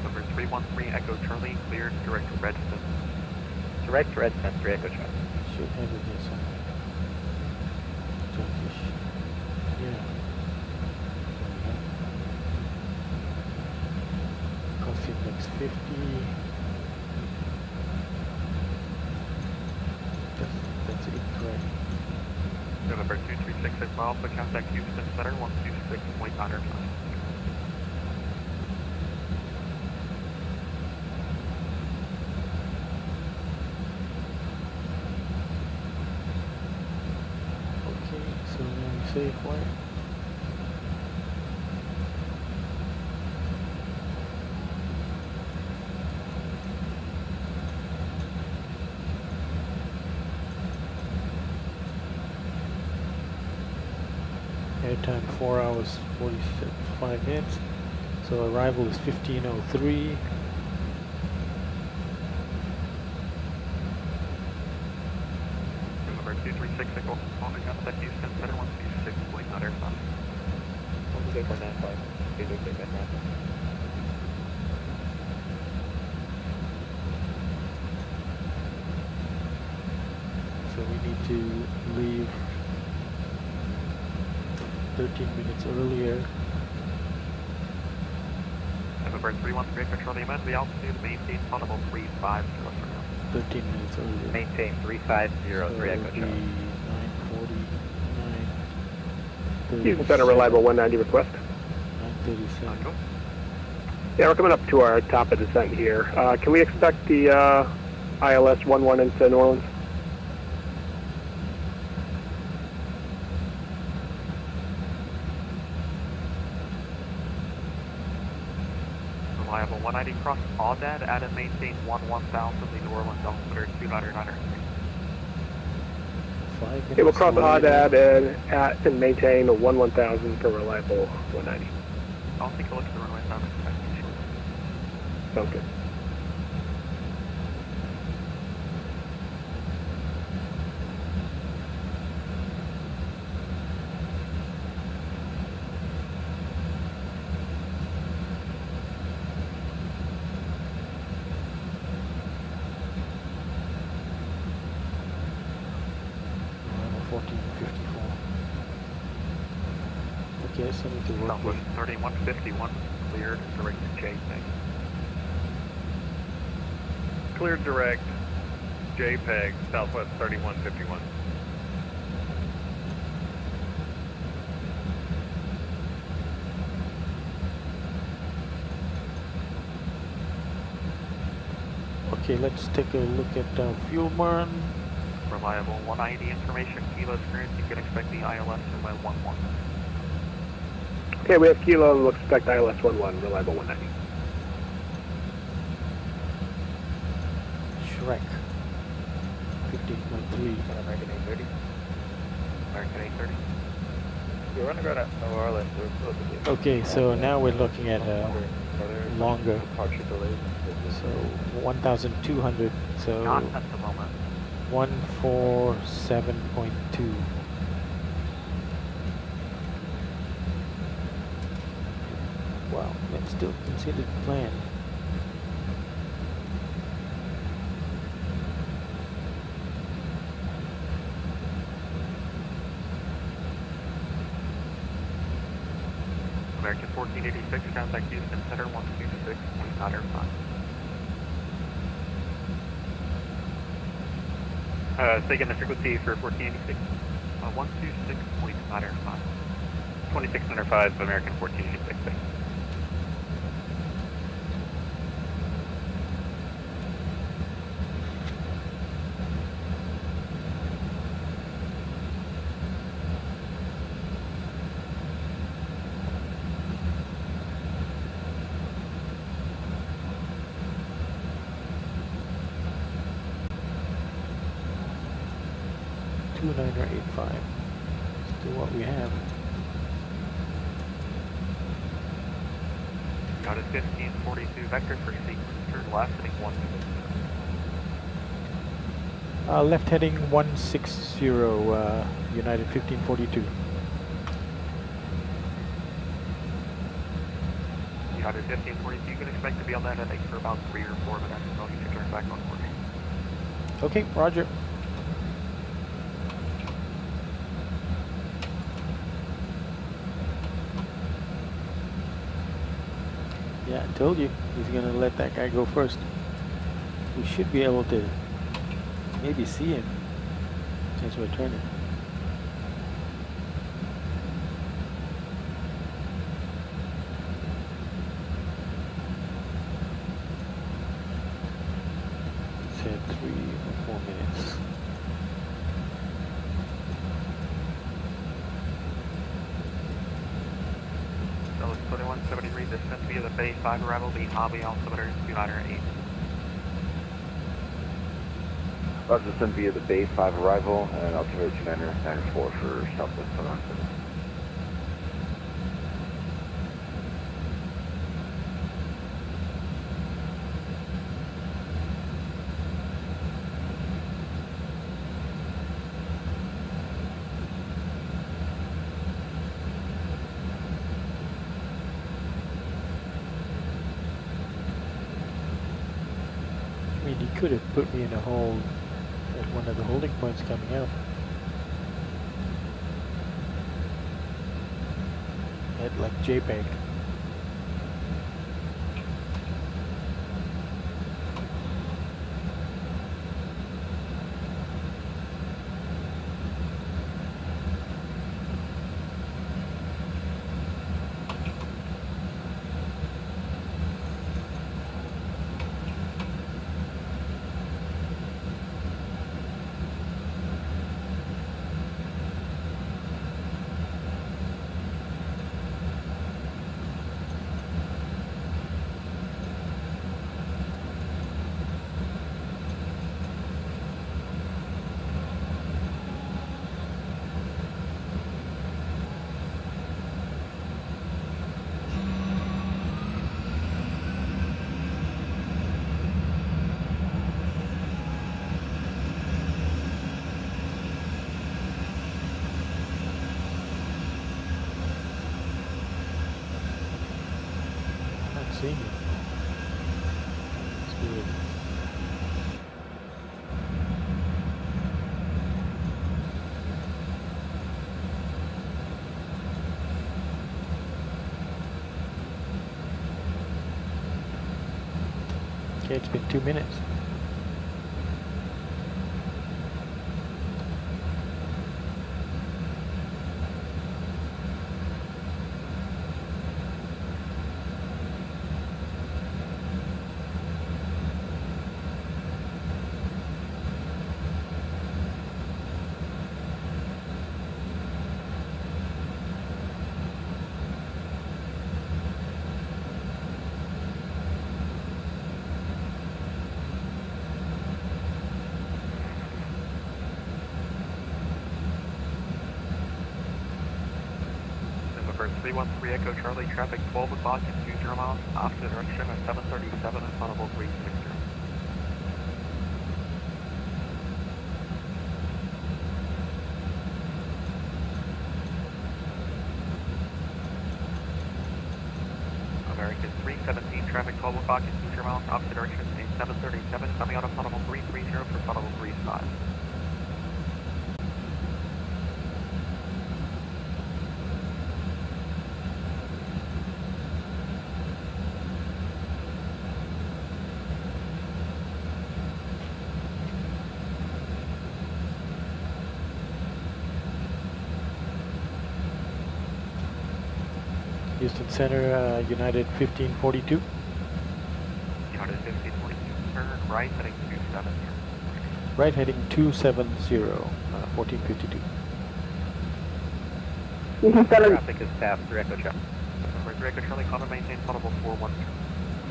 Number 313 Echo Charlie, cleared direct to Redstone. Direct to Redstone, 3 Echo Charlie. Should have it here somewhere. Turkish. Yeah. Cost index 50. That's incorrect. November 2366 miles, so contact Houston Center 126.95. So now we say flight. Airtime 4 hours 45 minutes. So arrival is 15:03. Number 236 Echo, calling contact Houston Center 126.95. So we need to leave 13 minutes earlier. November 313 control the amount of the altitude, maintain flight level 350 for now. 13 minutes earlier. Maintain 350, 3 Echo Charlie. 9:40, Houston Center reliable 190 request. 9:37. Yeah, we're coming up to our top of descent here. Can we expect the ILS 11 into New Orleans. Reliable 190 cross Audad, add and maintain 11,000, the New Orleans altimeter 299. Okay, we'll cross Audad and maintain 11,000 for reliable 190. I'll take a look at the runway sound. Sounds good. Yes, I need to work Southwest 3151, cleared, direct to JPEG. Cleared direct, JPEG, Southwest 3151. Okay, let's take a look at fuel burn. Reliable 190 information, kilo experience, you can expect the ILS by 11. Okay, we have Kilo, we'll expect ILS 11, reliable 190. Shrek. 15.3. American 830. American 830. You're running right at New Orleans. Okay, so now we're looking at longer. Departure delays. So 1,200. So Not at the moment. 147.2. Wow, that's still considered planned. American 1486, contact Houston Center 126, point not airfront. Say again the frequency for 1486. 126, point not airfront. 2605, American 1486, thanks. $2,985. Still what we have. Got it 1542 vector for sequence, turn left heading 1. Left heading 160, United 1542. United 1542, you can expect to be on that heading for about 3 or 4 minutes until you can turn back on course. Okay, roger. Yeah, I told you, he's gonna let that guy go first. We should be able to maybe see him since we're turning. Said 3 or 4 minutes. So it's 2173, descent via the Bay 5 arrival, the hobby altimeter 298. Roger, descend via the Bay 5 arrival and altimeter 294 for Southwest 107. I mean, he could have put me in a hold at one of the holding points coming out. At like JPEG. see me. It's weird. Okay, it's been 2 minutes. November 313 Echo Charlie, traffic 12 o'clock at 20 miles, opposite direction at 737 and funnel 360. American 317, traffic 12 o'clock at 20 miles, opposite direction, a 737 coming out of funnel 330 for funnel 35. Houston Center, United 1542. United 1542, turn right heading 27. Right heading 270, 1452. Traffic is past through Echo Charlie. November 3 Echo Charlie, common maintain funnel 410.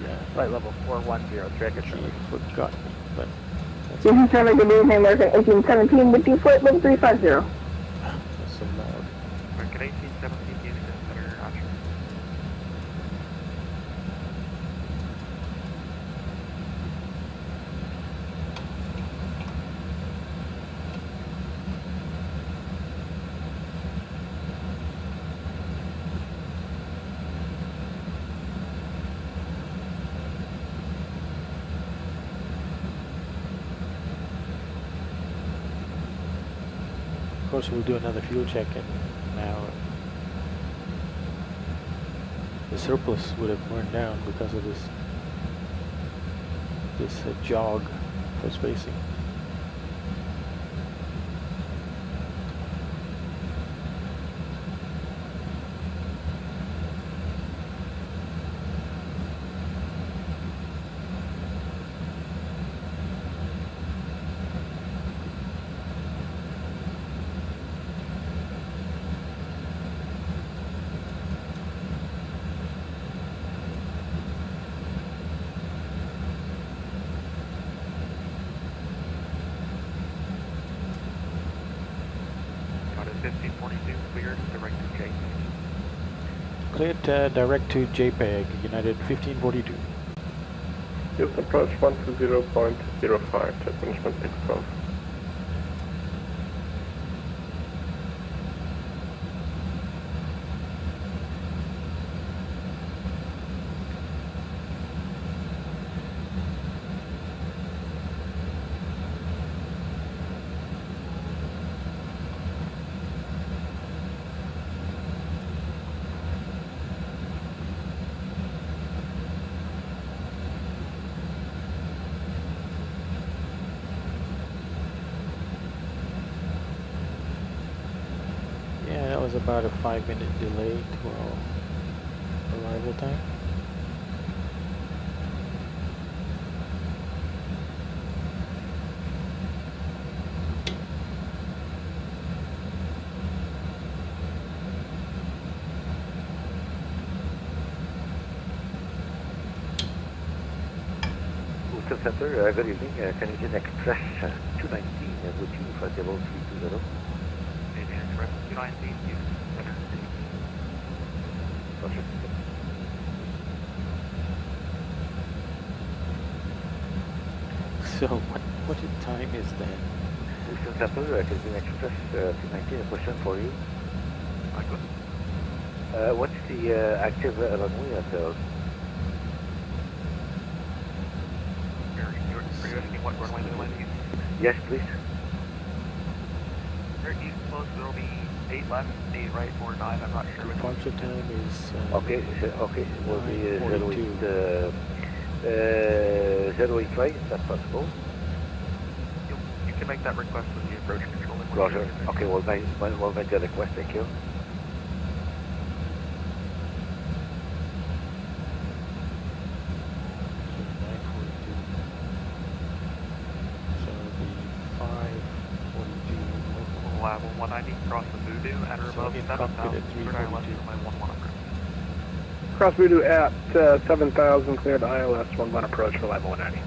Yeah. Flight level 410 through Echo Charlie. Forgot me, but that's Houston Center, good evening, American 1817 with you, flight level 350. that's so loud. American 1817, Houston Center, Roger. Of course, we'll do another fuel check, and now the surplus would have burned down because of this jog for spacing. United 1542, cleared, direct to JEPEG. Cleared direct to JPEG, United 1542. Houston approach 120.05, jet management takeoff. Yeah, that was about a 5-minute delay to our arrival time. Houston Center, good evening. Canadian Express 219 with you for level 320. Canadian Express 219, Houston Center. Roger. So what time is that? Houston Center, Canadian Express 219, a question for you. Michael. What's the active runway at what runway they're landing in? Yes, please. They're east close, there'll be 8 left, 8 right, 4 9, I'm not sure which one. Departure time is Okay, okay, will be 9:42. 08 right, is that possible? You can make that request with the approach controller. Roger. Okay, we'll make the request, thank you. Level 190, cross the Voodoo, at or above 7,000, cleared ILS runway 11 approach. Cross Voodoo at 7,000, cleared ILS 11 approach for level 190.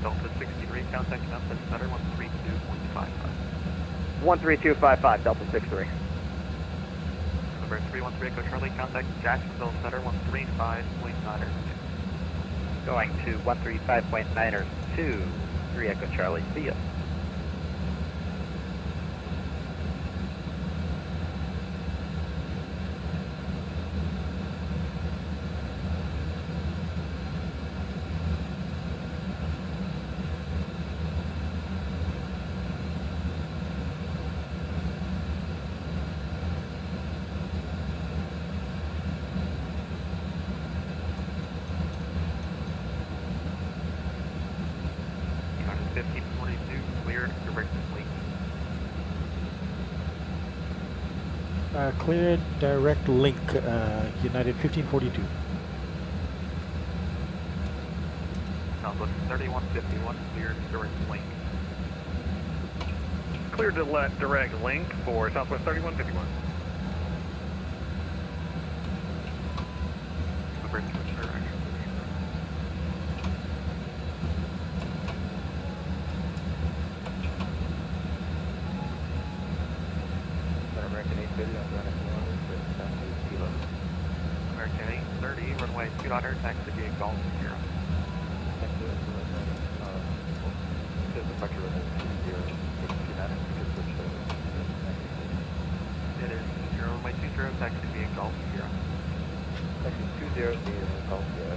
Delta 63, contact message center 132.55. 13255, Delta 63. Number 313 Echo Charlie, contact Jacksonville Center 135.92. Going to 135.92, 3 Echo Charlie, see ya. Cleared direct link, United 1542. Southwest 3151, cleared direct link. Cleared to let direct link for Southwest 3151. American 830, runway 2.0, taxi via Golf Sierra. It is 0, runway 20, taxi via Golf Sierra. Taxi 20 via Golf Sierra.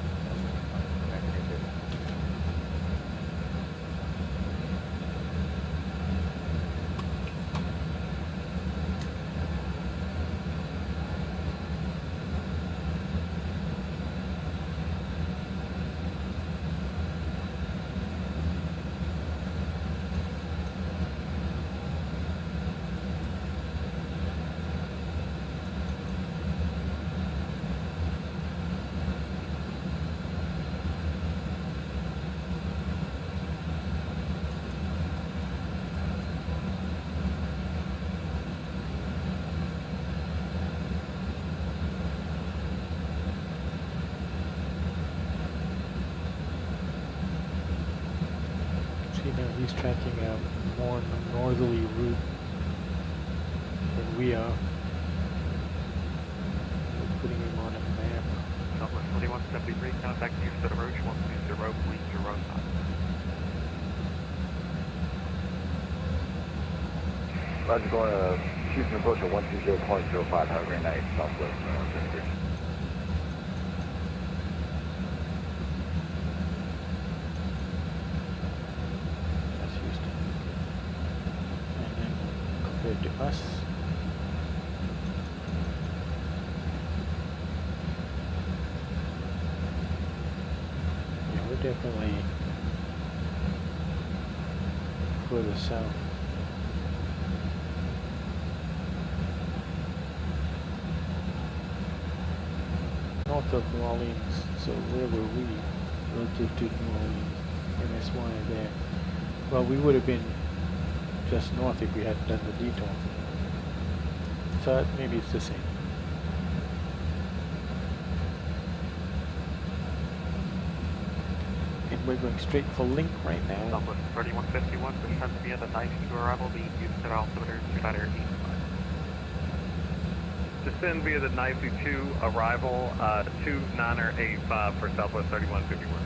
He's tracking a more northerly route than we are. We're putting him on a map. Southwest 2173, contact Houston approach 120.09. Roger, going to Houston approach at 120.05, have a great night, Southwest 73. To us. Yeah, we're definitely further south. North of New Orleans, so where were we relative to New Orleans? MSY there. Well, we would have been just north if we hadn't done the detour. So maybe it's the same. And we're going straight for link right now. Southwest 3151, descend via the 92 arrival, the Houston altimeter 2.0 east. Descend via the 92 arrival, 2985 for Southwest 3151.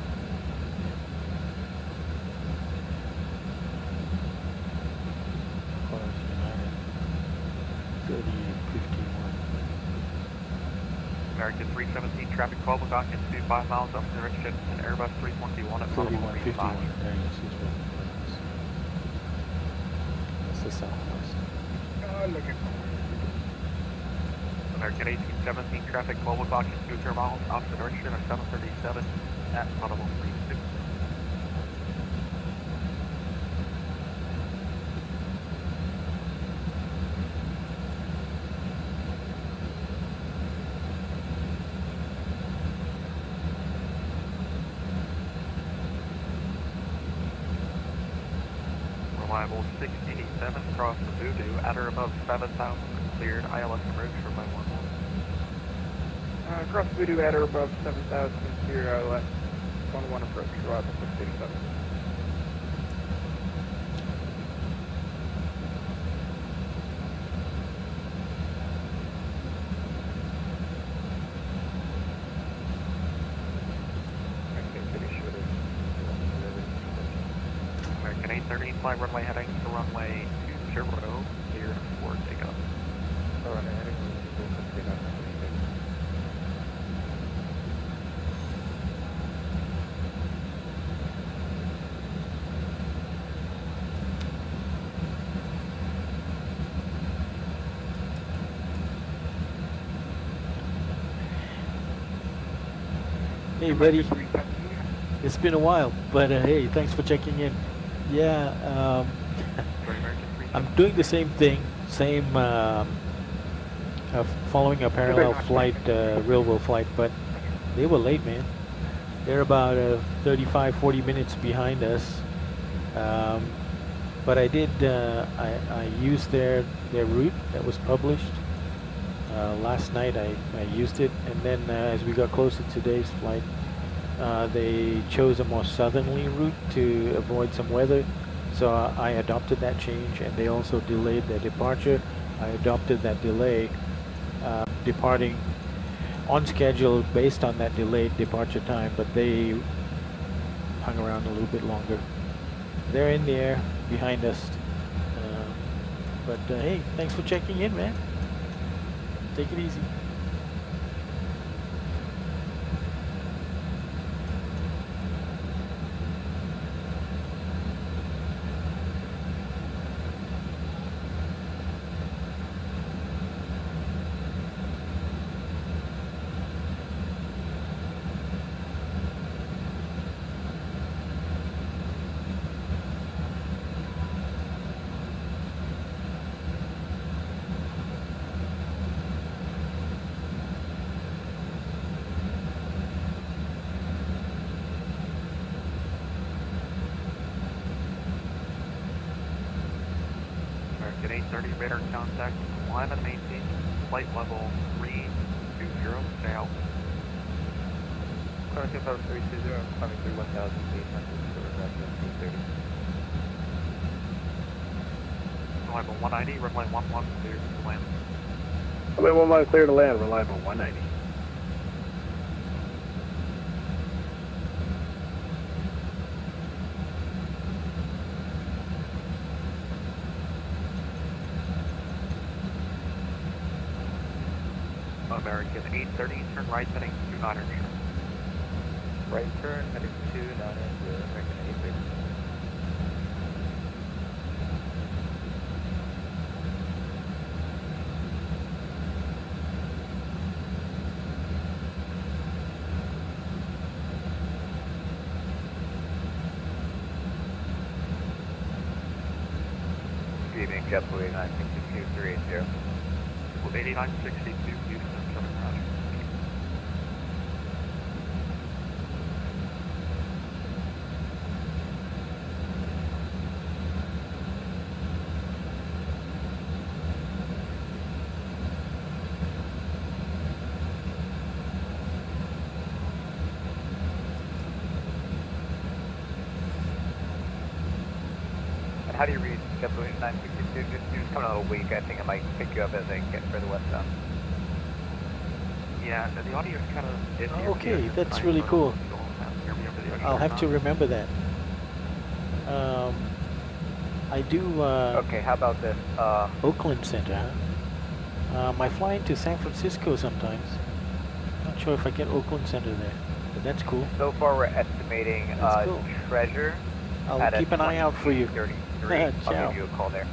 American 317 traffic 12 o'clock into 5 miles up direction and Airbus 321 at 3151. There you see it. That's the southwest. American 1817 traffic 12 o'clock into 0 miles opposite direction of 737 at audible 36. Reliable 687 across the Voodoo at or above 7,000 cleared ILS approach for my 11. Cross Voodoo at or above 7,000 cleared ILS 11 approach, arrival 687. American 813 fly runway heading to runway 20, cleared for takeoff. Runway heading to takeoff. Hey buddy, it's been a while, but hey, thanks for checking in. Yeah, I'm doing the same thing, following a parallel flight, real-world flight, but they were late, man. They're about 35-40 minutes behind us. But I did, I used their route that was published. Last night I used it, and then as we got closer to today's flight, they chose a more southerly route to avoid some weather, so I adopted that change, and they also delayed their departure. I adopted that delay, departing on schedule based on that delayed departure time, but they hung around a little bit longer. They're in the air behind us, but hey, thanks for checking in, man. Take it easy. Get 830 radar contact, climb and maintain flight level 320, stay out. Climbing 2320, climbing through 1,800, so we're back at 830. Reliable 190, runway 11 clear to land. Runway 11 clear to land, reliable 190. American 830, turn right heading 29er. Right turn heading 29er, American 830. Good evening, JetBlue 8962 With 8962, Houston, 7 Roger. And how do you read JetBlue 8962? It's coming a little weak. I think I might pick you up as I get further westbound. Yeah, the audio is kind of iffy. Okay, that's really cool. I'll have to remember that. I do. Okay, how about this? Oakland Center, huh? I fly into San Francisco sometimes. Not sure if I get Oakland Center there, but that's cool. So far we're estimating Cool. Treasure. I'll keep an eye out for you. 33. I'll Ciao. give you a call there.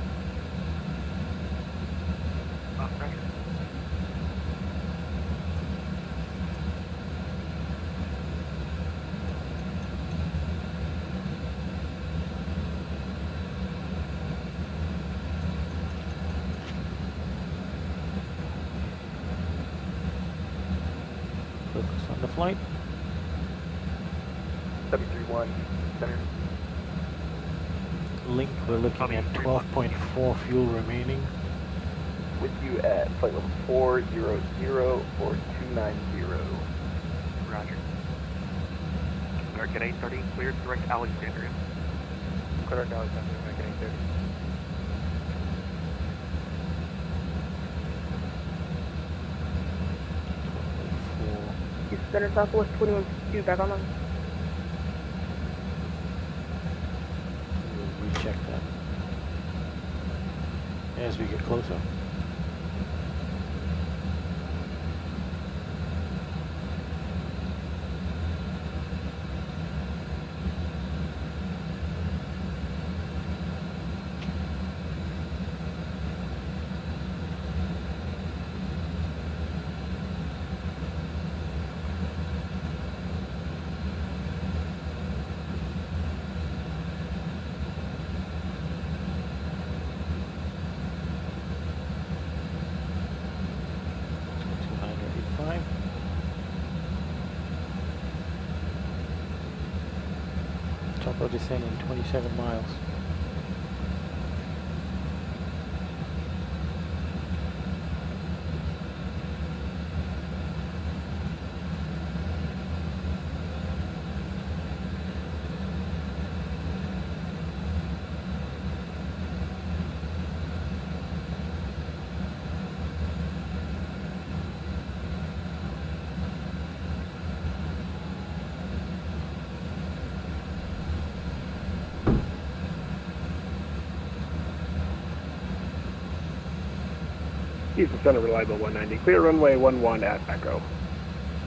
Focus on the flight. 731 center. Link, we're looking at 12.4 fuel remaining. With you at flight level 400 or 290. Roger. American 830, cleared direct Alexandria. Direct Alexandria, American 830. Houston Center Southwest 2152 back online. We'll recheck that as we get closer. Chopper descending 27 miles. Houston Center, reliable 190. Clear runway 11 at Echo.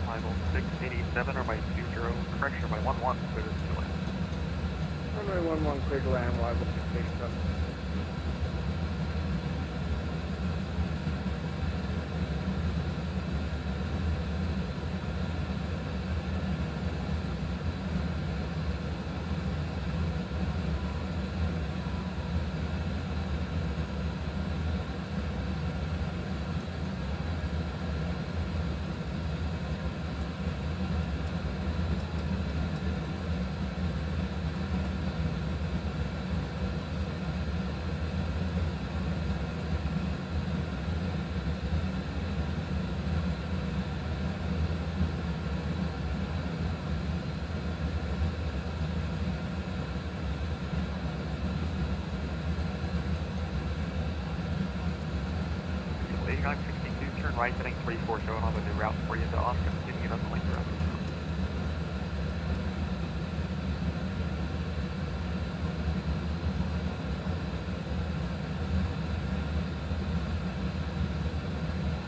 Arrival 687 or by 20, correction by 11, clear to land. Runway 11 clear to land, reliable 687. Turn right, heading 34, showing on the new route for you to Oscar, continuing on the link route.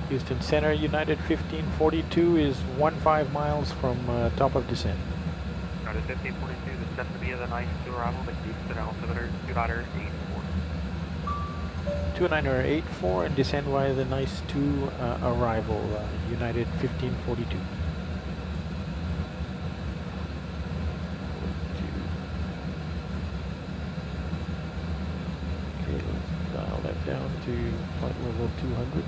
Houston Center, United 1542 is 15 miles from top of descent. United 1542, descent to be the nice to arrival, the Houston altimeter 2984. 2984 and descend via the nice to arrival, United 1542. Okay, let's dial that down to flight level 200.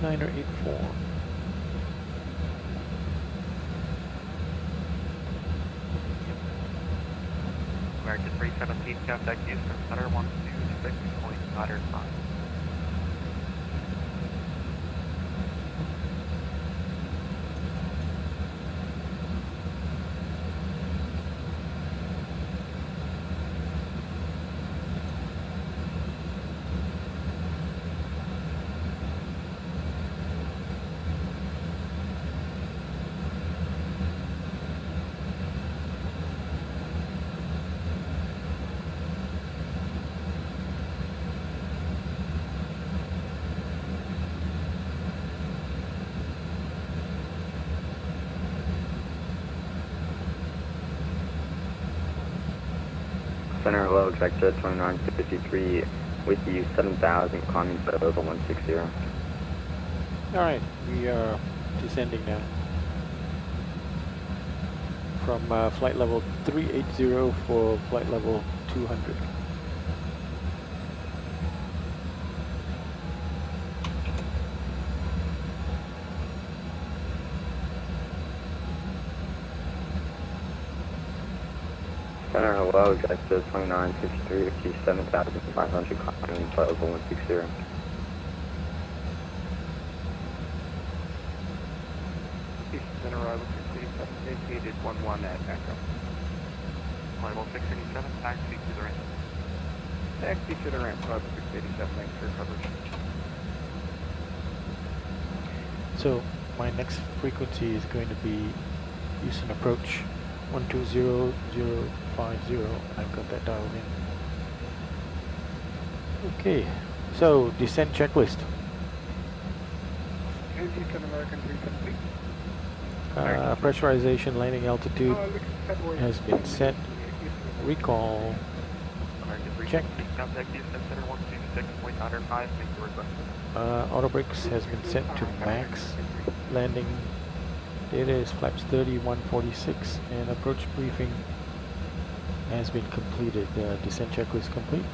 Niner 84. American 317, contact Houston Center 126.95. Center hello, Vector 2953 with you 7000 climbing to level 160. Alright, we are descending now from flight level 380 for flight level 200. Center hello, Vector 2953 with you 7500 climbing to level 160. Center arrival 687, vacated 11 at Echo. Level 687, taxi to the ramp. Taxi to the ramp, level 687, thanks for coverage. So my next frequency is going to be Houston approach 120050. I've got that dialed in. Okay, so descent checklist. Houston American 317. Pressurization, landing altitude has been set. Recall check. Contact Houston Center 126.95, thank you request. Auto brakes has been set to max. Landing data is flaps 30, 146, and approach briefing has been completed. Descent checklist complete.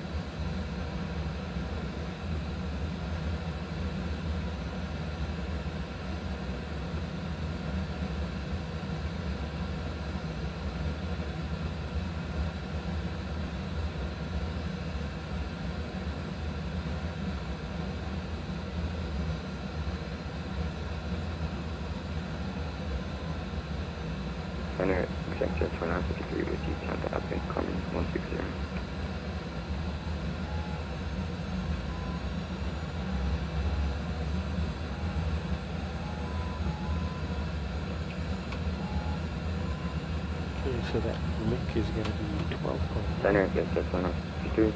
Center Executive 2953 with you 10,000 climbing 160. Okay, so that link is going to be 12. Center Executive 2953.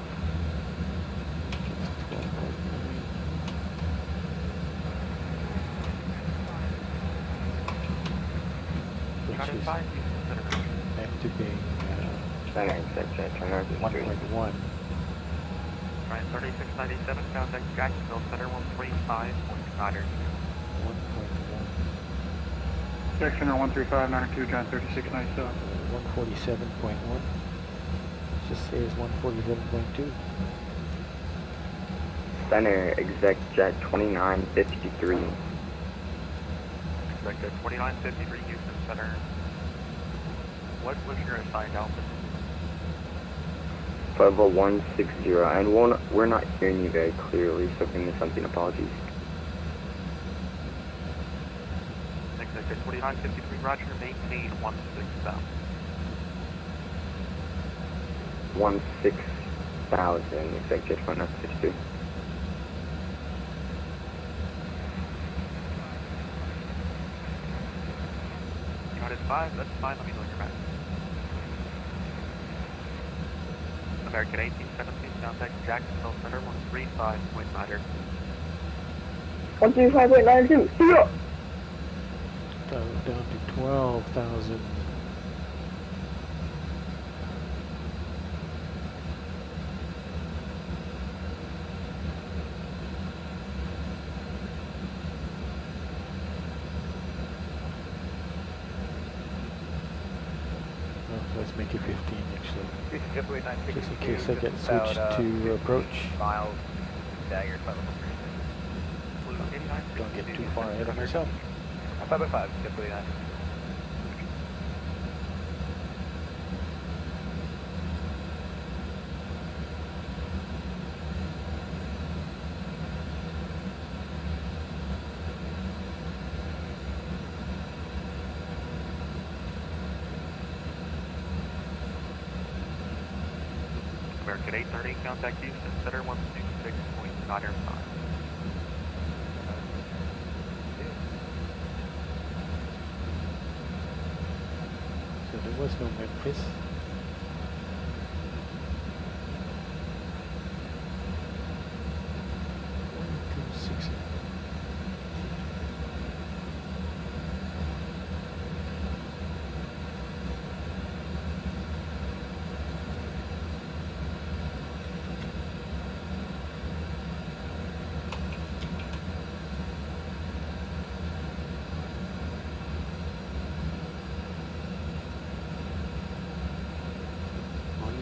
Activating Center Executive 2953. 1.1. Ryan 3697, contact Jacksonville Center 135.9. 1.1. Jack Center 13592, John 3697. 147.1. Just says 147.2. Center Exec Jet 2953. Exec Jet 2953, Houston Center. What was your assigned altitude? Level 160, and we're not hearing you very clearly, so if we miss something, apologies. Exec Jet 2953, roger, maintain 16,000. 16,000, Exec Jet 2952. United 5, that's fine, let me know your map. American 1817, contact Jacksonville Center 135.9. 135.92, see ya! Down to 12,000. Let's make it 15 actually. Just in case I get switched to approach. Miles, dagger, Don't get too far ahead of myself. 5x5, typically 9. American 830, contact Houston, center 126.95. So there was no Memphis.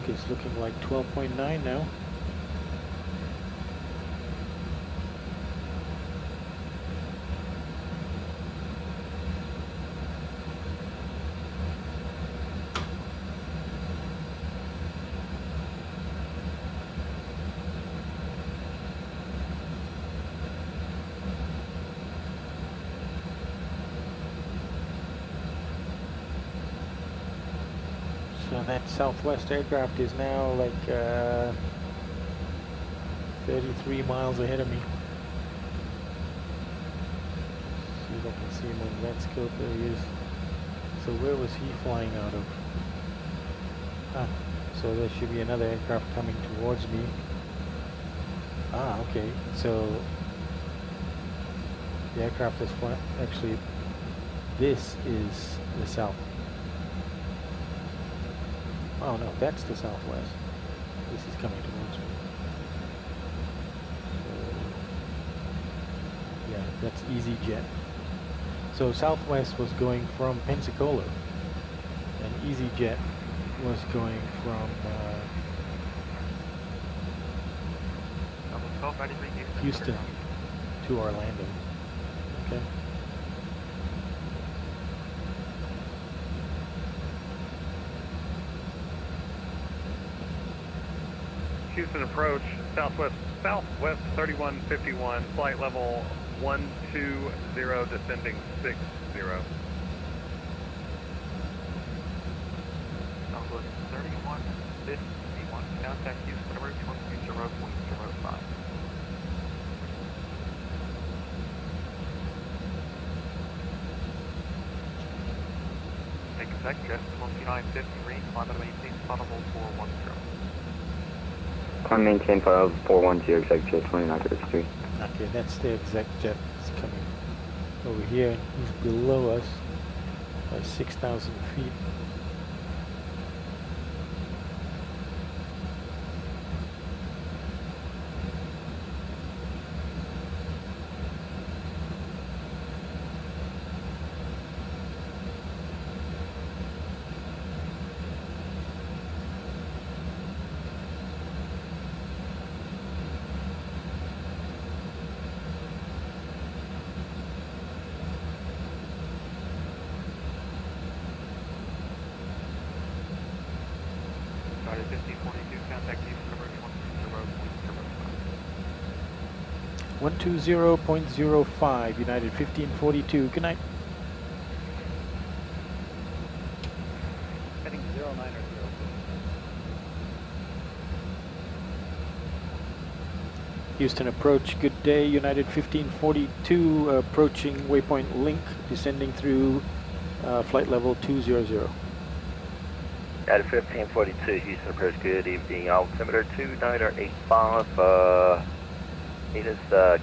Is looking like 12.9 now. So that Southwest aircraft is now like 33 miles ahead of me. See if I can see him on that scope. There he is. So where was he flying out of? Ah, so there should be another aircraft coming towards me. Ah, okay. So the aircraft that's flying, actually, this is the south. Oh no, that's the Southwest. This is coming towards me. So, yeah, that's EasyJet. So Southwest was going from Pensacola, and EasyJet was going from Houston to Orlando. Okay. Houston approach, Southwest 3151, flight level 120, descending 60. Southwest 3151, contact Houston approach 120.05. Take effect, Jet 2950, range, climate maintain, final hold 410. Climb maintain 410, exec jet 2953. Okay, that's the exec jet that's coming over here. He's below us by 6,000 feet. Started 1542, contact Houston approach 120.05, United 1542. Good night. Heading 09 or 0. Houston approach, good day, United 1542, approaching waypoint link, descending through flight level 200. At 1542, Houston approach, good evening, altimeter 2985, it is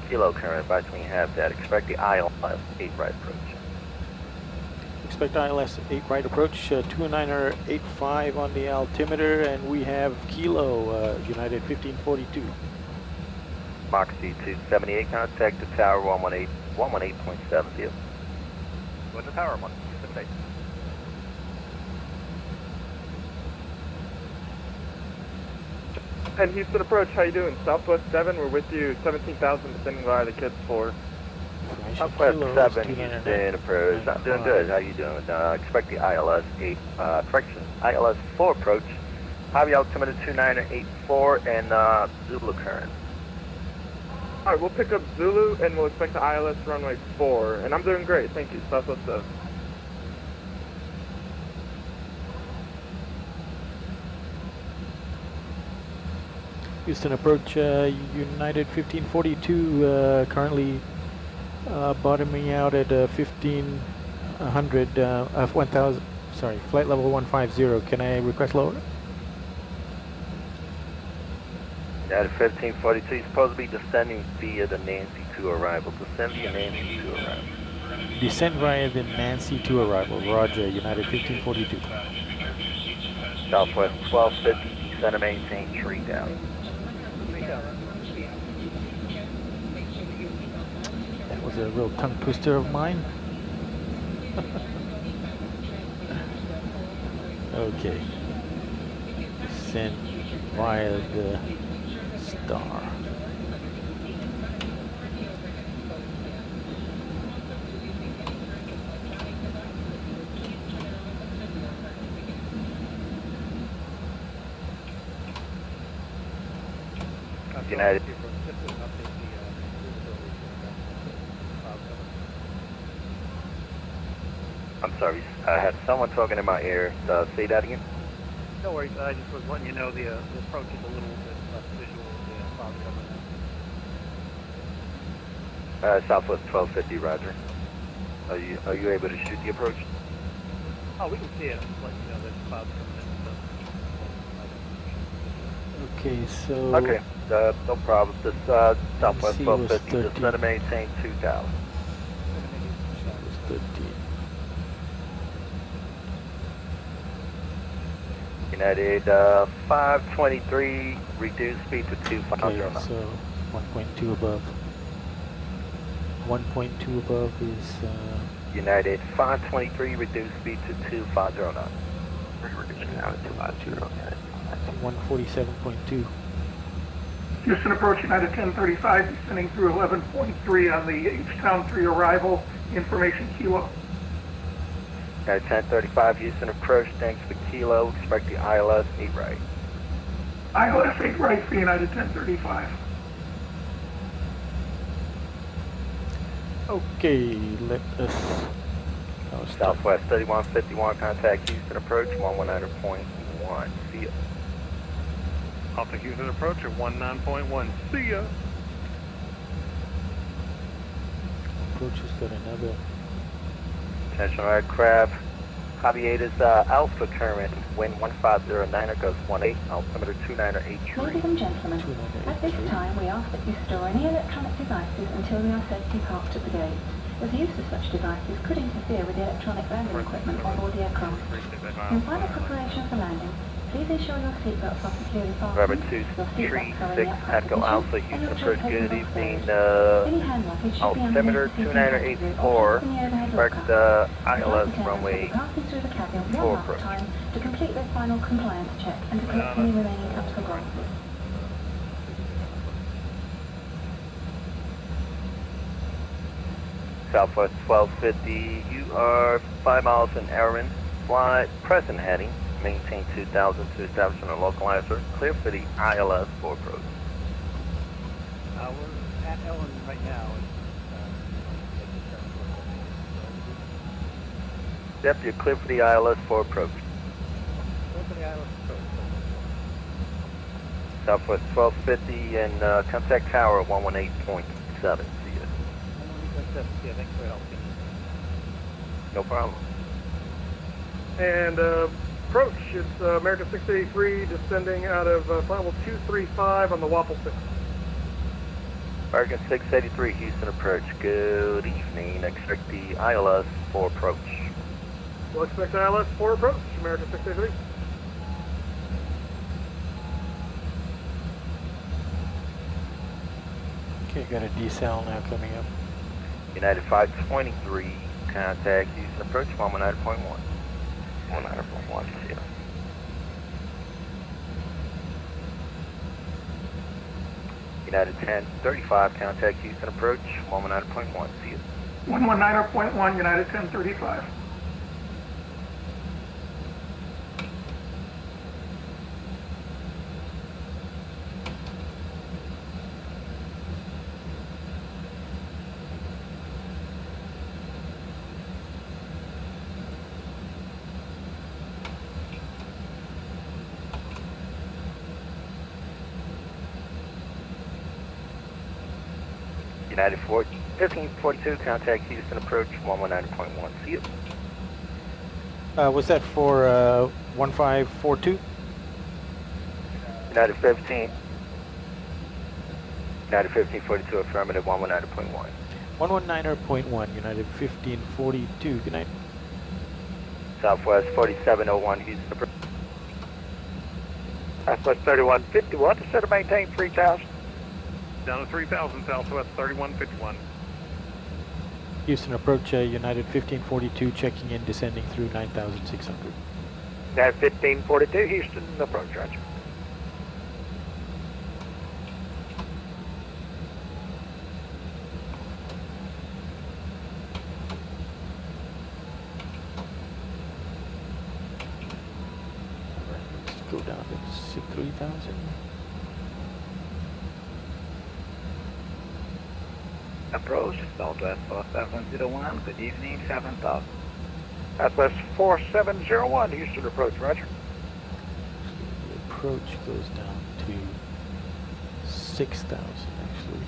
kilo current, advising have that, expect the ILS 8 right approach. Expect ILS 8 right approach, 2985 on the altimeter, and we have kilo, United 1542. Mach C278, contact the tower 118.7. What's the tower 178? And Houston approach, how you doing? Southwest 7, we're with you, 17,000 descending via the kids 4. Southwest 7, Houston approach, I'm doing good, how you doing? Expect the ILS 8, correction, ILS 4 approach, high altimeter 2984 and Zulu current. Alright, we'll pick up Zulu and we'll expect the ILS runway 4, and I'm doing great, thank you, Southwest 7. Houston approach, United 1542, currently bottoming out at 1500, 1000, sorry, flight level 150. Can I request lower? United 1542 is supposed to be descending via the NNCEE2 Arrival. Descend via NNCEE2 Arrival. Descend via the NNCEE2 Arrival. Roger, United 1542. Southwest 1250, descend and maintain tree down. That was a real tongue twister of mine. Okay. Descend via the STAR. United. I'm sorry, I had someone talking in my ear. Say that again? No worries, I just was letting you know the approach is a little bit less visual with the cloud cover. Southwest 1250, roger. Are you able to shoot the approach? Oh, we can see it. Let you know there's clouds coming in. Okay, so... Okay, no problem. This Southwest 1250, descend and maintain 2000. 13. United 523, reduce speed to 250. Okay, so 1.2 above. 1.2 above is... United 523, reduce speed to 250 knots. We're reducing now to 250. 147.2. Houston approach United 1035, descending through 11.3 on the H-Town 3 arrival. Information kilo. United 1035, Houston approach, thanks for kilo. Expect the ILS 8 right. ILS 8 right for United 1035. Okay, let us... Southwest 3151, contact Houston approach, 119.1. See ya. Off the Houston approach at 19.1. See ya. Approach has got another... Attention aircraft. Aviators Alpha current, wind 1509, gust 18, altimeter 298. Ladies and gentlemen, at this time we ask that you store any electronic devices until we are safely parked at the gate, as use of such devices could interfere with the electronic landing equipment on board the aircraft. In final preparation for landing, please ensure your seatbelts are securely fastened, Robert your 236 seatbelts are in the upright Echo position, Alpha, and Houston your approach, tray good table evening, closed. Any hand luggage should be altimeter underneath the seat in the 2984, or in the overhead expect locker. ILS Flight runway attendants will be passing through the cabin 4 one last approach. time to complete their final compliance check and to collect any remaining cups or glasses. Southwest 1250, you are 5 miles an hour in, fly present heading, maintain 2000 to establish a localizer, clear for the ILS 4 approach. We're at Ellen right now. Yep, you're clear for the ILS 4 approach. Clear for the ILS approach. Southwest 1250 and contact tower 118.7. See ya. 118.7. Yeah, thanks for your help. No problem. And approach, it's American 683 descending out of final 235 on the Waffle 6. American 683, Houston approach. Good evening. Expect the ILS 4 approach. We'll expect ILS 4 approach, American 683. Okay, got a decel now coming up. United 523, contact Houston approach 119.1. 119.1, see ya. United 1035, contact Houston approach 119.1, see ya. 119.1, United 1035. United 1542, contact Houston approach 119.1. See you. Was that for 1542? United 15. United 1542, affirmative 119.1. 119.1, United 1542, good night. Southwest 4701, Houston approach. Southwest 3151, descend to maintain 3000. Down to 3000, Southwest 3151. Houston approach, United 1542, checking in, descending through 9600. United 1542, Houston approach, roger. Go down to 3000. Approach, Southwest 4701, good evening, 7000. Southwest 4701, Houston approach, roger. The approach goes down to 6000 actually.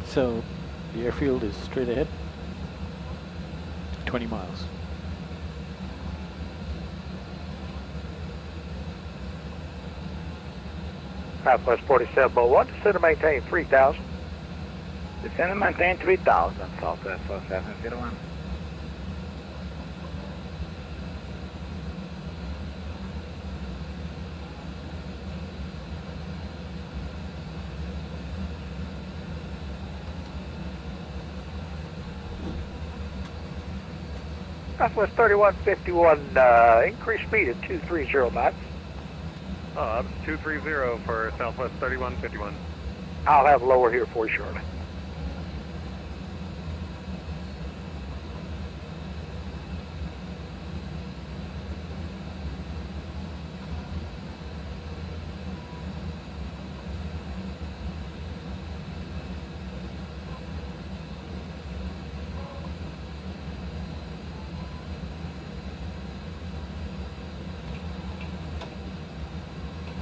So the airfield is straight ahead, 20 miles. Southwest 4701, descend to maintain 3000. Descend to maintain 3000, Southwest 4701. Southwest 3151, increase speed at 230 knots. Up 230 for Southwest 3151. I'll have lower here for you shortly.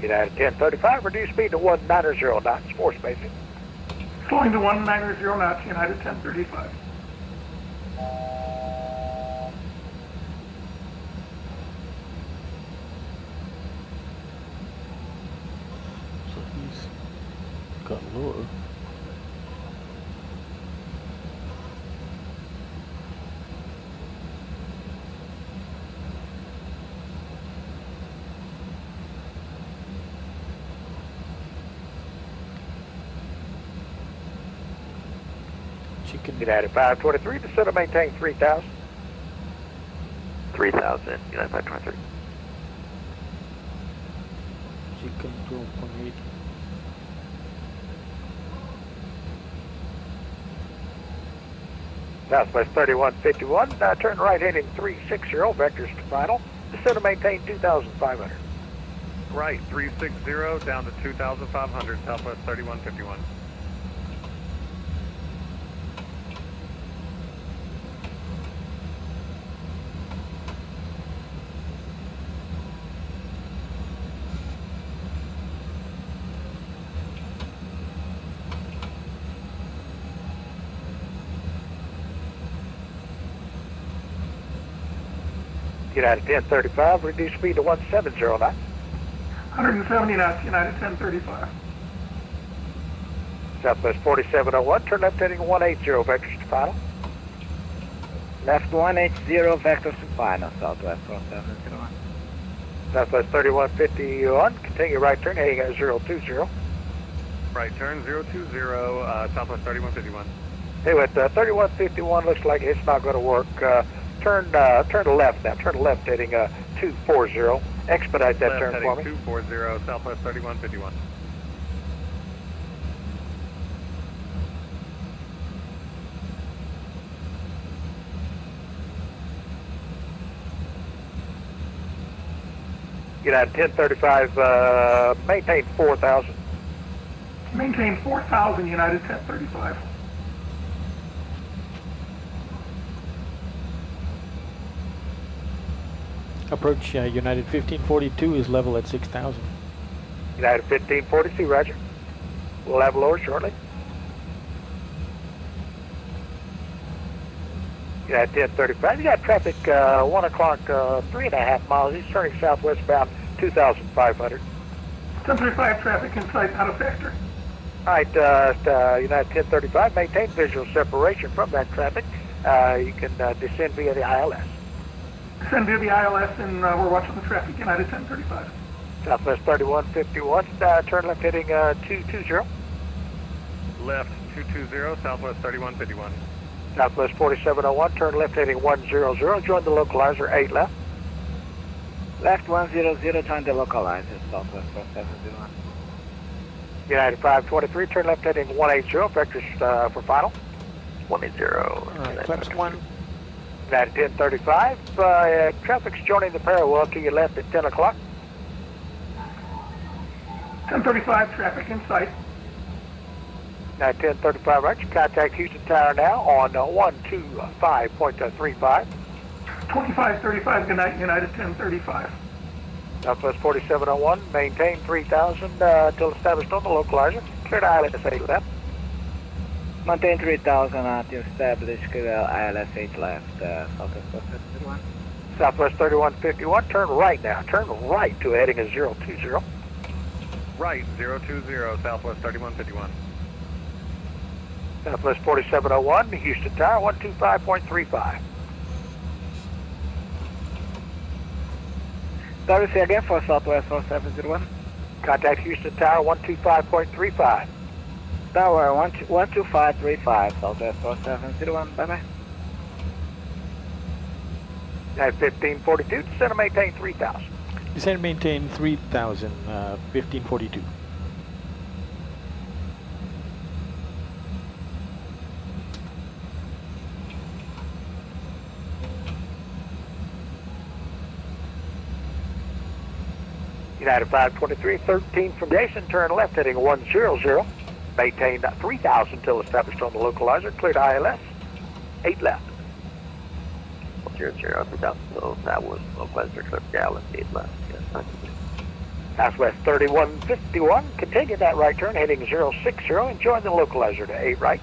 United 1035, reduce speed to 190 knots, force basic. Slowing to 190 knots, United 1035. So he's got lower. United 523, descend to maintain 3000. 3000, United 523. Chicken 12.8. Southwest 3151, turn right heading 360, vectors to final. Descend to maintain 2500. Right, 360 down to 2500, Southwest 3151. United 1035, reduce speed to 170 knots. 170 knots, United 1035. Southwest 4701, turn left heading 180, vectors to final. Left 180, vectors to final, Southwest 4701. Southwest 3151, continue right turn heading at 020. Right turn 020, Southwest 3151. Hey, with 3151, looks like it's not going to work. Turn to left now. Turn to left heading 240. Expedite that Left turn heading for me. 240, Southwest 3151. United 1035, maintain 4,000. Maintain 4,000, United 1035. Approach United 1542 is level at 6,000. United 1542, roger. We'll have lower shortly. United 1035, you got traffic 1 o'clock, 3.5 miles east, turning southwest bound 2,500. 1035 traffic in sight, not a factor. All right, United 1035, maintain visual separation from that traffic. You can descend via the ILS. Descend via the ILS, and we're watching the traffic, United 1035. Southwest 3151, turn left heading 220. Left 220, Southwest 3151. Southwest 4701, turn left heading 100, join the localizer 8 left. Left 100, join the localizer, Southwest 4701. United 523, turn left heading 180, vectors for final. 180. Flaps 1. United 1035, traffic's joining the parallel to your left at 10 o'clock. 1035 traffic in sight. United 1035, right, you contact Houston Tower now on 125.35. 2535, good night, United 1035. Southwest 4701, maintain 3,000 until established on the localizer. Clear to ILS 8 left. Maintain 3,000 until established, clear ILS 8 left, Southwest 31. Southwest 3151, turn right now. Turn right to heading a 020. Right 020, Southwest 3151. Southwest 4701, Houston Tower 125.35. Sorry, say again for Southwest 4701. Contact Houston Tower 125.35. Tower 12535, Southwest 4701, bye-bye. At 1542, descend and maintain 3,000. Descend and maintain 3,000, 1542. United 523, 13 from Jason, turn left heading 100. Maintain 3,000 until established on the localizer. Cleared ILS, 8 left. 100, 3,000, so that was localizer, clear ILS, 8 left. Yes, Southwest 3151, continue that right turn heading 060 and join the localizer to 8 right.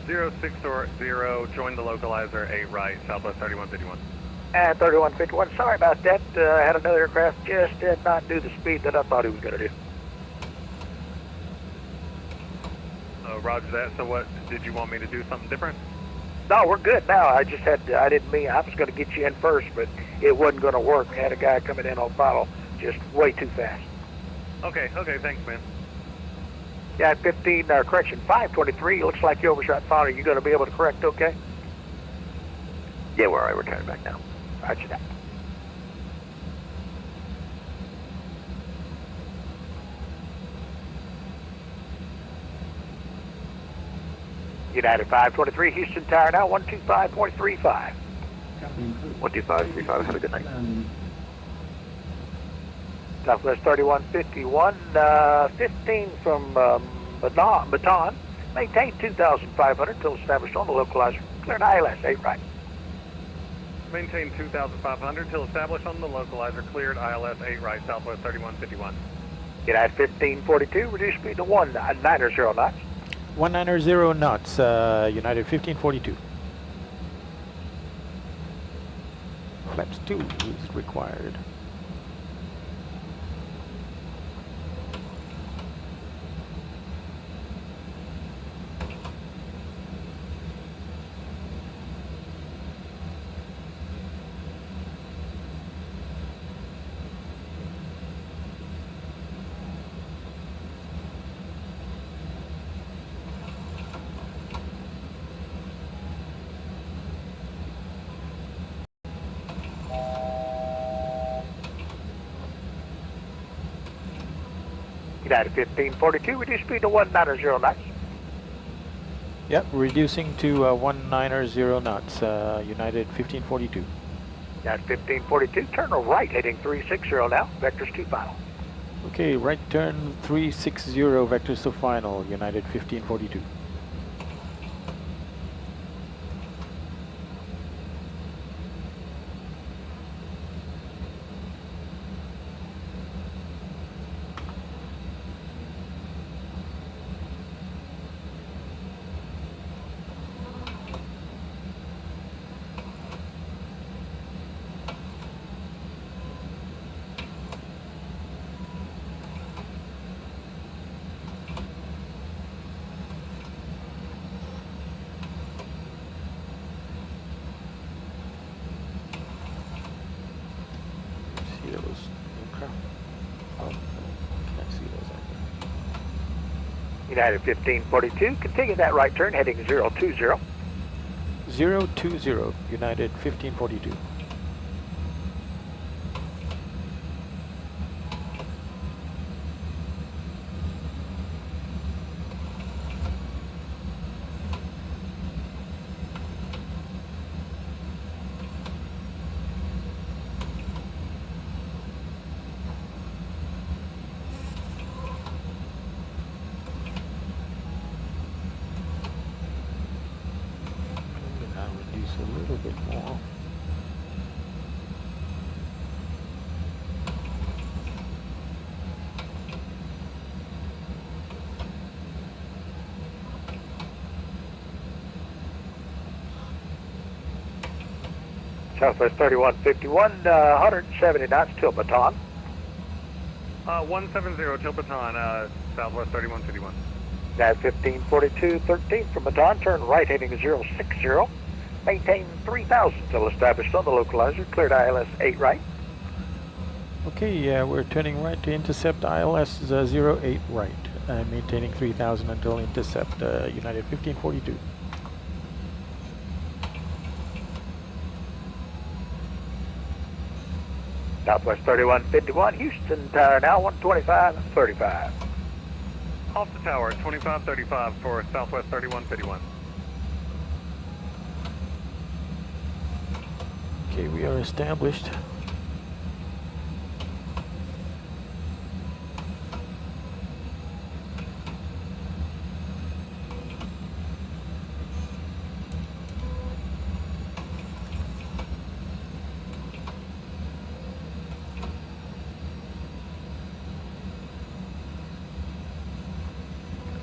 060, join the localizer 8 right, Southwest 3151. And 3151, sorry about that. Had another aircraft just did not do the speed that I thought he was going to do. Roger that. So what, did you want me to do something different? No, we're good now. I didn't mean, I was going to get you in first, but it wasn't going to work. I had a guy coming in on throttle just way too fast. Okay, thanks, man. Yeah, 523, looks like you overshot throttle. You going to be able to correct okay? Yeah, we're all right. We're turning back now. Roger that. United 523, Houston Tower now, 125.35. 12535, have a good night. Southwest 3151, 15 from Baton, maintain 2,500 until established on the localizer. Clear an ILS, 8 right. Maintain 2,500 till established on the localizer, cleared ILS 8 right, Southwest 3151. United 1542, reduce speed to 190 knots. 190 knots, United 1542. Flaps 2 is required. United 1542, reduce speed to 190 knots. Yep, reducing to 190 knots, United 1542. United 1542, turn right heading 360 now, vectors to final. Okay, right turn 360, vectors to final, United 1542. United 1542, continue that right turn heading 020. 020, United 1542. A little bit more. Southwest 3151, 170 knots till Baton. 170 till Baton, Southwest 3151. United 1542, 13 from Baton, turn right heading 060. Maintain 3000 till established on the localizer, cleared ILS 8 right. Okay, we're turning right to intercept ILS 08 right, maintaining 3000 until intercept United 1542. Southwest 3151, Houston Tower now 125.35. Off the tower, 2535 for Southwest 3151. Okay, we are established.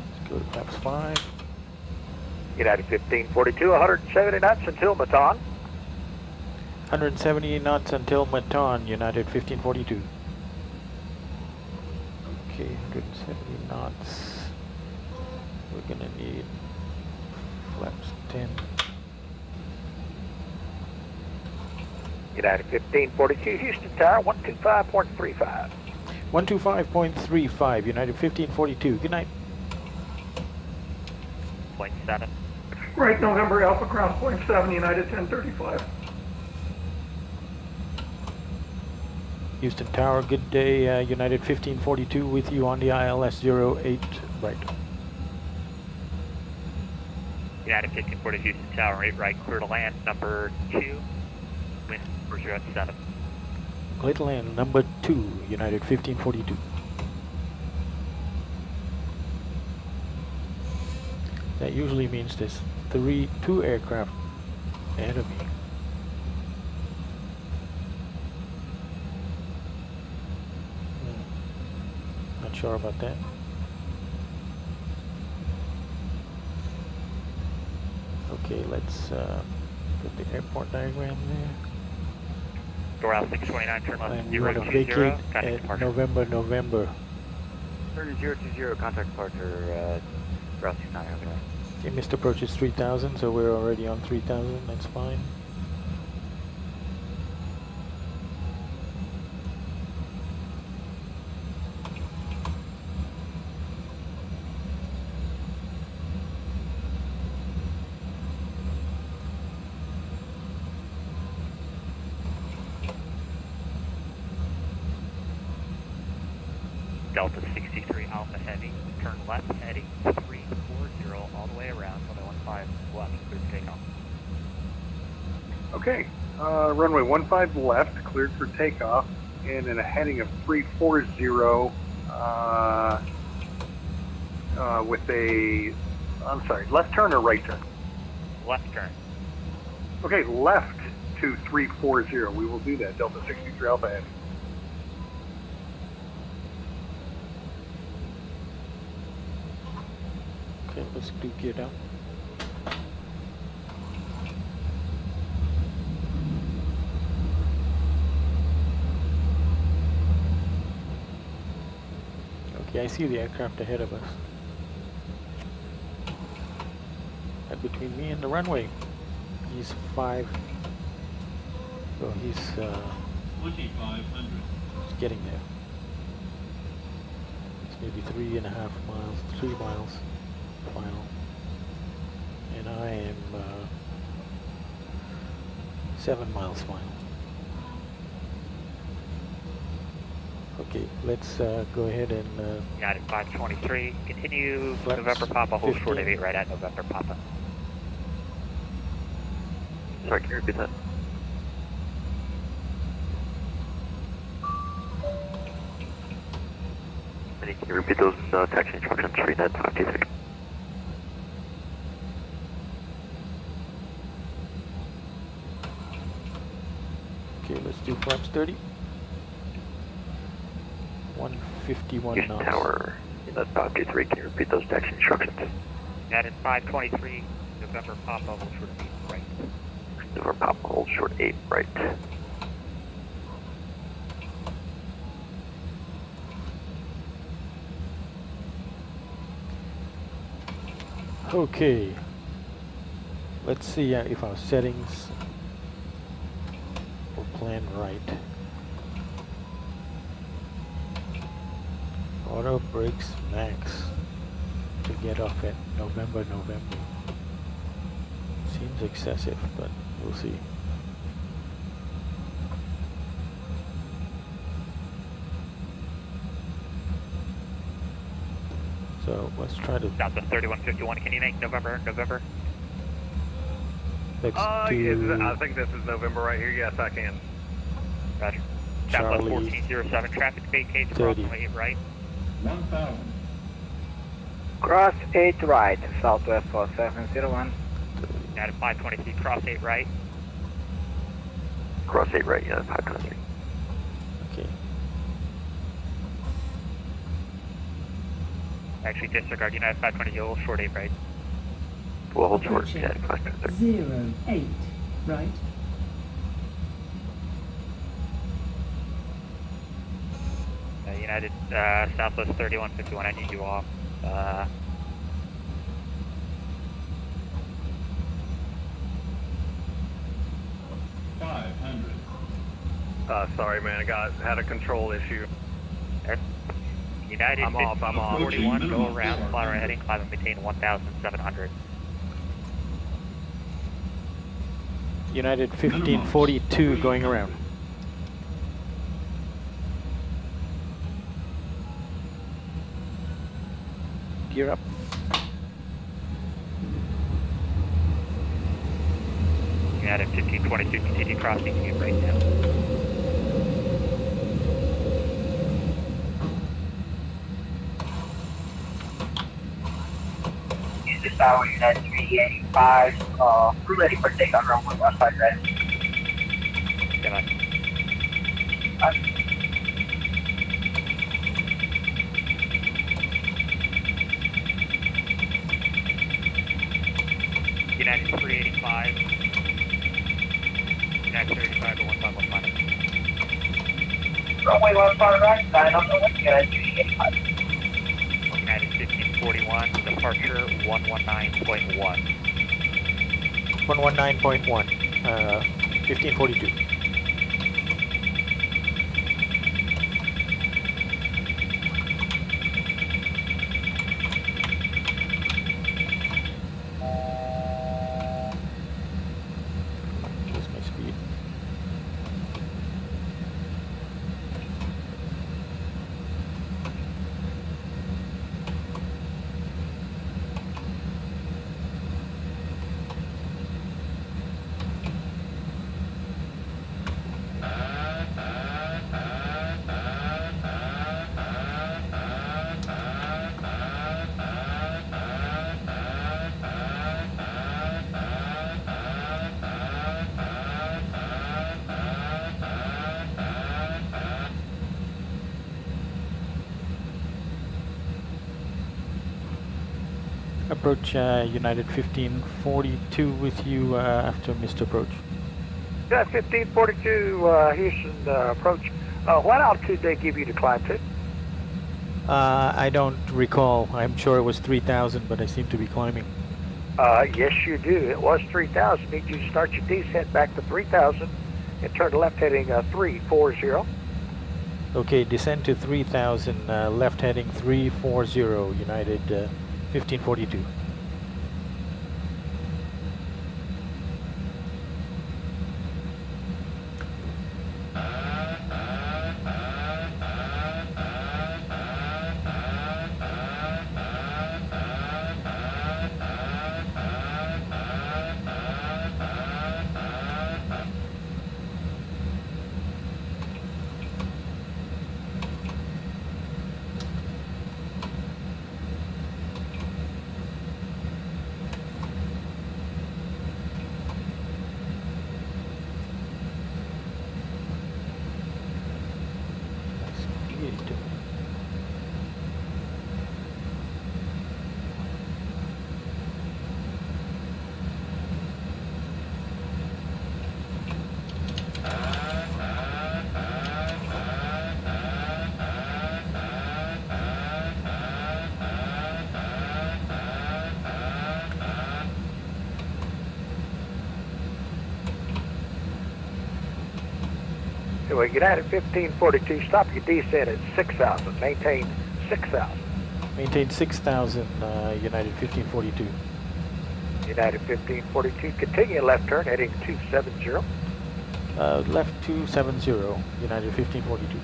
Let's go to flaps 5. United 1542, 170 knots until Baton. 170 knots until Maton, United 1542. Okay, 170 knots. We're gonna need flaps 10. United 1542, Houston Tower 125.35. 125.35, United 1542. Good night. 0.7. Right, November Alpha Ground 0.7, United 1035. Houston Tower, good day. United 1542 with you on the ILS 08 right. United 1540 Houston Tower 8 right, clear to land, number 2, wind 4007. Clear to land, number 2, United 1542. That usually means there's two aircraft ahead of me. Not sure about that. Okay, let's put the airport diagram there. Door out 629, turn left And we want to vacate at November. Turn 020, contact departure, route 29, okay. Okay, missed approach is 3000, so we're already on 3000, that's fine. Delta 63 Alpha Heavy, turn left heading 340 all the way around, runway 15 left, clear for takeoff. Okay, runway 15 left, cleared for takeoff, and in a heading of 340, with a, I'm sorry, left turn or right turn? Left turn. Okay, left to 340. We will do that. Delta 63 Alpha Heavy. Okay, let's do gear down. Okay, I see the aircraft ahead of us. And between me and the runway, he's 5. Oh, he's 4500. He's getting there. It's maybe 3.5 miles, 3 miles final. And I am 7 miles final. Okay, let's go ahead and United 523, continue Flex November Papa, hold 15. short of 8 right at November Papa. Sorry, can you repeat that? Can you repeat those taxi instructions for United 523? okay, let's do flaps 30. 151 Houston knots. Tower, United 523, can you repeat those taxi instructions? United 523, November Papa, hold short of 8 right. November Papa, hold short 8 right. Okay, let's see if our settings were planned right. Auto brakes max to get off at November. Seems excessive, but we'll see. So let's try to. Delta 3151, can you make November? Let's I do think this is November right here. Yes, I can. Roger. Charlie Southwest 1407, traffic vacate, 30. crossing 8 right. 1000. Cross 8 right, Southwest 4701. United 523, cross 8 right. Cross 8 right, United 523. okay. Actually, disregard United 520, hold short 8 right. We'll hold short, United 523. 08 right. United Southwest 3151, I need you off. 500. Sorry, man. Had a control issue. United I'm off. 41, go around, fly right heading, climb and maintain 1,700. United 1542 going around. Gear up. United 1522, continue crossing, you right now. Houston Tower, United 385, crew ready for takeoff, runway 15 ready. Come on. United 385. United 385 to 1515. Runway 15 right, sign up on United 385. United 1541, departure 119.1. 119.1, 1542. Here's my speed. Approach United 1542 with you after missed approach. Yeah, 1542 Houston approach. What altitude they give you to climb to? I don't recall. I'm sure it was 3,000, but I seem to be climbing. Yes, you do. It was 3,000. Need you to start your descent back to 3,000 and turn left heading 340. Okay, descend to 3,000, left heading 340, United 1542. Anyway, get out at 1542. Stop your descent at 6,000. Maintain 6,000. Maintain 6,000, United 1542. United 1542. Continue left turn heading 270. Left 270, United 1542.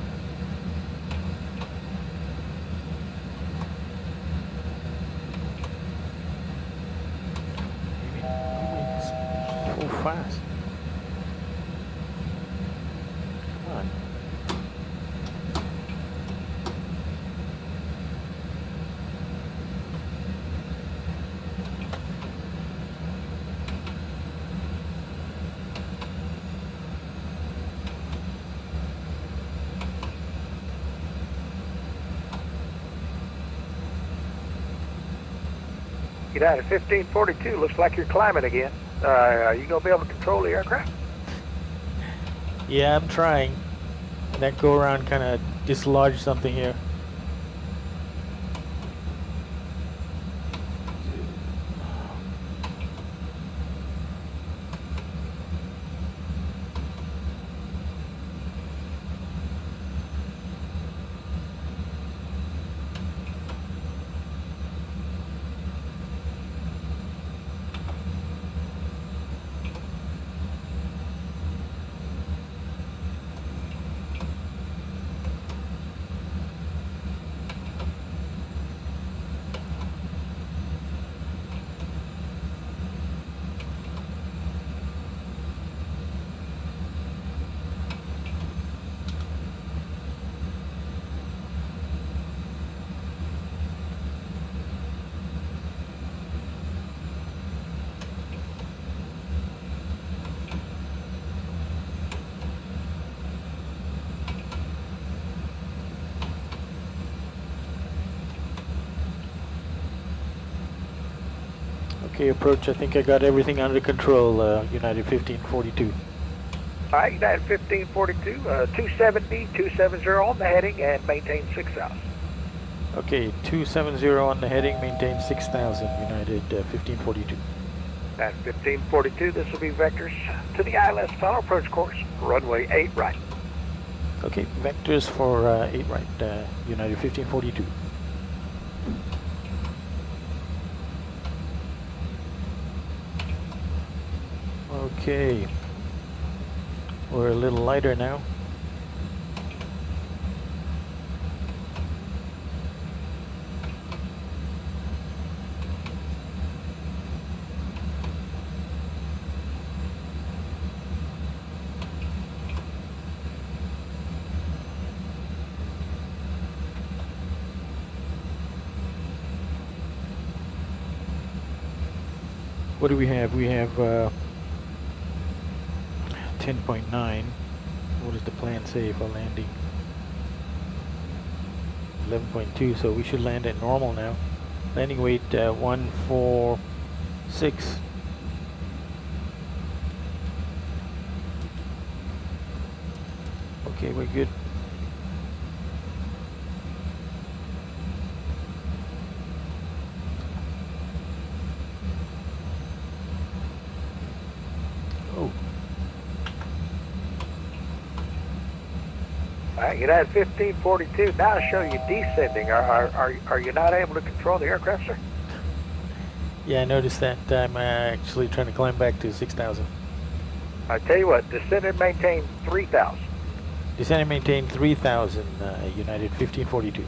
So fast. Come on. United 1542. Looks like you're climbing again. Are you going to be able to control the aircraft? Yeah, I'm trying. That go around kind of dislodged something here. Okay, approach. I think I got everything under control, United 1542. All right, United 1542, 270 on the heading and maintain 6,000. Okay, 270 on the heading, maintain 6,000, United 1542. At 1542, this will be vectors to the ILS final approach course, runway 8 right. Okay, vectors for 8 right, United 1542. Okay, we're a little lighter now. What do we have? We have 10.9. What does the plan say for landing? 11.2, so we should land at normal now. Landing weight 146. Okay, we're good. Oh. United 1542, now show you descending. Are you not able to control the aircraft, sir? Yeah, I noticed that. I'm actually trying to climb back to 6,000. I tell you what, descend and maintain 3,000. Descend and maintain 3,000, United 1542.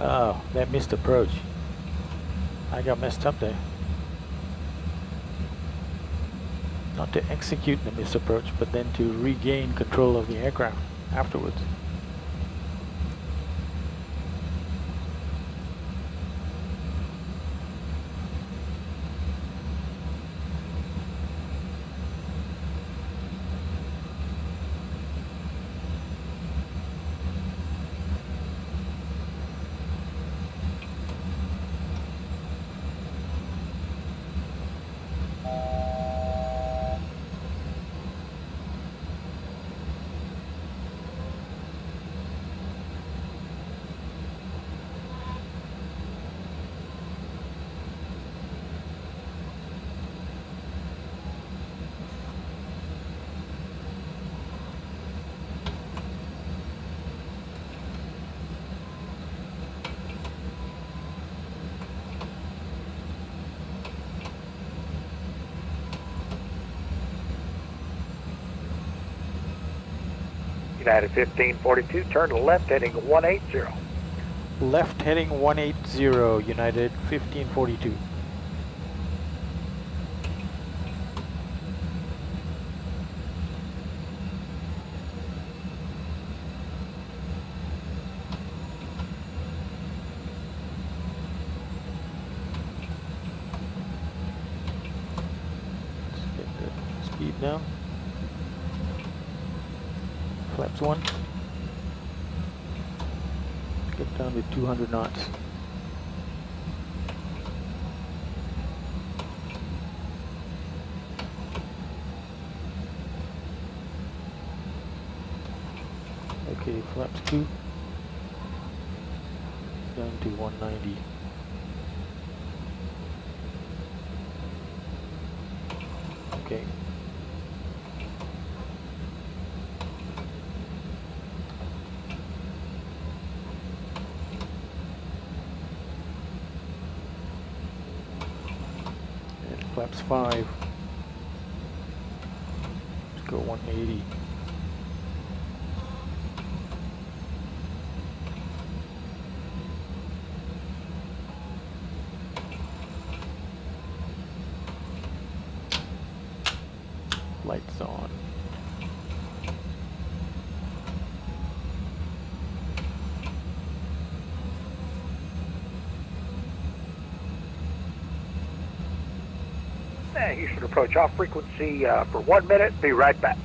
Oh, that missed approach. I got messed up there. Not to execute the missed approach, but then to regain control of the aircraft afterwards. United 1542, turn left heading 180. Left heading 180, United 1542. Let's get the speed down. Flaps 1. Get down to 200 knots. Okay, flaps 2. Down to 190. Okay. Flaps 5. Let's go 180. Lights on. You should approach off frequency for 1 minute. Be right back.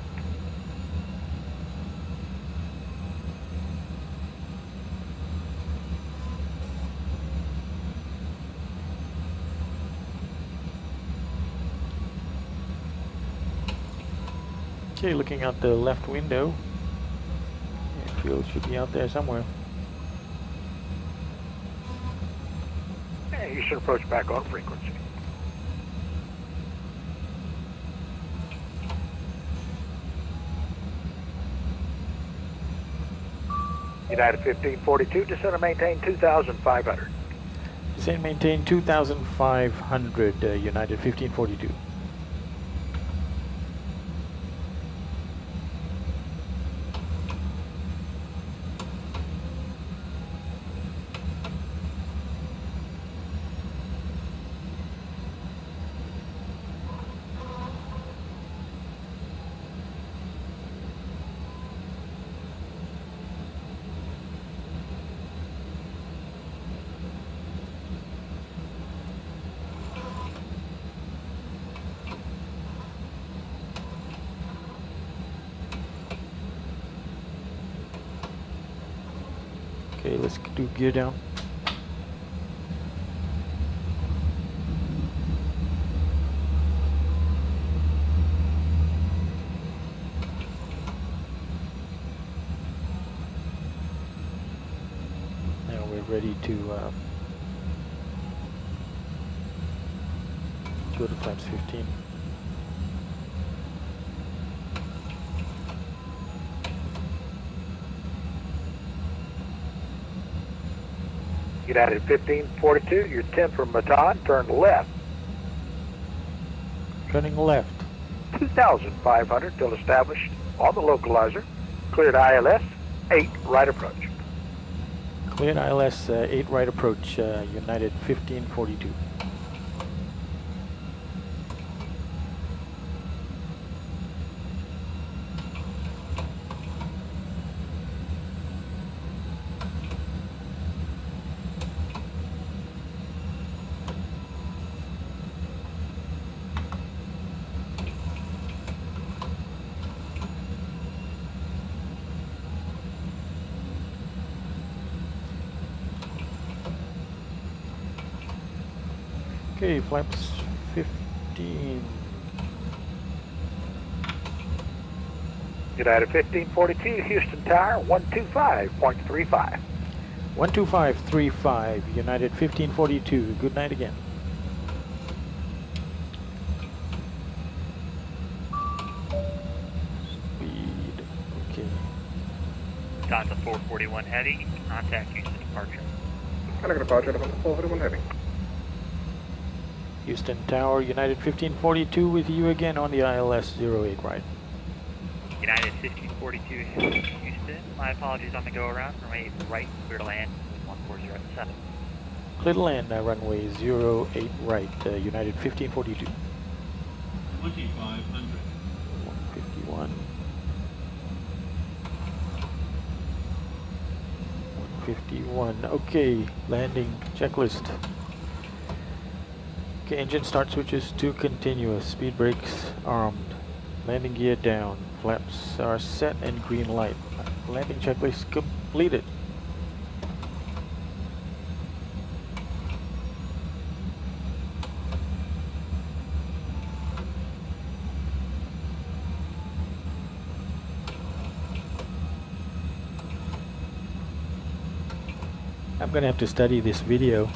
Okay, looking out the left window. Airfield should be out there somewhere. You should approach back on frequency. United 1542, descend and maintain 2,500. Descend and maintain 2,500, United 1542. let's do gear down. Now we're ready to go to flaps 15. United 1542, you're 10 from Baton, turn left. Turning left. 2,500 till established on the localizer. Cleared ILS, 8 right approach. Cleared ILS 8 right approach, United 1542. Okay, flaps 15. United 1542, Houston Tower, 125.35. 12535, United 1542. Good night again. Speed, okay. Delta 441 heading, contact Houston departure. Contact departure, Delta 441 heading. Houston Tower, United 1542 with you again on the ILS 08 right. United 1542 Houston, my apologies on the go around. Runway right, clear to land, 1407. Clear to land, runway 08 right, United 1542. 2,500. 151. 151, okay, landing checklist. Okay, engine start switches to continuous, speed brakes armed, landing gear down, flaps are set and green light. Landing checklist completed. I'm gonna have to study this video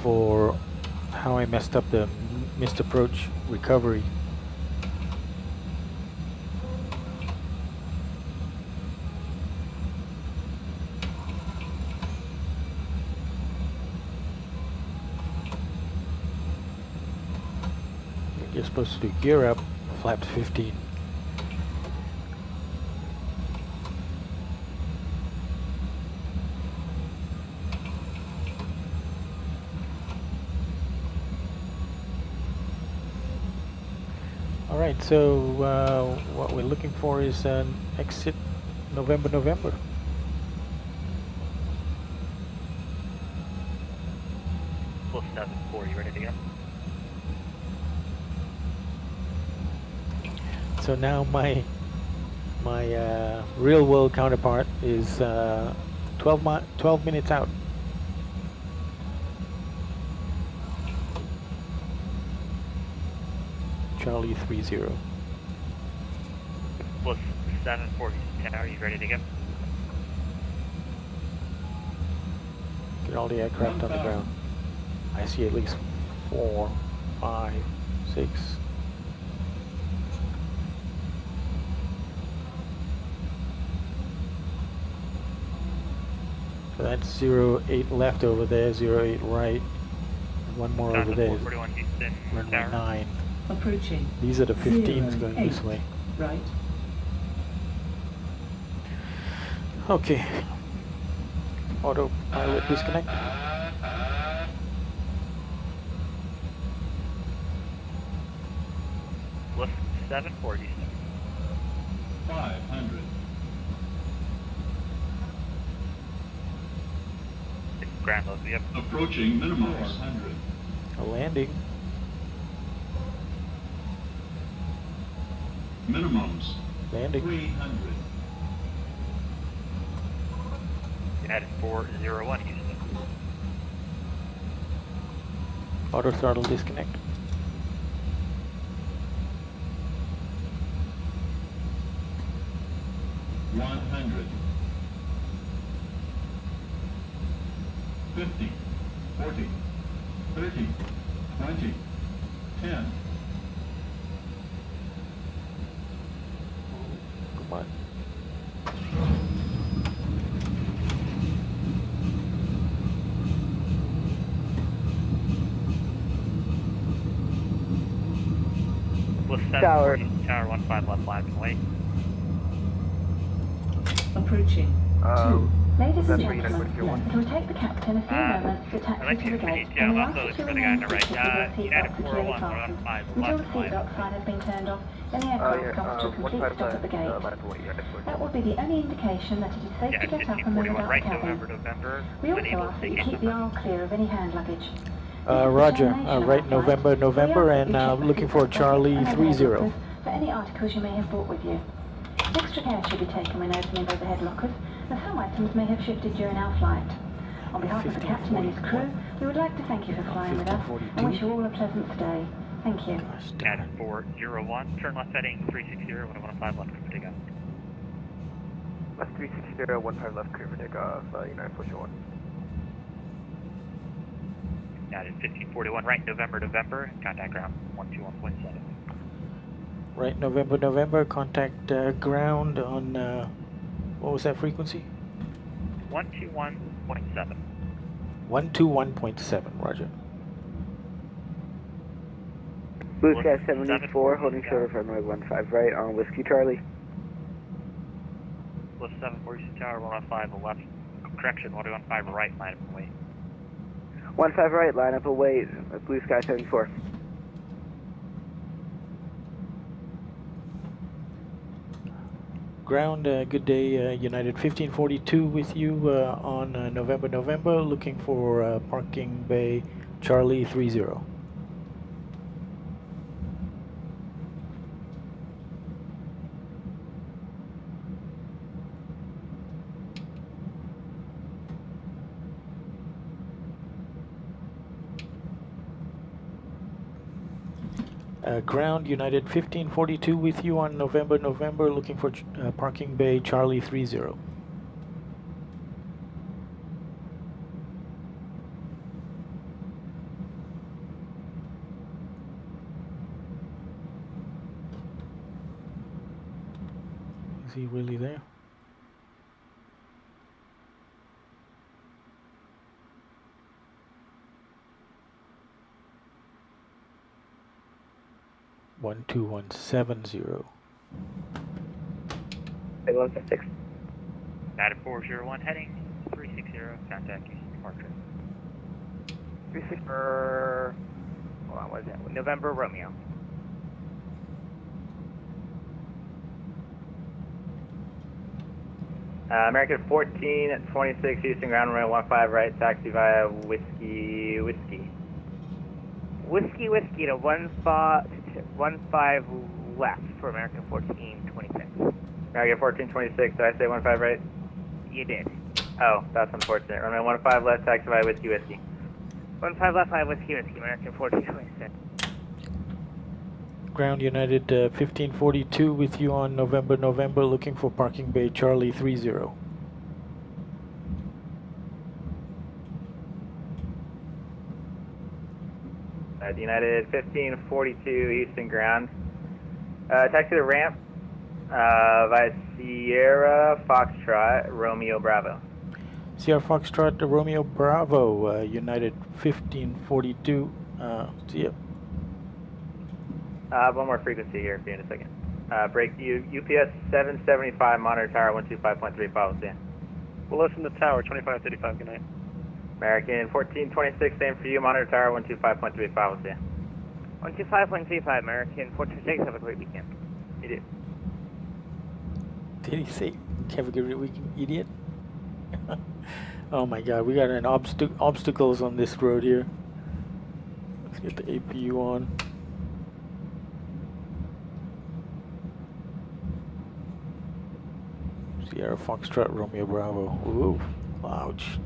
for how I messed up the missed approach recovery. You're supposed to do gear up, flaps 15. Alright, so what we're looking for is an exit November. Full 74, you ready to go? So now my real world counterpart is 12 minutes out. Charlie 30. Plus 740 Tower, you ready to go? Get all the aircraft on the ground. I see at least 4, 5, 6. So that's 08 left over there, 08 right, and one more over there. Runway 9. Approaching. These are the 15s going this way. Right. Okay. Autopilot disconnect. Plus 740. 500. Ground load, yep. Approaching minimum 400. A landing. Minimums. Landing. 300. United 401 Houston. Auto throttle disconnect. $100. 50, 40, 30, 20, 10. Come on. Tower. Tower 15 left line and wait. Approaching. 2. Ladies and gentlemen, it will take the captain a few moments to taxi to the gate, and we ask that you remain seated with your seatbelt securely fastened until the seatbelt sign has been turned off and the aircraft comes to a complete stop at the gate. That will be the only indication that it is safe to get up and move about the cabin. We also ask that you keep the aisle clear of any hand luggage. Roger. Right, November, and looking for Charlie 30. For any articles you may have brought with you. Extra care should be taken when opening overhead lockers, as some items may have shifted during our flight. On behalf of the captain and his crew, we would like to thank you for flying with us and wish you all a pleasant stay. Thank you. United 401, turn left heading 360, 115 left for takeoff. Left 360, 15 left clear for takeoff, United 401. United 1541, right, November, contact ground 121.7. Right, November, contact ground on, what was that frequency? 121.7. 121.7, roger. Blue Sky 74, holding short of runway 15 right on Whiskey Charlie. Plus 742 Tower 115 left, correction, 115 right, line up and wait. 15 right, line up and wait, Blue Sky 74. Ground, good day, United 1542 with you on November, looking for parking bay Charlie 30. Ground, United 1542 with you on November, looking for parking bay Charlie 30. Is he really there? One 2170. 156. United 401 heading 360, contact Houston departure. 360, hold on, what is that? November, Romeo. American 14 at 26, Houston ground runway 15 right, taxi via Whiskey to 15 left for American 1426. American 1426, did I say 15 right? You did. Oh, that's unfortunate. Runway 15 left, taxi via Whiskey. 15 left, via Whiskey, American 1426. Ground, United 1542 with you on November, looking for parking bay Charlie 30. United 1542, Houston ground. Taxi to ramp via Sierra Foxtrot, Romeo Bravo. Sierra Foxtrot, Romeo Bravo, United 1542. See ya. One more frequency here for you in a second. Break UPS 775, monitor tower 125.3, follow stand. We'll listen to tower 2535, good night. American 1426, same for you, monitor tower 125.3, follow stand. 125.35, American 426, have a great weekend. You do. Did he say, have a good weekend, idiot? Oh my god, we got an obstacles on this road here. Let's get the APU on. Sierra Foxtrot, Romeo Bravo. Ooh, Ouch.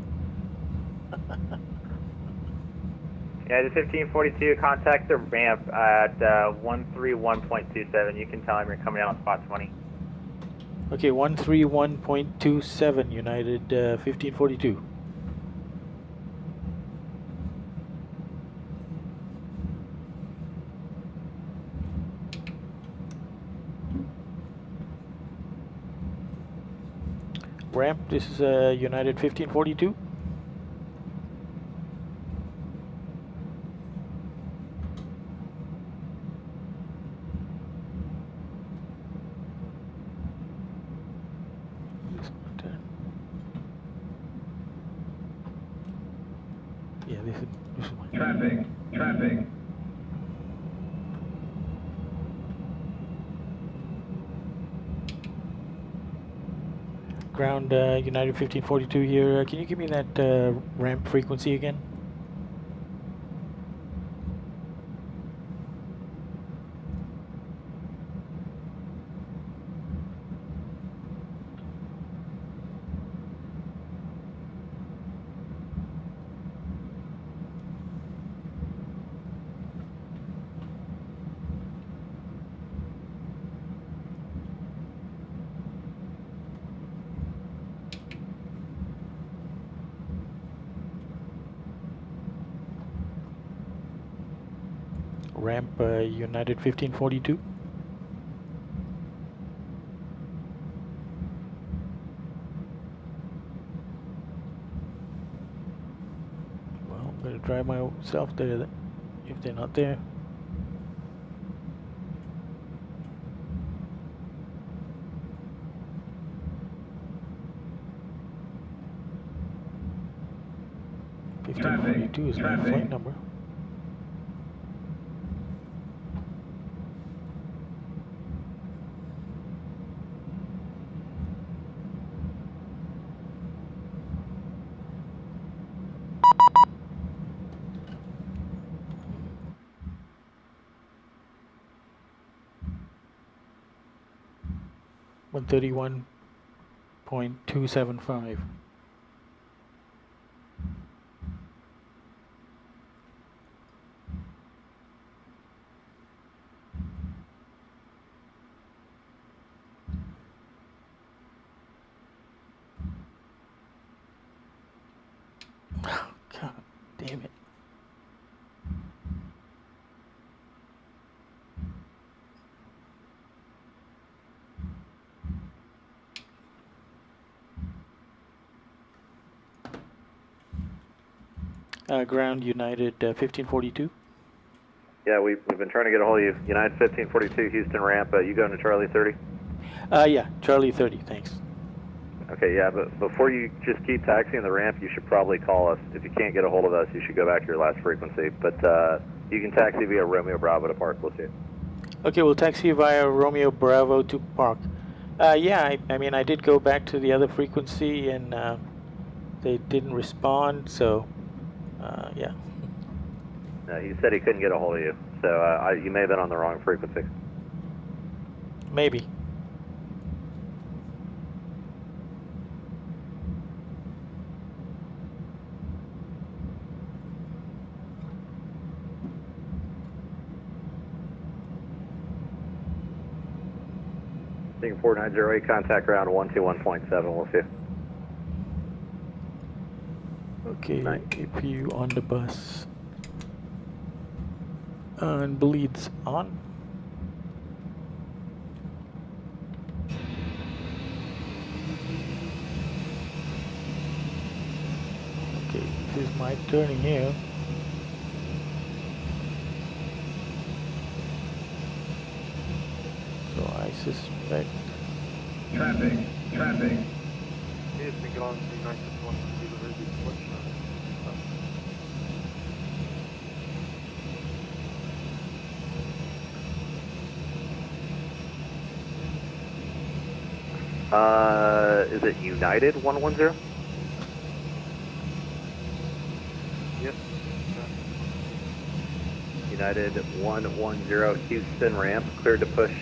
Yeah, the 1542, contact the ramp at 131.27. You can tell him you're coming out on spot 20. Okay, 131.27 United 1542. Ramp, this is United 1542. Yeah, this is my Traffic. Traffic. ground United 1542 here. Can you give me that ramp frequency again? Ramp United 1542. Well, I'm going to drive myself there then, if they're not there. Traffic. 1542 is my flight number. One 31.275. Oh, God damn it. Ground United 1542. Yeah, we've been trying to get a hold of you. United 1542, Houston ramp. You going to Charlie 30? Yeah, Charlie 30, thanks. Okay, yeah, but before you just keep taxiing the ramp, you should probably call us. If you can't get a hold of us, you should go back to your last frequency. But you can taxi via Romeo Bravo to Park. We'll see you. Okay, we'll taxi via Romeo Bravo to Park. Yeah, I mean, I did go back to the other frequency and they didn't respond, so yeah. No, he said he couldn't get a hold of you, so you may have been on the wrong frequency. Maybe. Singapore 908, contact ground 121.7, we'll see you. Okay, APU on the bus. And bleeds on. Okay, this is my turning here. So I suspect. Traffic. Traffic. Yes, we go on to United 1 to the ready watch. Is it United 110? Yes. United 110, Houston ramp, cleared to push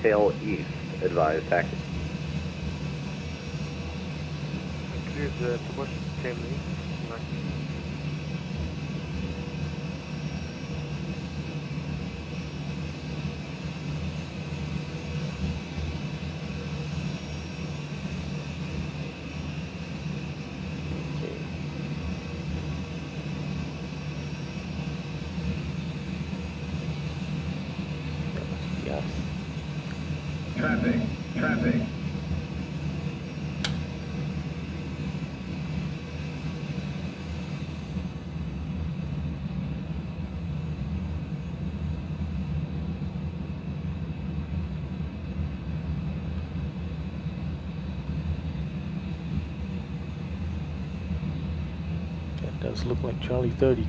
tail east, advised taxi. passengers to board family. Traffic, traffic. That does look like Charlie 30.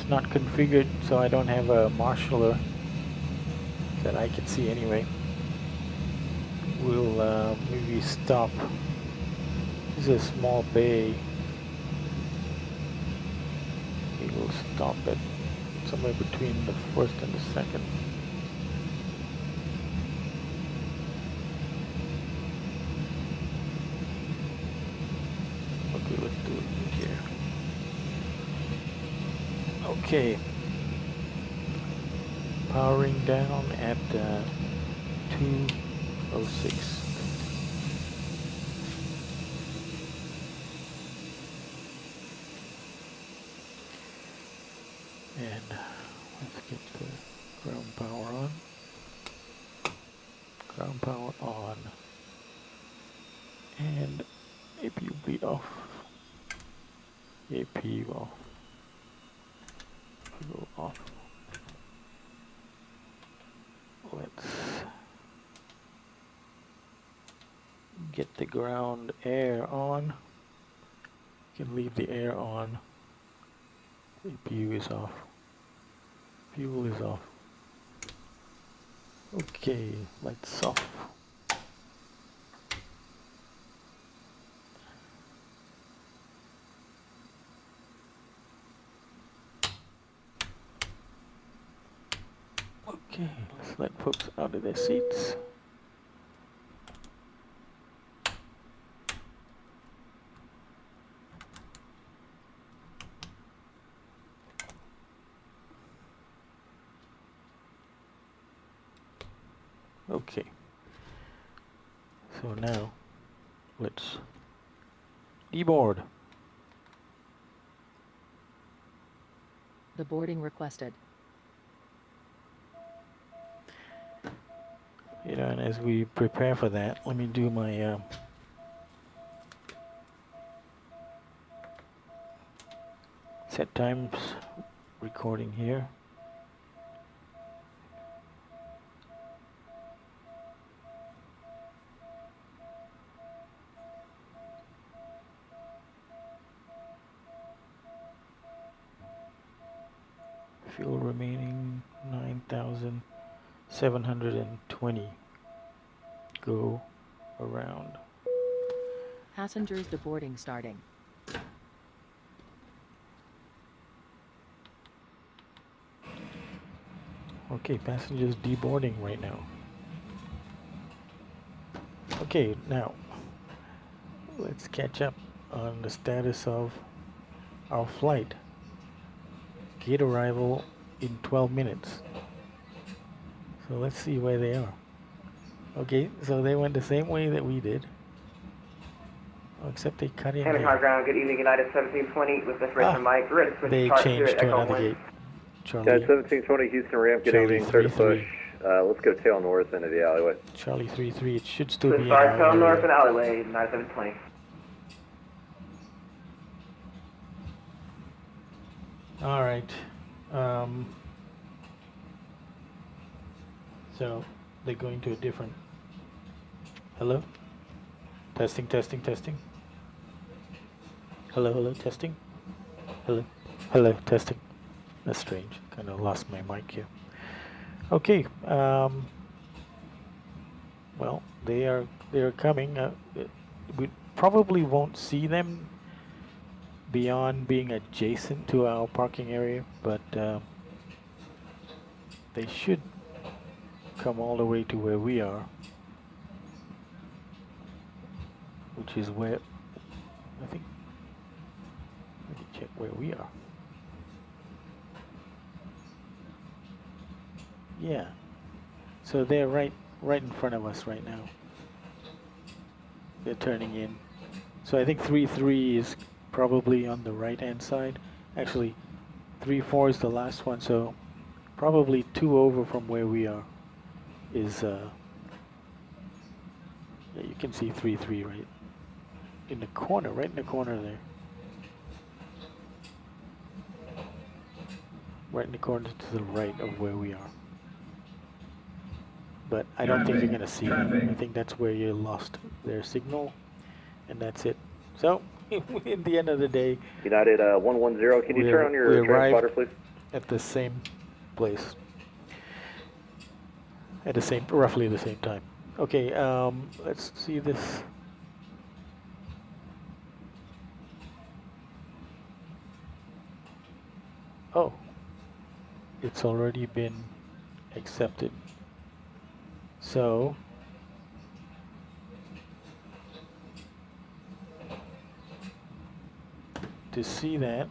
Not configured, so I don't have a marshaller that I can see anyway. We'll maybe stop. This is a small bay. We will stop it somewhere between the first and the second. Okay, let's do it here. Okay, powering down at 2:06. And let's get the ground power on. Ground power on. And AP will be off. AP will go off. Let's get the ground air on. You can leave the air on. APU is off. Fuel is off. Okay, lights off. Okay, let's let folks out of their seats. Okay, so now let's deboard. The boarding requested. You know, and as we prepare for that, let me do my set times recording here. Fuel remaining 9,720. Go around. Passengers deboarding starting. Okay, passengers deboarding right now. Okay, now let's catch up on the status of our flight. Gate arrival in 12 minutes. So let's see where they are. Okay, so they went the same way that we did. Oh, except they cut in Handoff here. ground, good evening, United 1720 with this Richmond Mike. Ready to switch They chart changed to Echo another 1. gate. Charlie. United 1720 Houston ramp, good Charlie evening, clear to 3-3. push. Let's go tail north into the alleyway. Charlie 3-3, it should still Switch be in start our tail north area. and alleyway, United 720. All right. So they're going to a different. Hello? Testing, testing, testing. Hello, hello, testing. Hello, hello, testing. That's strange. Kind of lost my mic here. Okay. Well, they are coming. We probably won't see them beyond being adjacent to our parking area, but they should come all the way to where we are, which is where I think. Let me check where we are. Yeah, so they're right in front of us right now. They're turning in. So I think 3-3 is probably on the right hand side. Actually 3-4 is the last one, so probably 2 over from where we are is yeah, you can see 3-3 right in the corner, right in the corner there. Right in the corner to the right of where we are. But I don't think you're going to see them. I think that's where you lost their signal, and that's it. So, in the end of the day, United 110, can you turn on your transponder, please? At the same place. At the same, roughly the same time. Okay, let's see this. Oh, it's already been accepted. So, to see that,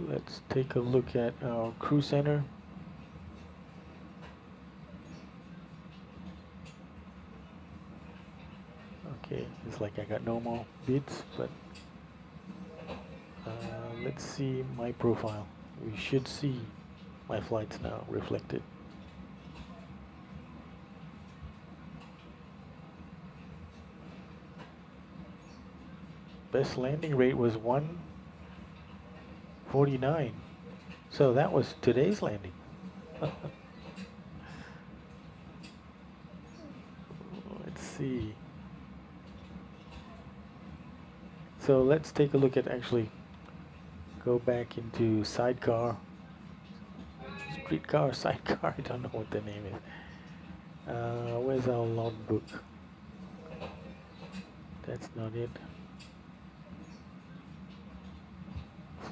let's take a look at our crew center. Okay, it's like I got no more bids, but let's see my profile. We should see my flights now reflected. Best landing rate was 149. So that was today's landing. Let's see. So let's take a look at, actually go back into sidecar. Streetcar, sidecar, I don't know what the name is. Where's our logbook? That's not it.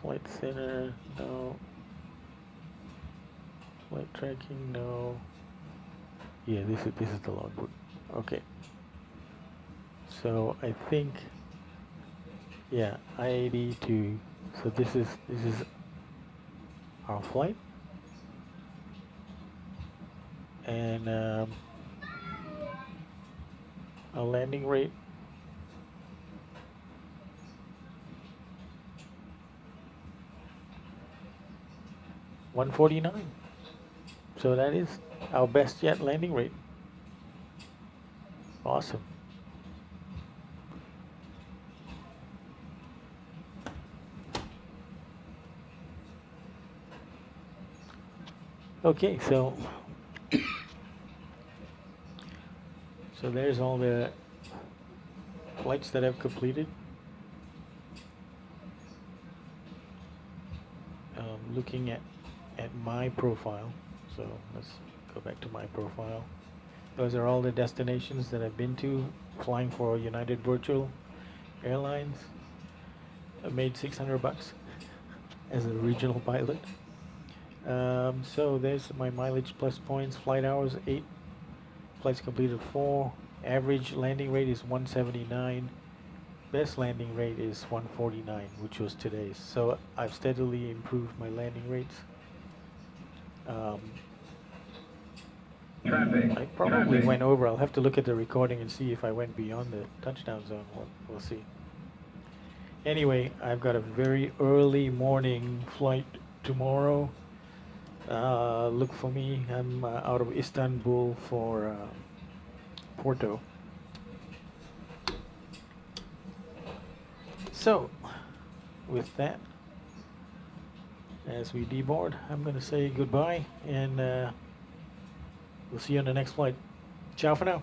Flight center, no. Flight tracking, no. Yeah, this is the logbook. Okay. So I think, yeah, I-82. So this is our flight. And our landing rate, $149. So that is our best yet landing rate. Awesome. Okay, so there's all the flights that I've completed. Looking at my profile, so let's go back to my profile. Those are all the destinations that I've been to, flying for United Virtual Airlines. I made $600 as a regional pilot. So there's my mileage plus points, flight hours 8, flights completed 4, average landing rate is 179, best landing rate is 149, which was today's. So I've steadily improved my landing rates. Traffic. I probably went over. I'll have to look at the recording and see if I went beyond the touchdown zone. We'll see. Anyway, I've got a very early morning flight tomorrow. Look for me. I'm out of Istanbul for Porto. So, with that, as we deboard, I'm going to say goodbye, and we'll see you on the next flight. Ciao for now.